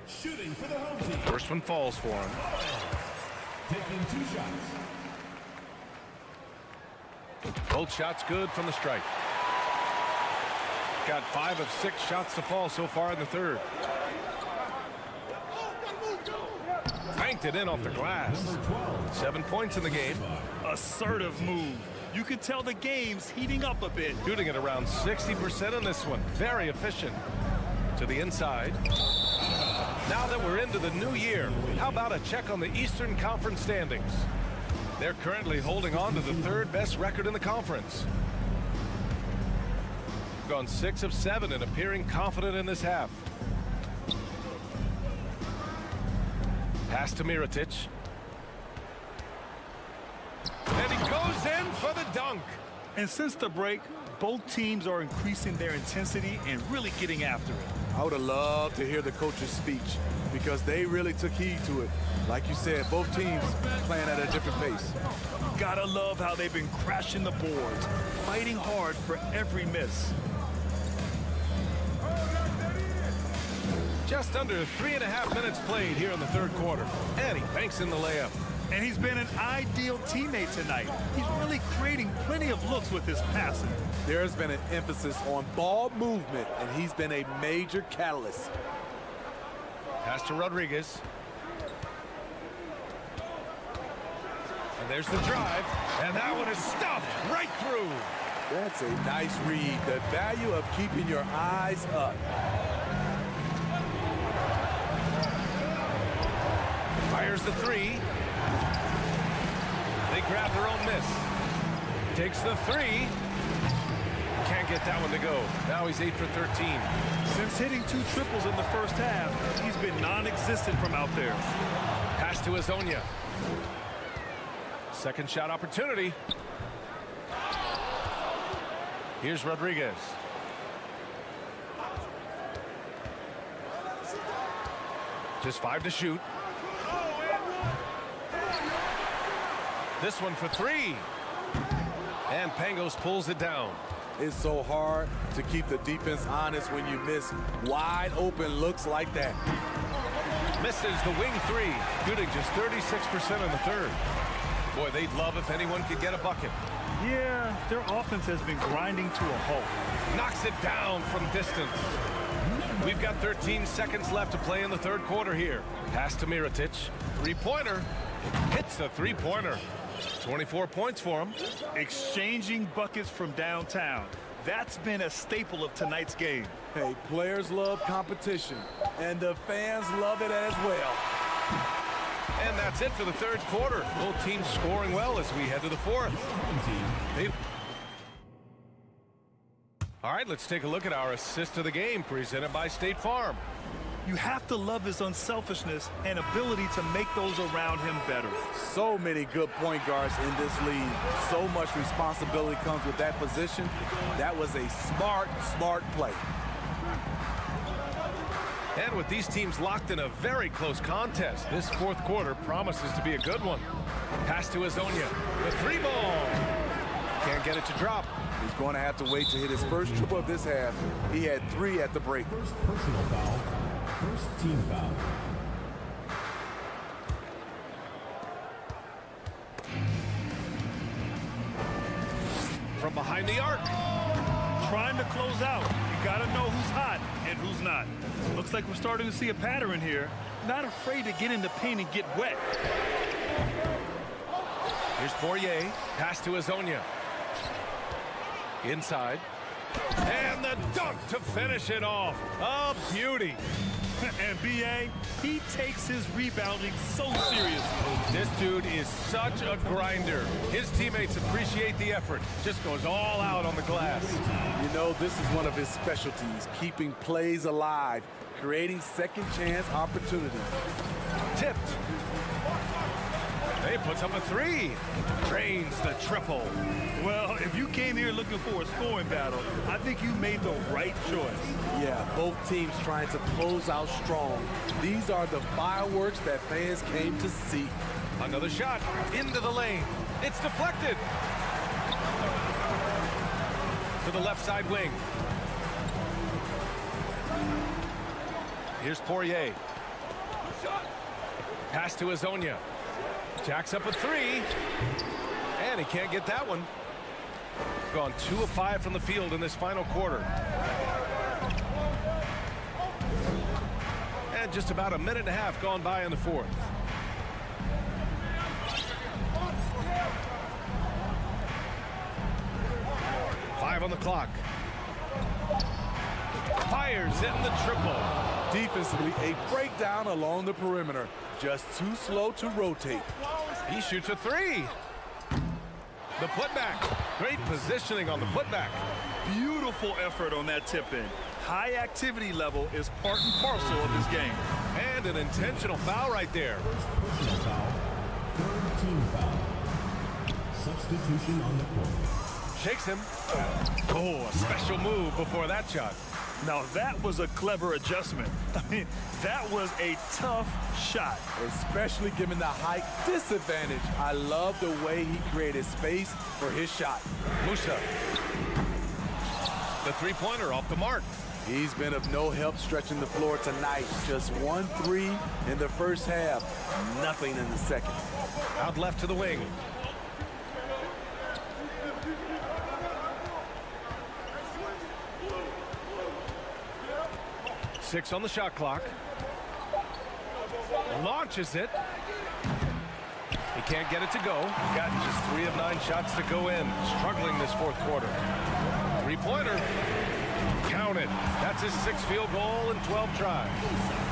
Shooting for the home team. First one falls for him. Taking 2 shots. Both shots good from the strike. Got 5 of 6 shots to fall so far in the third. Banked it in off the glass. 7 points in the game. Assertive move. You can tell the game's heating up a bit. Shooting at around 60% on this one. Very efficient. To the inside. Now that we're into the new year, how about a check on the Eastern Conference standings? They're currently holding on to the 3rd best record in the conference. Gone 6 of 7 and appearing confident in this half. Pass to Mirotic. And he goes in for the dunk. And since the break, both teams are increasing their intensity and really getting after it. I would have loved to hear the coach's speech because they really took heed to it. Like you said, both teams playing at a different pace. Gotta love how they've been crashing the boards, fighting hard for every miss. Just under 3.5 minutes played here in the third quarter. And he banks in the layup. And he's been an ideal teammate tonight. He's really creating plenty of looks with his passing. There's been an emphasis on ball movement, and he's been a major catalyst. Pass to Rodriguez. And there's the drive. And that one is stuffed right through. That's a nice read. The value of keeping your eyes up. Fires the 3. They grab their own miss. Takes the 3. Can't get that one to go. Now he's 8 for 13. Since hitting 2 triples in the first half, he's been non-existent from out there. Pass to Azonia. Second shot opportunity. Here's Rodriguez. Just 5 to shoot. This one for 3. And Pangos pulls it down. It's so hard to keep the defense honest when you miss wide open looks like that. Misses the wing 3. Shooting just 36% in the third. Boy, they'd love if anyone could get a bucket. Yeah, their offense has been grinding to a halt. Knocks it down from distance. We've got 13 seconds left to play in the third quarter here. Pass to Mirotic. 3-pointer. Hits the 3-pointer. 24 points for him. Exchanging buckets from downtown. That's been a staple of tonight's game. Hey, players love competition, and the fans love it as well. And that's it for the third quarter. Both teams scoring well as we head to the fourth. All right, let's take a look at our assist of the game presented by State Farm. You have to love his unselfishness and ability to make those around him better. So many good point guards in this league. So much responsibility comes with that position. That was a smart play. And with these teams locked in a very close contest, this fourth quarter promises to be a good one. Pass to Azonia. The 3-ball. Can't get it to drop. He's going to have to wait to hit his first triple of this half. He had 3 at the break. First personal foul. First team foul. From behind the arc. Trying to close out. You got to know who's hot and who's not. Looks like we're starting to see a pattern here. Not afraid to get in the paint and get wet. Here's Poirier. Pass to Azonia. Inside. And the dunk to finish it off. A beauty. And B.A., he takes his rebounding so seriously. This dude is such a grinder. His teammates appreciate the effort. Just goes all out on the glass. You know, this is one of his specialties, keeping plays alive, creating second chance opportunities. Tipped. He puts up a three. Drains the triple. Well, if you came here looking for a scoring battle, I think you made the right choice. Yeah, both teams trying to close out strong. These are the fireworks that fans came to see. Another shot into the lane. It's deflected. To the left side wing. Here's Poirier. Pass to Azonia. Jacks up a three. And he can't get that one. Gone 2 of 5 from the field in this final quarter. And just about a minute and a half gone by in the fourth. On the clock. Fires in the triple. Defensively, a breakdown along the perimeter. Just too slow to rotate. He shoots a three. The putback. Great positioning on the putback. Beautiful effort on that tip-in. High activity level is part and parcel of this game. And an intentional foul right there. Personal foul. Third team foul. Substitution on the court. Shakes him. Oh, a special move before that shot. Now that was a clever adjustment. I mean, that was a tough shot. Especially given the height disadvantage. I love the way he created space for his shot. Musa. The three-pointer off the mark. He's been of no help stretching the floor tonight. Just 1 3 in the first half. Nothing in the second. Out left to the wing. Six on the shot clock. Launches it. He can't get it to go. He's got just 3 of 9 shots to go in. Struggling this fourth quarter. Three-pointer. Counted. That's his 6th field goal in 12 tries.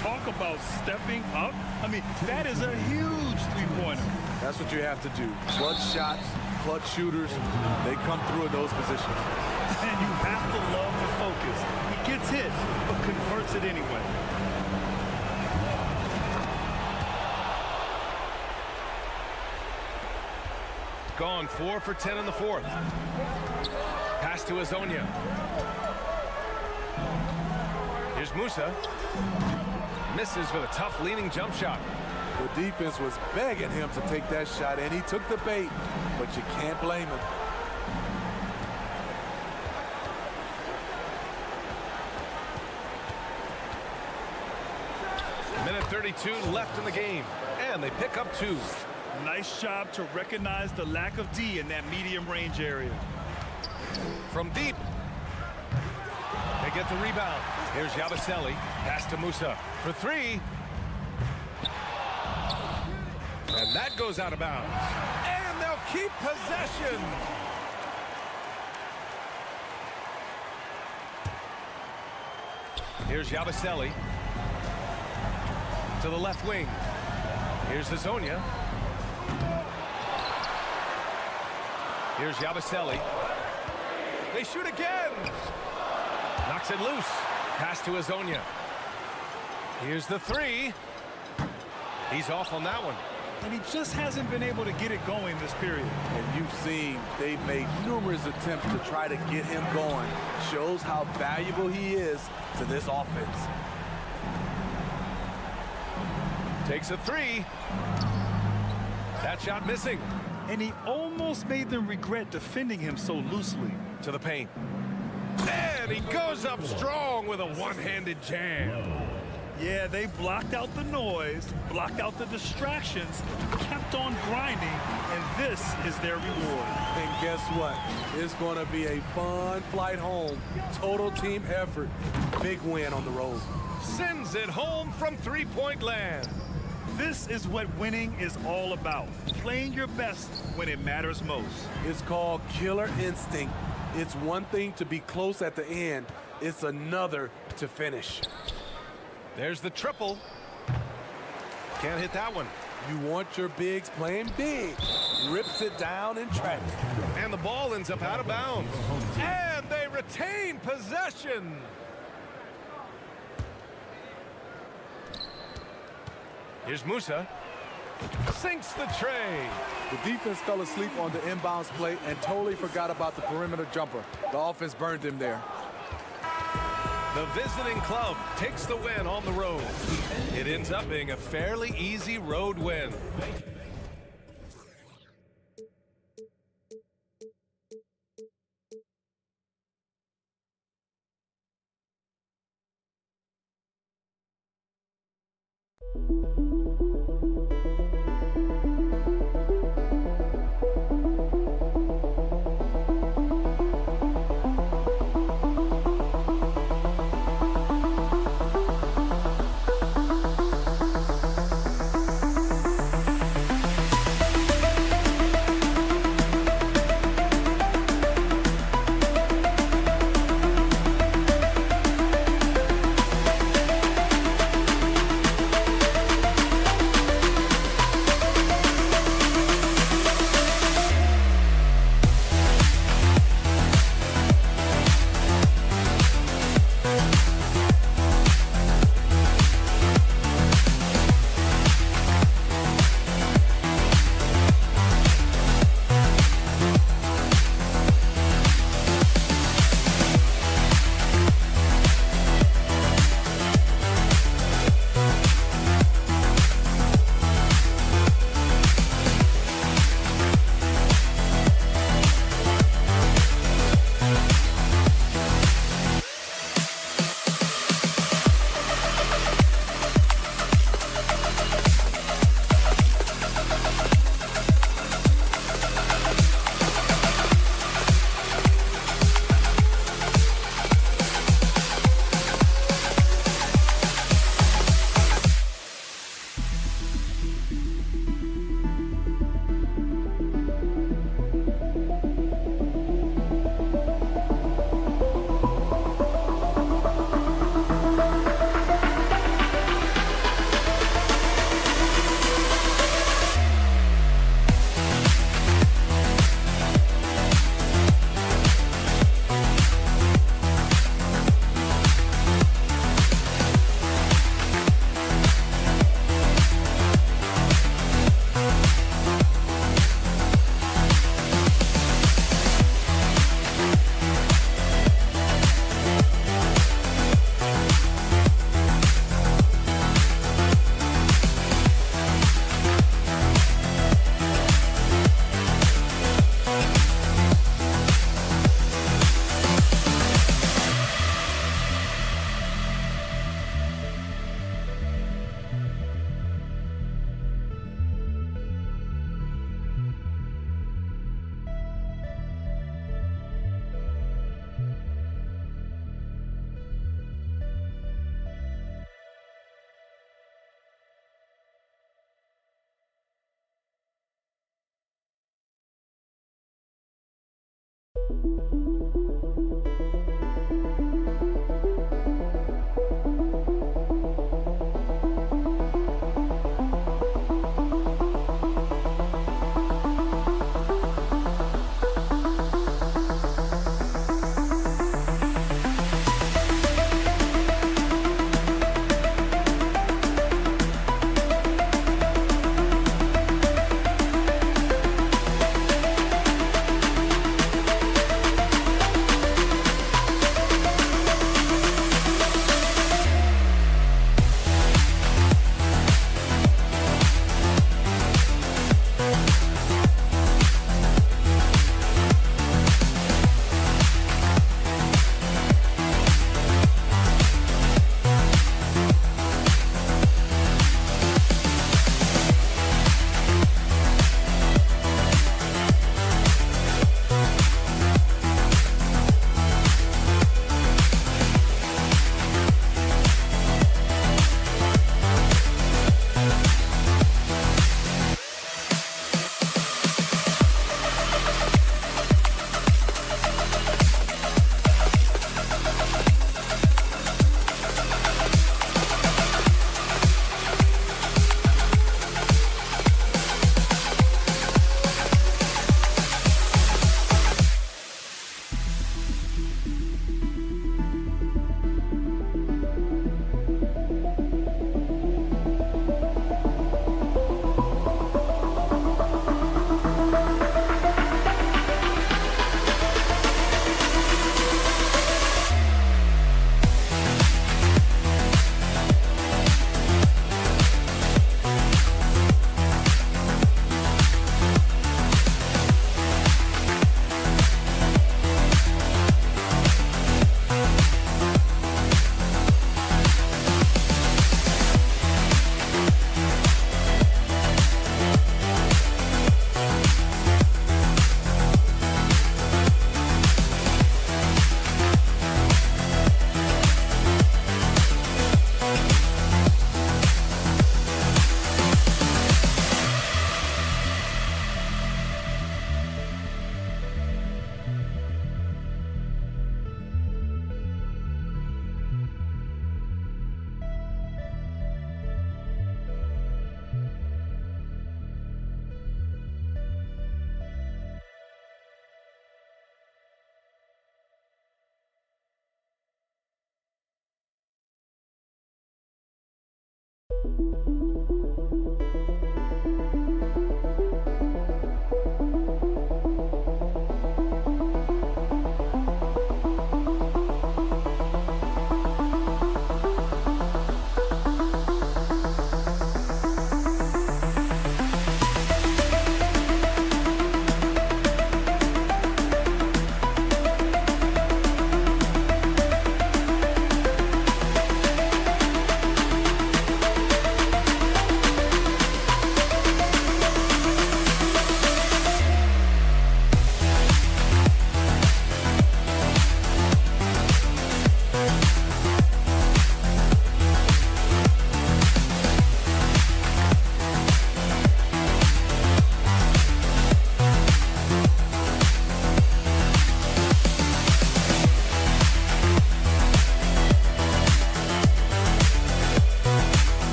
Talk about stepping up. I mean, that is a huge three-pointer. That's what you have to do. Clutch shots, clutch shooters, they come through in those positions. And you have to love the focus. He gets hit, but converts it anyway. Gone 4 for 10 in the fourth. Pass to Azonia. Here's Musa. Misses with a tough leaning jump shot. The defense was begging him to take that shot, and he took the bait, but you can't blame him. Minute 32 left in the game, and they pick up 2. Nice job to recognize the lack of D in that medium range area. From deep. They get the rebound. Here's Yabusele. Pass to Musa for 3. And that goes out of bounds. And they'll keep possession. Here's Yabusele. To the left wing. Here's Azonia. Here's Yabusele. They shoot again. Knocks it loose. Pass to Azonia. Here's the 3. He's off on that one. And he just hasn't been able to get it going this period. And you've seen they've made numerous attempts to try to get him going. Shows how valuable he is to this offense. Takes a 3. That shot missing. And he almost made them regret defending him so loosely. To the paint. And he goes up strong with a one-handed jam. Yeah, they blocked out the noise, blocked out the distractions, kept on grinding, and this is their reward. And guess what? It's going to be a fun flight home. Total team effort. Big win on the road. Sends it home from three-point land. This is what winning is all about. Playing your best when it matters most. It's called killer instinct. It's one thing to be close at the end. It's another to finish. There's the triple. Can't hit that one. You want your bigs playing big. Rips it down in traffic. And the ball ends up out of bounds. And they retain possession. Here's Musa. Sinks the tray. The defense fell asleep on the inbounds play and totally forgot about the perimeter jumper. The offense burned him there. The visiting club takes the win on the road. It ends up being a fairly easy road win.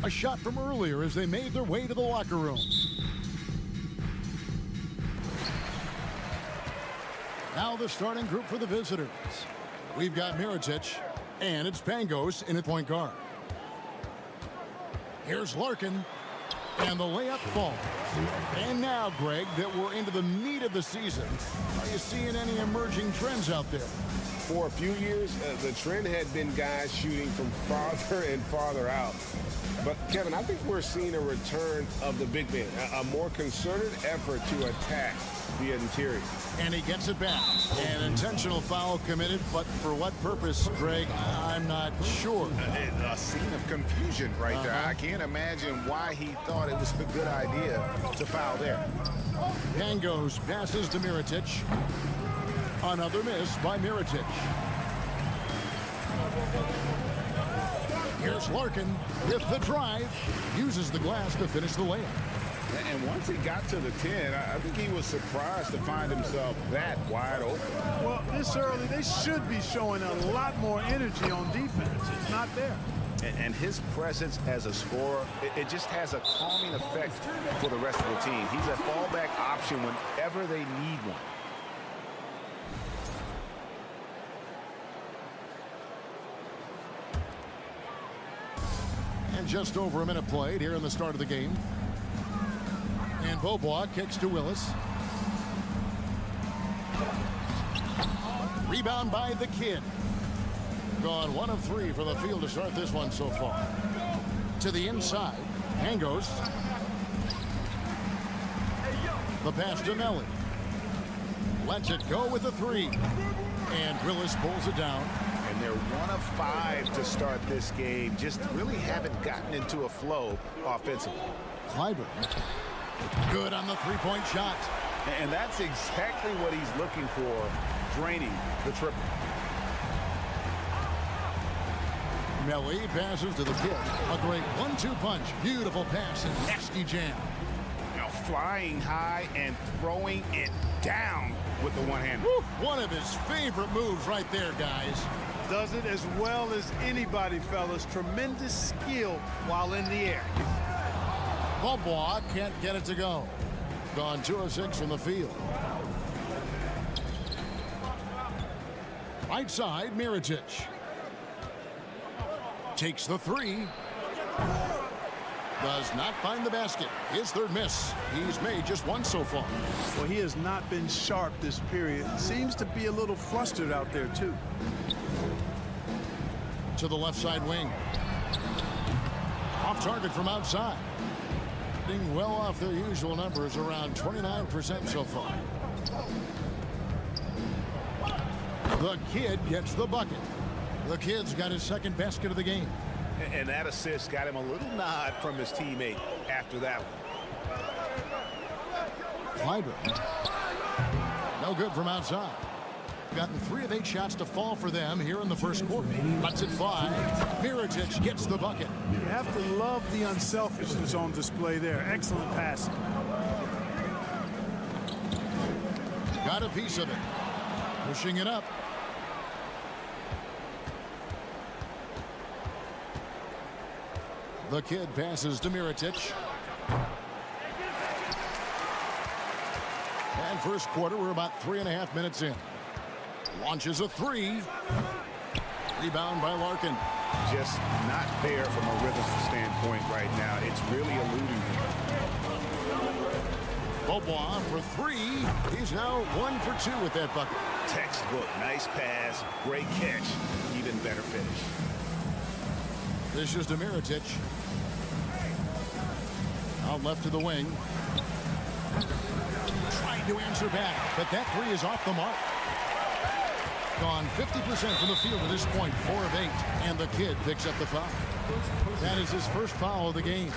A shot from earlier as they made their way to the locker room. Now the starting group for the visitors. We've got Mirotic, and it's Pangos in at point guard. Here's Larkin, and the layup falls. And now, Greg, that we're into the meat of the season, are you seeing any emerging trends out there? For a few years, the trend had been guys shooting from farther and farther out. But, Kevin, I think we're seeing a return of the big man, a more concerted effort to attack the interior. And he gets it back. An intentional foul committed, but for what purpose, Greg, I'm not sure. A scene of confusion right there. I can't imagine why he thought it was a good idea to foul there. Pangos passes to Mirotic. Another miss by Mirotic. Here's Larkin with the drive. Uses the glass to finish the layup. And once he got to the 10, I think he was surprised to find himself that wide open. Well, this early, they should be showing a lot more energy on defense. It's not there. And his presence as a scorer, it just has a calming effect for the rest of the team. He's a fallback option whenever they need one. And just over a minute played here in the start of the game. And Beaubois kicks to Willis. Rebound by the kid. Gone 1 of 3 for the field to start this one so far. To the inside. Pangos. The pass to Melly. Lets it go with a 3. And Willis pulls it down. And they're 1 of 5 to start this game. Just really haven't gotten into a flow offensively. Clyburn. Good on the 3-point shot. And that's exactly what he's looking for, draining the triple. Melly passes to the kid. A great 1-2 punch. Beautiful pass and nasty jam. Now flying high and throwing it down with the one-hand. One of his favorite moves right there, guys. Does it as well as anybody, fellas. Tremendous skill while in the air. Bobois can't get it to go. Gone 2 of 6 from the field. Right side, Mirotic. Takes the 3. Does not find the basket. His third miss. He's made just 1 so far. Well, he has not been sharp this period. Seems to be a little flustered out there, too. To the left side wing. Off target from outside. Being well off their usual numbers, around 29% so far. The kid gets the bucket. The kid's got his second basket of the game. And that assist got him a little nod from his teammate after that one. Clyburn. No good from outside. Gotten 3 of 8 shots to fall for them here in the first quarter. Lets it fly. Mirotic gets the bucket. You have to love the unselfishness on display there. Excellent pass. Got a piece of it. Pushing it up. The kid passes to Mirotic. And first quarter, we're about 3.5 minutes in. Launches a 3. Rebound by Larkin. Just not there from a rhythm standpoint right now. It's really eluding him. Bobois for 3. He's now 1 for 2 with that bucket. Textbook. Nice pass. Great catch. Even better finish. This is to Mirotic. Out left to the wing. Trying to answer back, but that 3 is off the mark. Gone 50% from the field at this point, 4 of 8, and the kid picks up the foul. That is his first foul of the game.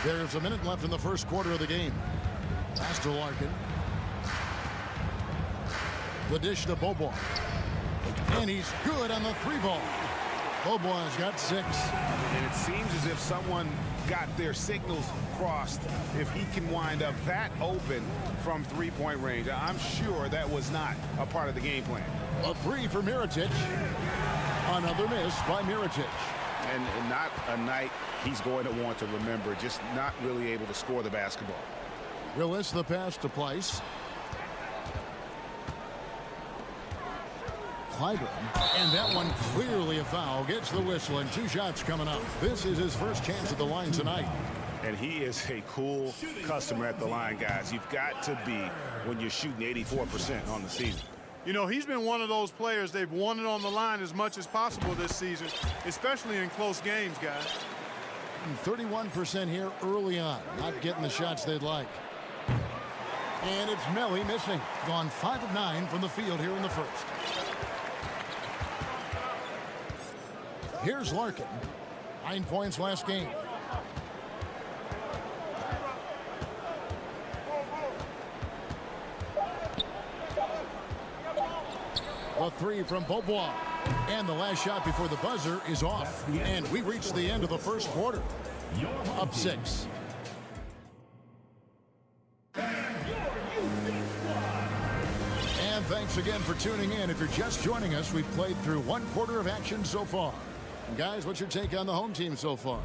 There's a minute left in the first quarter of the game. Pass to Larkin. The dish to Bobois. And he's good on the 3-ball. Bobois got 6. And it seems as if someone got their signals crossed if he can wind up that open from 3-point range. I'm sure that was not a part of the game plan. A 3 for Mirotic. Another miss by Mirotic. And not a night he's going to want to remember, just not really able to score the basketball. Willis the pass to Place. Clyburn. And that one clearly a foul. Gets the whistle and 2 shots coming up. This is his first chance at the line tonight. And he is a cool customer at the line, guys. You've got to be when you're shooting 84% on the season. You know, he's been one of those players they've wanted on the line as much as possible this season, especially in close games, guys. 31% here early on. Not getting the shots they'd like. And it's Melly missing. Gone 5 of 9 from the field here in the first. Here's Larkin. 9 points last game. A 3 from Bobois. And the last shot before the buzzer is off. And we reach the end of the first quarter. Up 6. And thanks again for tuning in. If you're just joining us, we've played through 1 quarter of action so far. Guys, what's your take on the home team so far?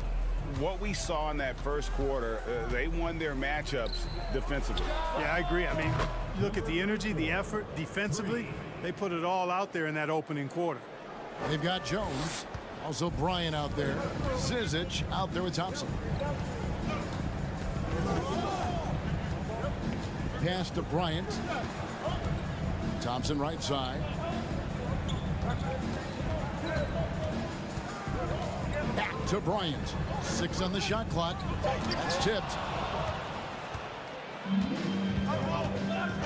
What we saw in that first quarter, they won their matchups defensively. Yeah, I agree. I mean, you look at the energy, the effort defensively. They put it all out there in that opening quarter. They've got Jones, also Bryant out there, Zizic out there with Thompson. Pass to Bryant. Thompson right side. Back to Bryant. 6 on the shot clock. That's tipped.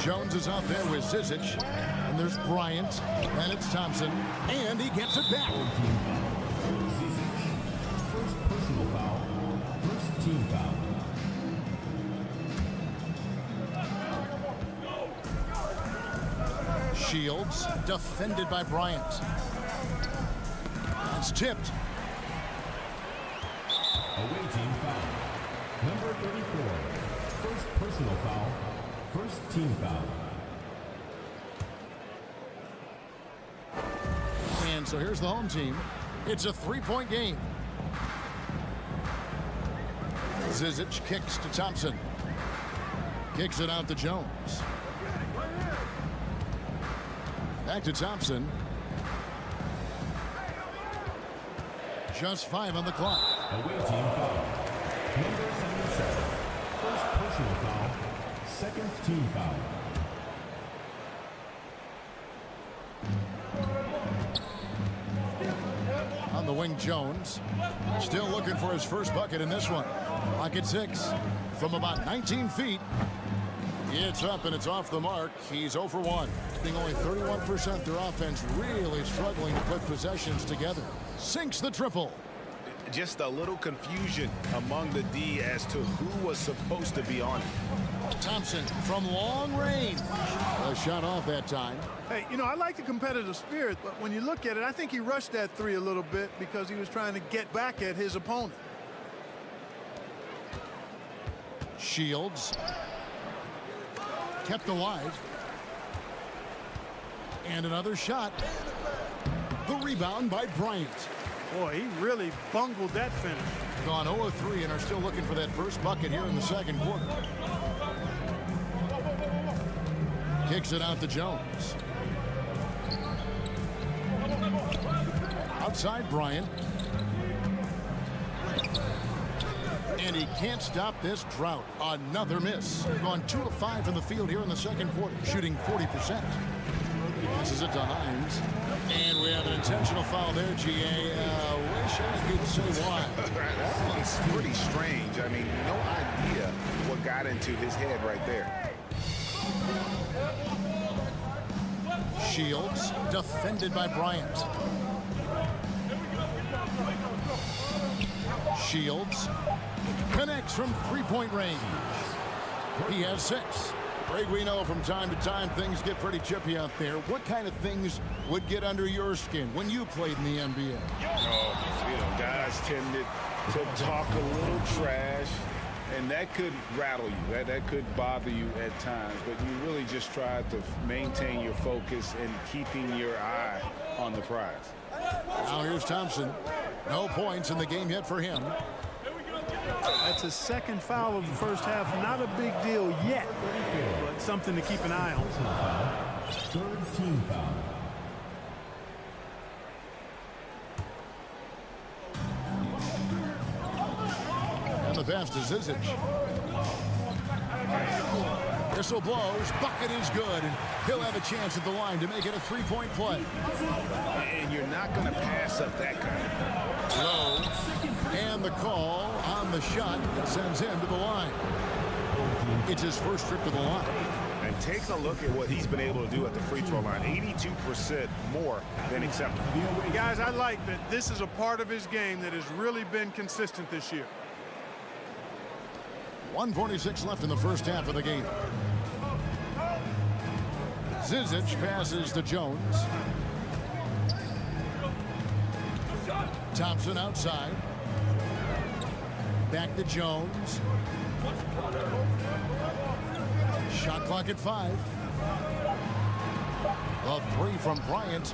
Jones is out there with Zizic. And there's Bryant. And it's Thompson. And he gets it back. First personal foul. First team foul. Shields defended by Bryant. That's tipped. Away team foul. Number 34. First personal foul. First team foul. And so here's the home team. It's a three-point game. Zizic kicks to Thompson. Kicks it out to Jones. Back to Thompson. Just 5 on the clock. Away team foul. Number 77. First personal foul. Second team foul. On the wing, Jones. Still looking for his first bucket in this one. Clock at 6. From about 19 feet. It's up and it's off the mark. He's 0 for 1. Being only 31%, their offense really struggling to put possessions together. Sinks the triple. Just a little confusion among the D as to who was supposed to be on it. Thompson from long range. A shot off that time. Hey, you know, I like the competitive spirit, but when you look at it, I think he rushed that three a little bit because he was trying to get back at his opponent. Shields. Kept alive. And another shot. The rebound by Bryant. Boy, he really bungled that finish. Gone 0-3 and are still looking for that first bucket here in the second quarter. Kicks it out to Jones. Outside Bryant. And he can't stop this drought. Another miss. Gone 2 of 5 from the field here in the second quarter, shooting 40%. Passes it to Hines. And we have an intentional foul there, GA. Wish I could say why. That one's pretty strange. I mean, no idea what got into his head right there. Shields, defended by Bryant. Shields connects from three-point range. He has 6. Greg, we know from time to time things get pretty chippy out there. What kind of things would get under your skin when you played in the NBA? Oh, you know, guys tended to talk a little trash, and that could rattle you. That could bother you at times, but you really just try to maintain your focus and keeping your eye on the prize. Now here's Thompson. No points in the game yet for him. That's his second foul of the first half. Not a big deal yet, but something to keep an eye on. Third team foul. And the pass to Zizic. Whistle blows. Bucket is good. And he'll have a chance at the line to make it a three-point play. And you're not going to pass up that kind of Low. And the call on the shot that sends him to the line. It's his first trip to the line. And take a look at what he's been able to do at the free throw line. 82% more than acceptable. Guys, I like that this is a part of his game that has really been consistent this year. 1:46 left in the first half of the game. Zizic passes to Jones. Thompson outside. Back to Jones. Shot clock at 5. A 3 from Bryant.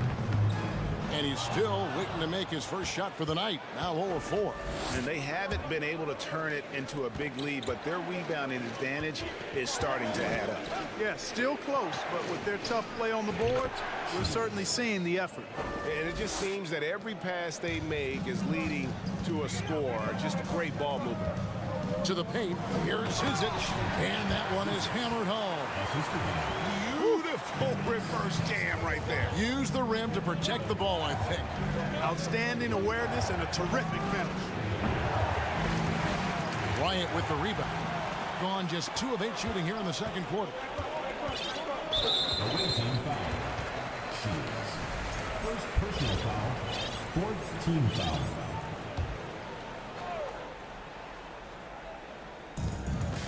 And he's still waiting to make his first shot for the night. Now 0-4. And they haven't been able to turn it into a big lead, but their rebounding advantage is starting to add up. Yeah, still close, but with their tough play on the board, we're certainly seeing the effort. And it just seems that every pass they make is leading to a score. Just a great ball movement. To the paint. Here's Zizic. And that one is hammered home. Beautiful reverse jam right there. Use the rim to protect the ball, I think. Outstanding awareness and a terrific finish. Bryant with the rebound. Gone just 2 of 8 shooting here in the second quarter. Away team foul. Shields. First personal foul. Fourth team foul.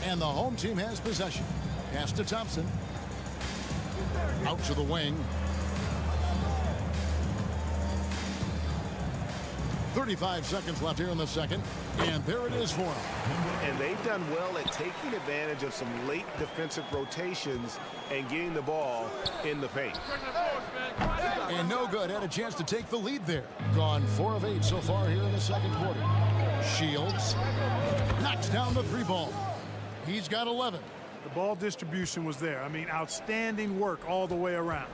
And the home team has possession. Pass to Thompson. Out to the wing. 35 seconds left here in the second. And there it is for him. And they've done well at taking advantage of some late defensive rotations and getting the ball in the paint. And no good. Had a chance to take the lead there. Gone 4 of 8 so far here in the second quarter. Shields knocks down the 3 ball. He's got 11. The ball distribution was there. I mean, outstanding work all the way around.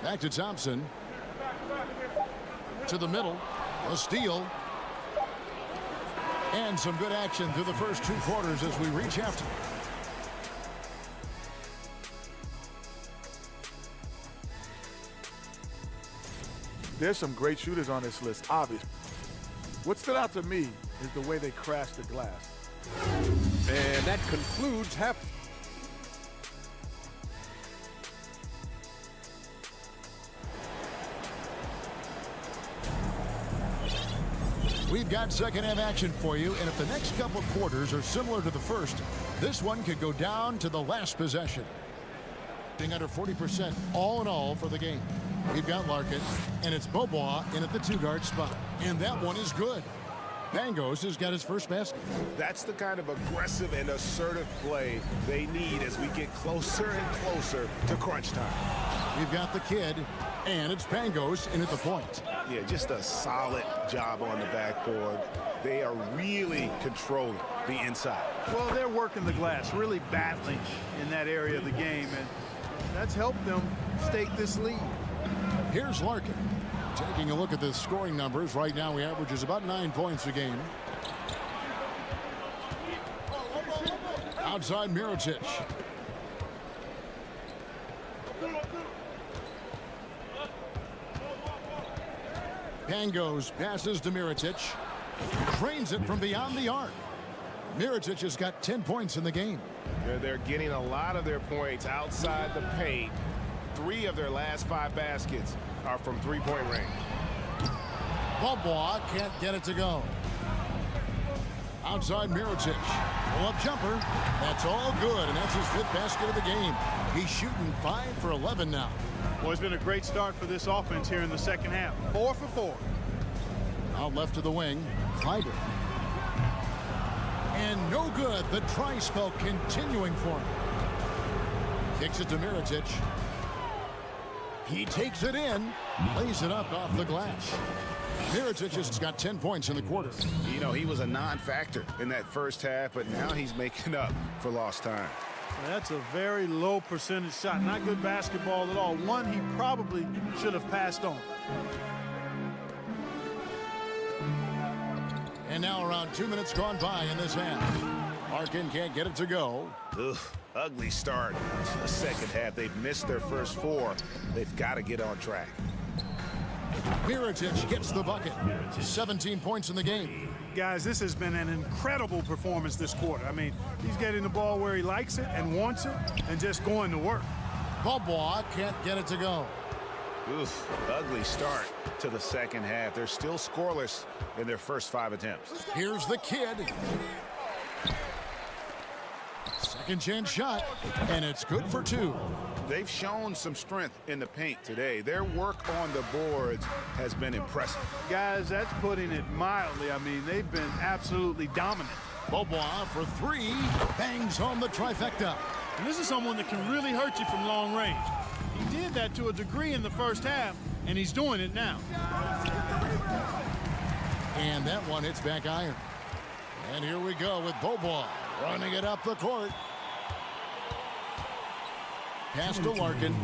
Back to Thompson. To the middle. A steal. And some good action through the first 2 quarters as we reach halftime. There's some great shooters on this list, obviously. What stood out to me is the way they crashed the glass. And that concludes half. We've got second half action for you, and if the next couple quarters are similar to the first, this one could go down to the last possession. Being under 40% all in all for the game. We've got Larkin, and it's Bobois in at the 2-guard spot. And that one is good. Pangos has got his first basket. That's the kind of aggressive and assertive play they need as we get closer and closer to crunch time. We've got the kid, and it's Pangos in at the point. Yeah, just a solid job on the backboard. They are really controlling the inside. Well, they're working the glass, really battling in that area of the game, and that's helped them stake this lead. Here's Larkin. Taking a look at the scoring numbers, right now he averages about 9 points a game. Outside Mirotic. Pangos passes to Mirotic. Drains it from beyond the arc. Mirotic has got 10 points in the game. They're getting a lot of their points outside the paint. 3 of their last 5 baskets are from 3-point range. Bobois can't get it to go. Outside Mirotic. Pull-up jumper. That's all good, and that's his 5th basket of the game. He's shooting 5 for 11 now. Well, it's been a great start for this offense here in the second half. 4 for 4. Out left to the wing. Kleiber. And no good. The try spell continuing for him. Kicks it to Mirotic. He takes it in. Lays it up off the glass. Mirotic has got 10 points in the quarter. You know, he was a non-factor in that first half, but now he's making up for lost time. That's a very low percentage shot. Not good basketball at all. One he probably should have passed on. And now around 2 minutes gone by in this half. Larkin can't get it to go. Ugh, ugly start to the second half. They've missed their first 4. They've got to get on track. Mirotic gets the bucket. 17 points in the game. Guys, this has been an incredible performance this quarter. I mean, he's getting the ball where he likes it and wants it and just going to work. Bobois can't get it to go. Oof, ugly start to the second half. They're still scoreless in their first 5 attempts. Here's the kid. Second chance shot, and it's good for 2. They've shown some strength in the paint today. Their work on the boards has been impressive. Guys, that's putting it mildly. I mean, they've been absolutely dominant. Bobois for 3, bangs home the trifecta. And this is someone that can really hurt you from long range. He did that to a degree in the first half, and he's doing it now. And that one hits back iron. And here we go with Bobois running it up the court. Pass to Larkin.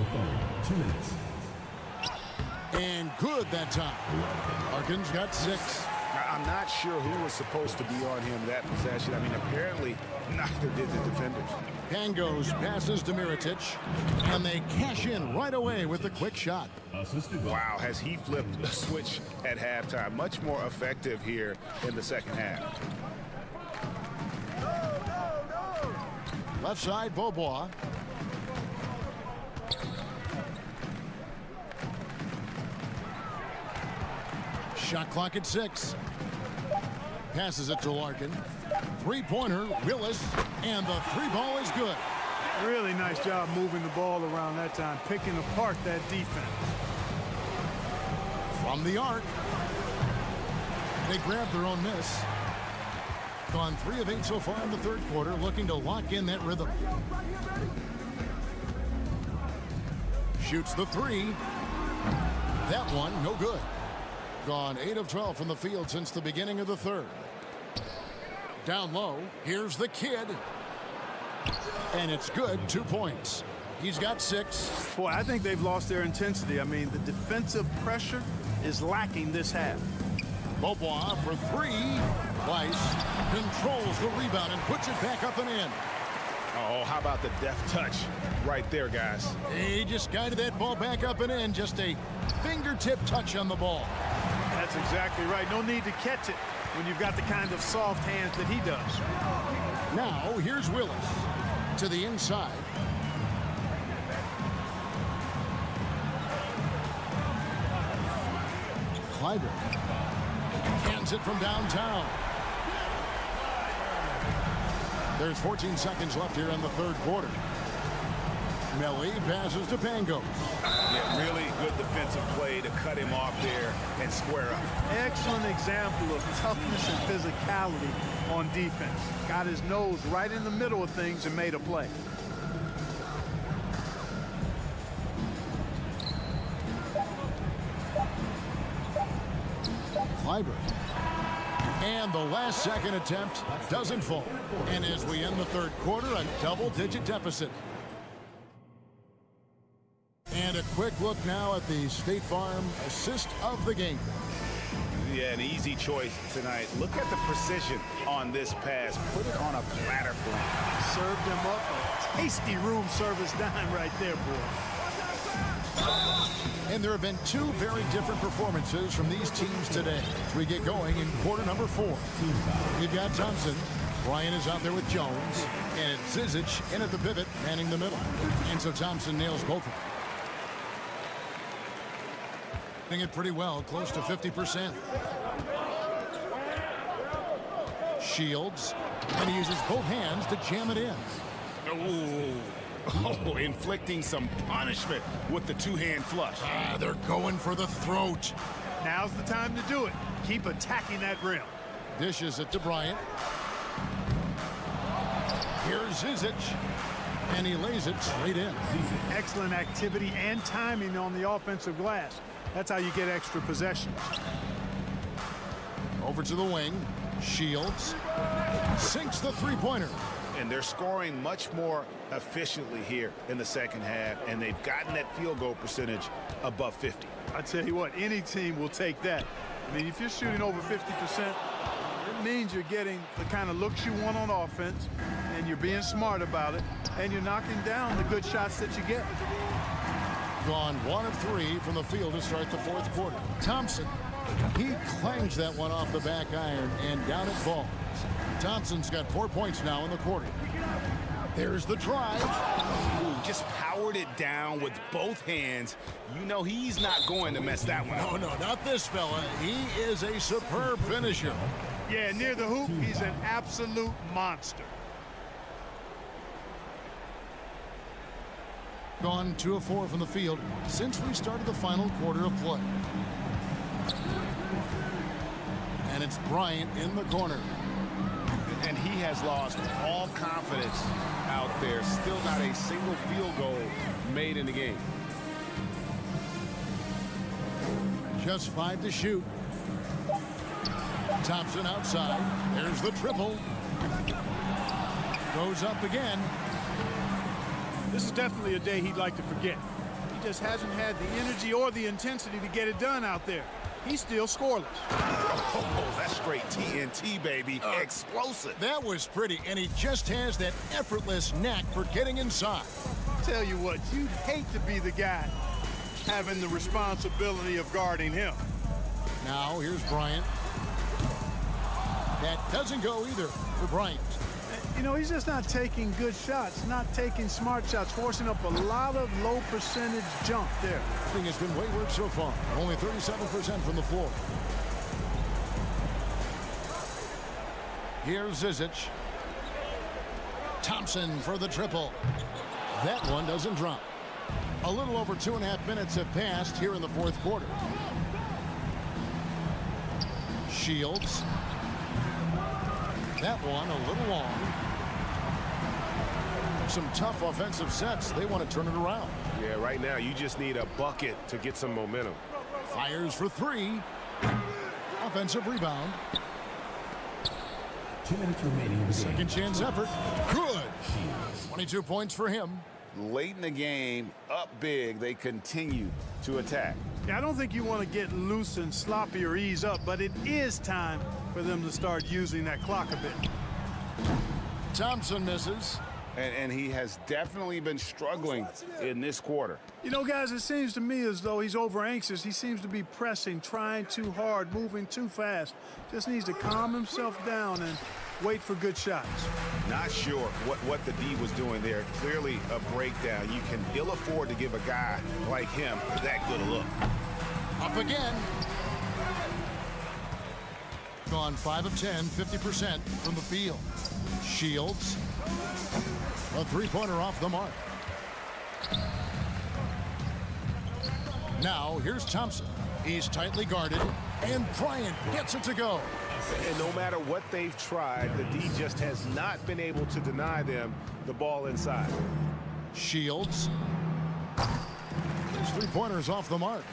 2 minutes. And good that time. Larkin's got 6. I'm not sure who was supposed to be on him that possession. I mean, apparently neither did the defenders. Pangos passes to Mirotic, and they cash in right away with a quick shot. Wow, has he flipped a switch at halftime. Much more effective here in the second half. Left side, Bobois. Shot clock at 6. Passes it to Larkin. 3-pointer, Willis, and the 3 ball is good. Really nice job moving the ball around that time, picking apart that defense. From the arc. They grab their own miss. Gone 3 of 8 so far in the third quarter, looking to lock in that rhythm. Shoots the 3. That one, no good. Gone 8 of 12 from the field since the beginning of the third. Down low, here's the kid. And it's good, 2 points. He's got 6. Boy, I think they've lost their intensity. I mean, the defensive pressure is lacking this half. Beaubois for 3. Weiss controls the rebound and puts it back up and in. Oh, how about the deft touch right there, guys? He just guided that ball back up and in. Just a fingertip touch on the ball. That's exactly right. No need to catch it when you've got the kind of soft hands that he does. Now, here's Willis to the inside. Clyburn hands it from downtown. There's 14 seconds left here in the third quarter. Melly passes to Pangos. Yeah, really good defensive play to cut him off there and square up. Excellent example of toughness and physicality on defense. Got his nose right in the middle of things and made a play. Clyburn. And the last second attempt doesn't fall. And as we end the third quarter, a double-digit deficit. And a quick look now at the State Farm assist of the game. Yeah, an easy choice tonight. Look at the precision on this pass. Put it on a platter for him. Served him up a tasty room service dime right there, boy. And there have been 2 very different performances from these teams today as we get going in quarter number 4. We've got Thompson. Ryan is out there with Jones. And it's Zizic in at the pivot, manning the middle. And so Thompson nails both of them. Doing it pretty well, close to 50%. Shields. And he uses both hands to jam it in. Oh, inflicting some punishment with the 2-hand flush. They're going for the throat. Now's the time to do it. Keep attacking that rim. Dishes it to Bryant. Here's Zizic. And he lays it straight in. Excellent activity and timing on the offensive glass. That's how you get extra possessions. Over to the wing. Shields. Sinks the 3-pointer. And they're scoring much more efficiently here in the second half, and they've gotten that field goal percentage above 50. I tell you what, any team will take that. I mean, if you're shooting over 50%, it means you're getting the kind of looks you want on offense, and you're being smart about it, and you're knocking down the good shots that you get. Gone 1 of 3 from the field to start the fourth quarter. Thompson, he clangs that one off the back iron, and down it falls. Thompson's got 4 points now in the quarter. There's the drive. Ooh, just powered it down with both hands. You know he's not going to mess that one up. No, not this fella. He is a superb finisher. Yeah, near the hoop, he's an absolute monster. Gone 2 of 4 from the field since we started the final quarter of play. And it's Bryant in the corner. And he has lost all confidence out there. Still not a single field goal made in the game. Just 5 to shoot. Thompson outside. There's the triple. Goes up again. This is definitely a day he'd like to forget. He just hasn't had the energy or the intensity to get it done out there. He's still scoreless. Oh, that's straight TNT, baby. Explosive. That was pretty, and he just has that effortless knack for getting inside. Tell you what, you'd hate to be the guy having the responsibility of guarding him. Now, here's Bryant. That doesn't go either for Bryant. You know, he's just not taking good shots, not taking smart shots, forcing up a lot of low percentage jump there. I think it's been wayward so far. Only 37% from the floor. Here's Zizic. Thompson for the triple. That one doesn't drop. A little over 2.5 minutes have passed here in the fourth quarter. Shields. That one a little long. Some tough offensive sets. They want to turn it around. Yeah, right now you just need a bucket to get some momentum. Fires for three. Offensive rebound. 2 minutes remaining in the game. Second chance effort. Good. 22 points for him. Late in the game, up big, they continue to attack. Yeah, I don't think you want to get loose and sloppy or ease up, but it is time for them to start using that clock a bit. Thompson misses. And he has definitely been struggling in this quarter. You know, guys, it seems to me as though he's over anxious. He seems to be pressing, trying too hard, moving too fast. Just needs to calm himself down and wait for good shots. Not sure what the D was doing there. Clearly a breakdown. You can ill afford to give a guy like him that good a look. Up again. Gone 5 of 10, 50% from the field. Shields. A three-pointer off the mark. Now, here's Thompson. He's tightly guarded, and Bryant gets it to go. And no matter what they've tried, the D just has not been able to deny them the ball inside. Shields. His three-pointers off the mark.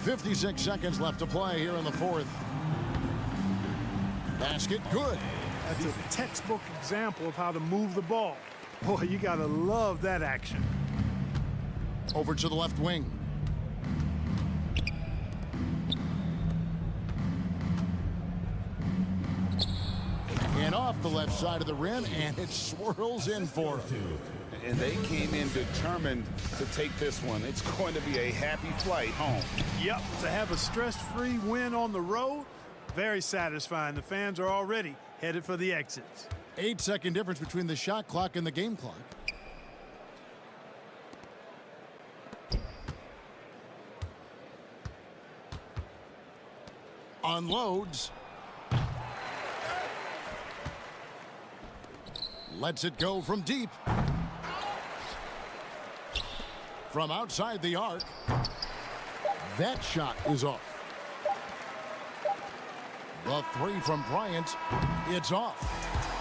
56 seconds left to play here in the fourth. Basket good. That's a textbook example of how to move the ball. Boy, you got to love that action. Over to the left wing. And off the left side of the rim, and it swirls in for him. And they came in determined to take this one. It's going to be a happy flight home. Yep, to have a stress-free win on the road, very satisfying. The fans are already headed for the exits. 8-second difference between the shot clock and the game clock. Unloads. Lets it go from deep. From outside the arc. That shot is off. The three from Bryant. It's off.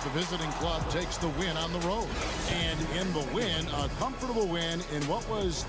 The visiting club takes the win on the road. And in the win, a comfortable win in what was...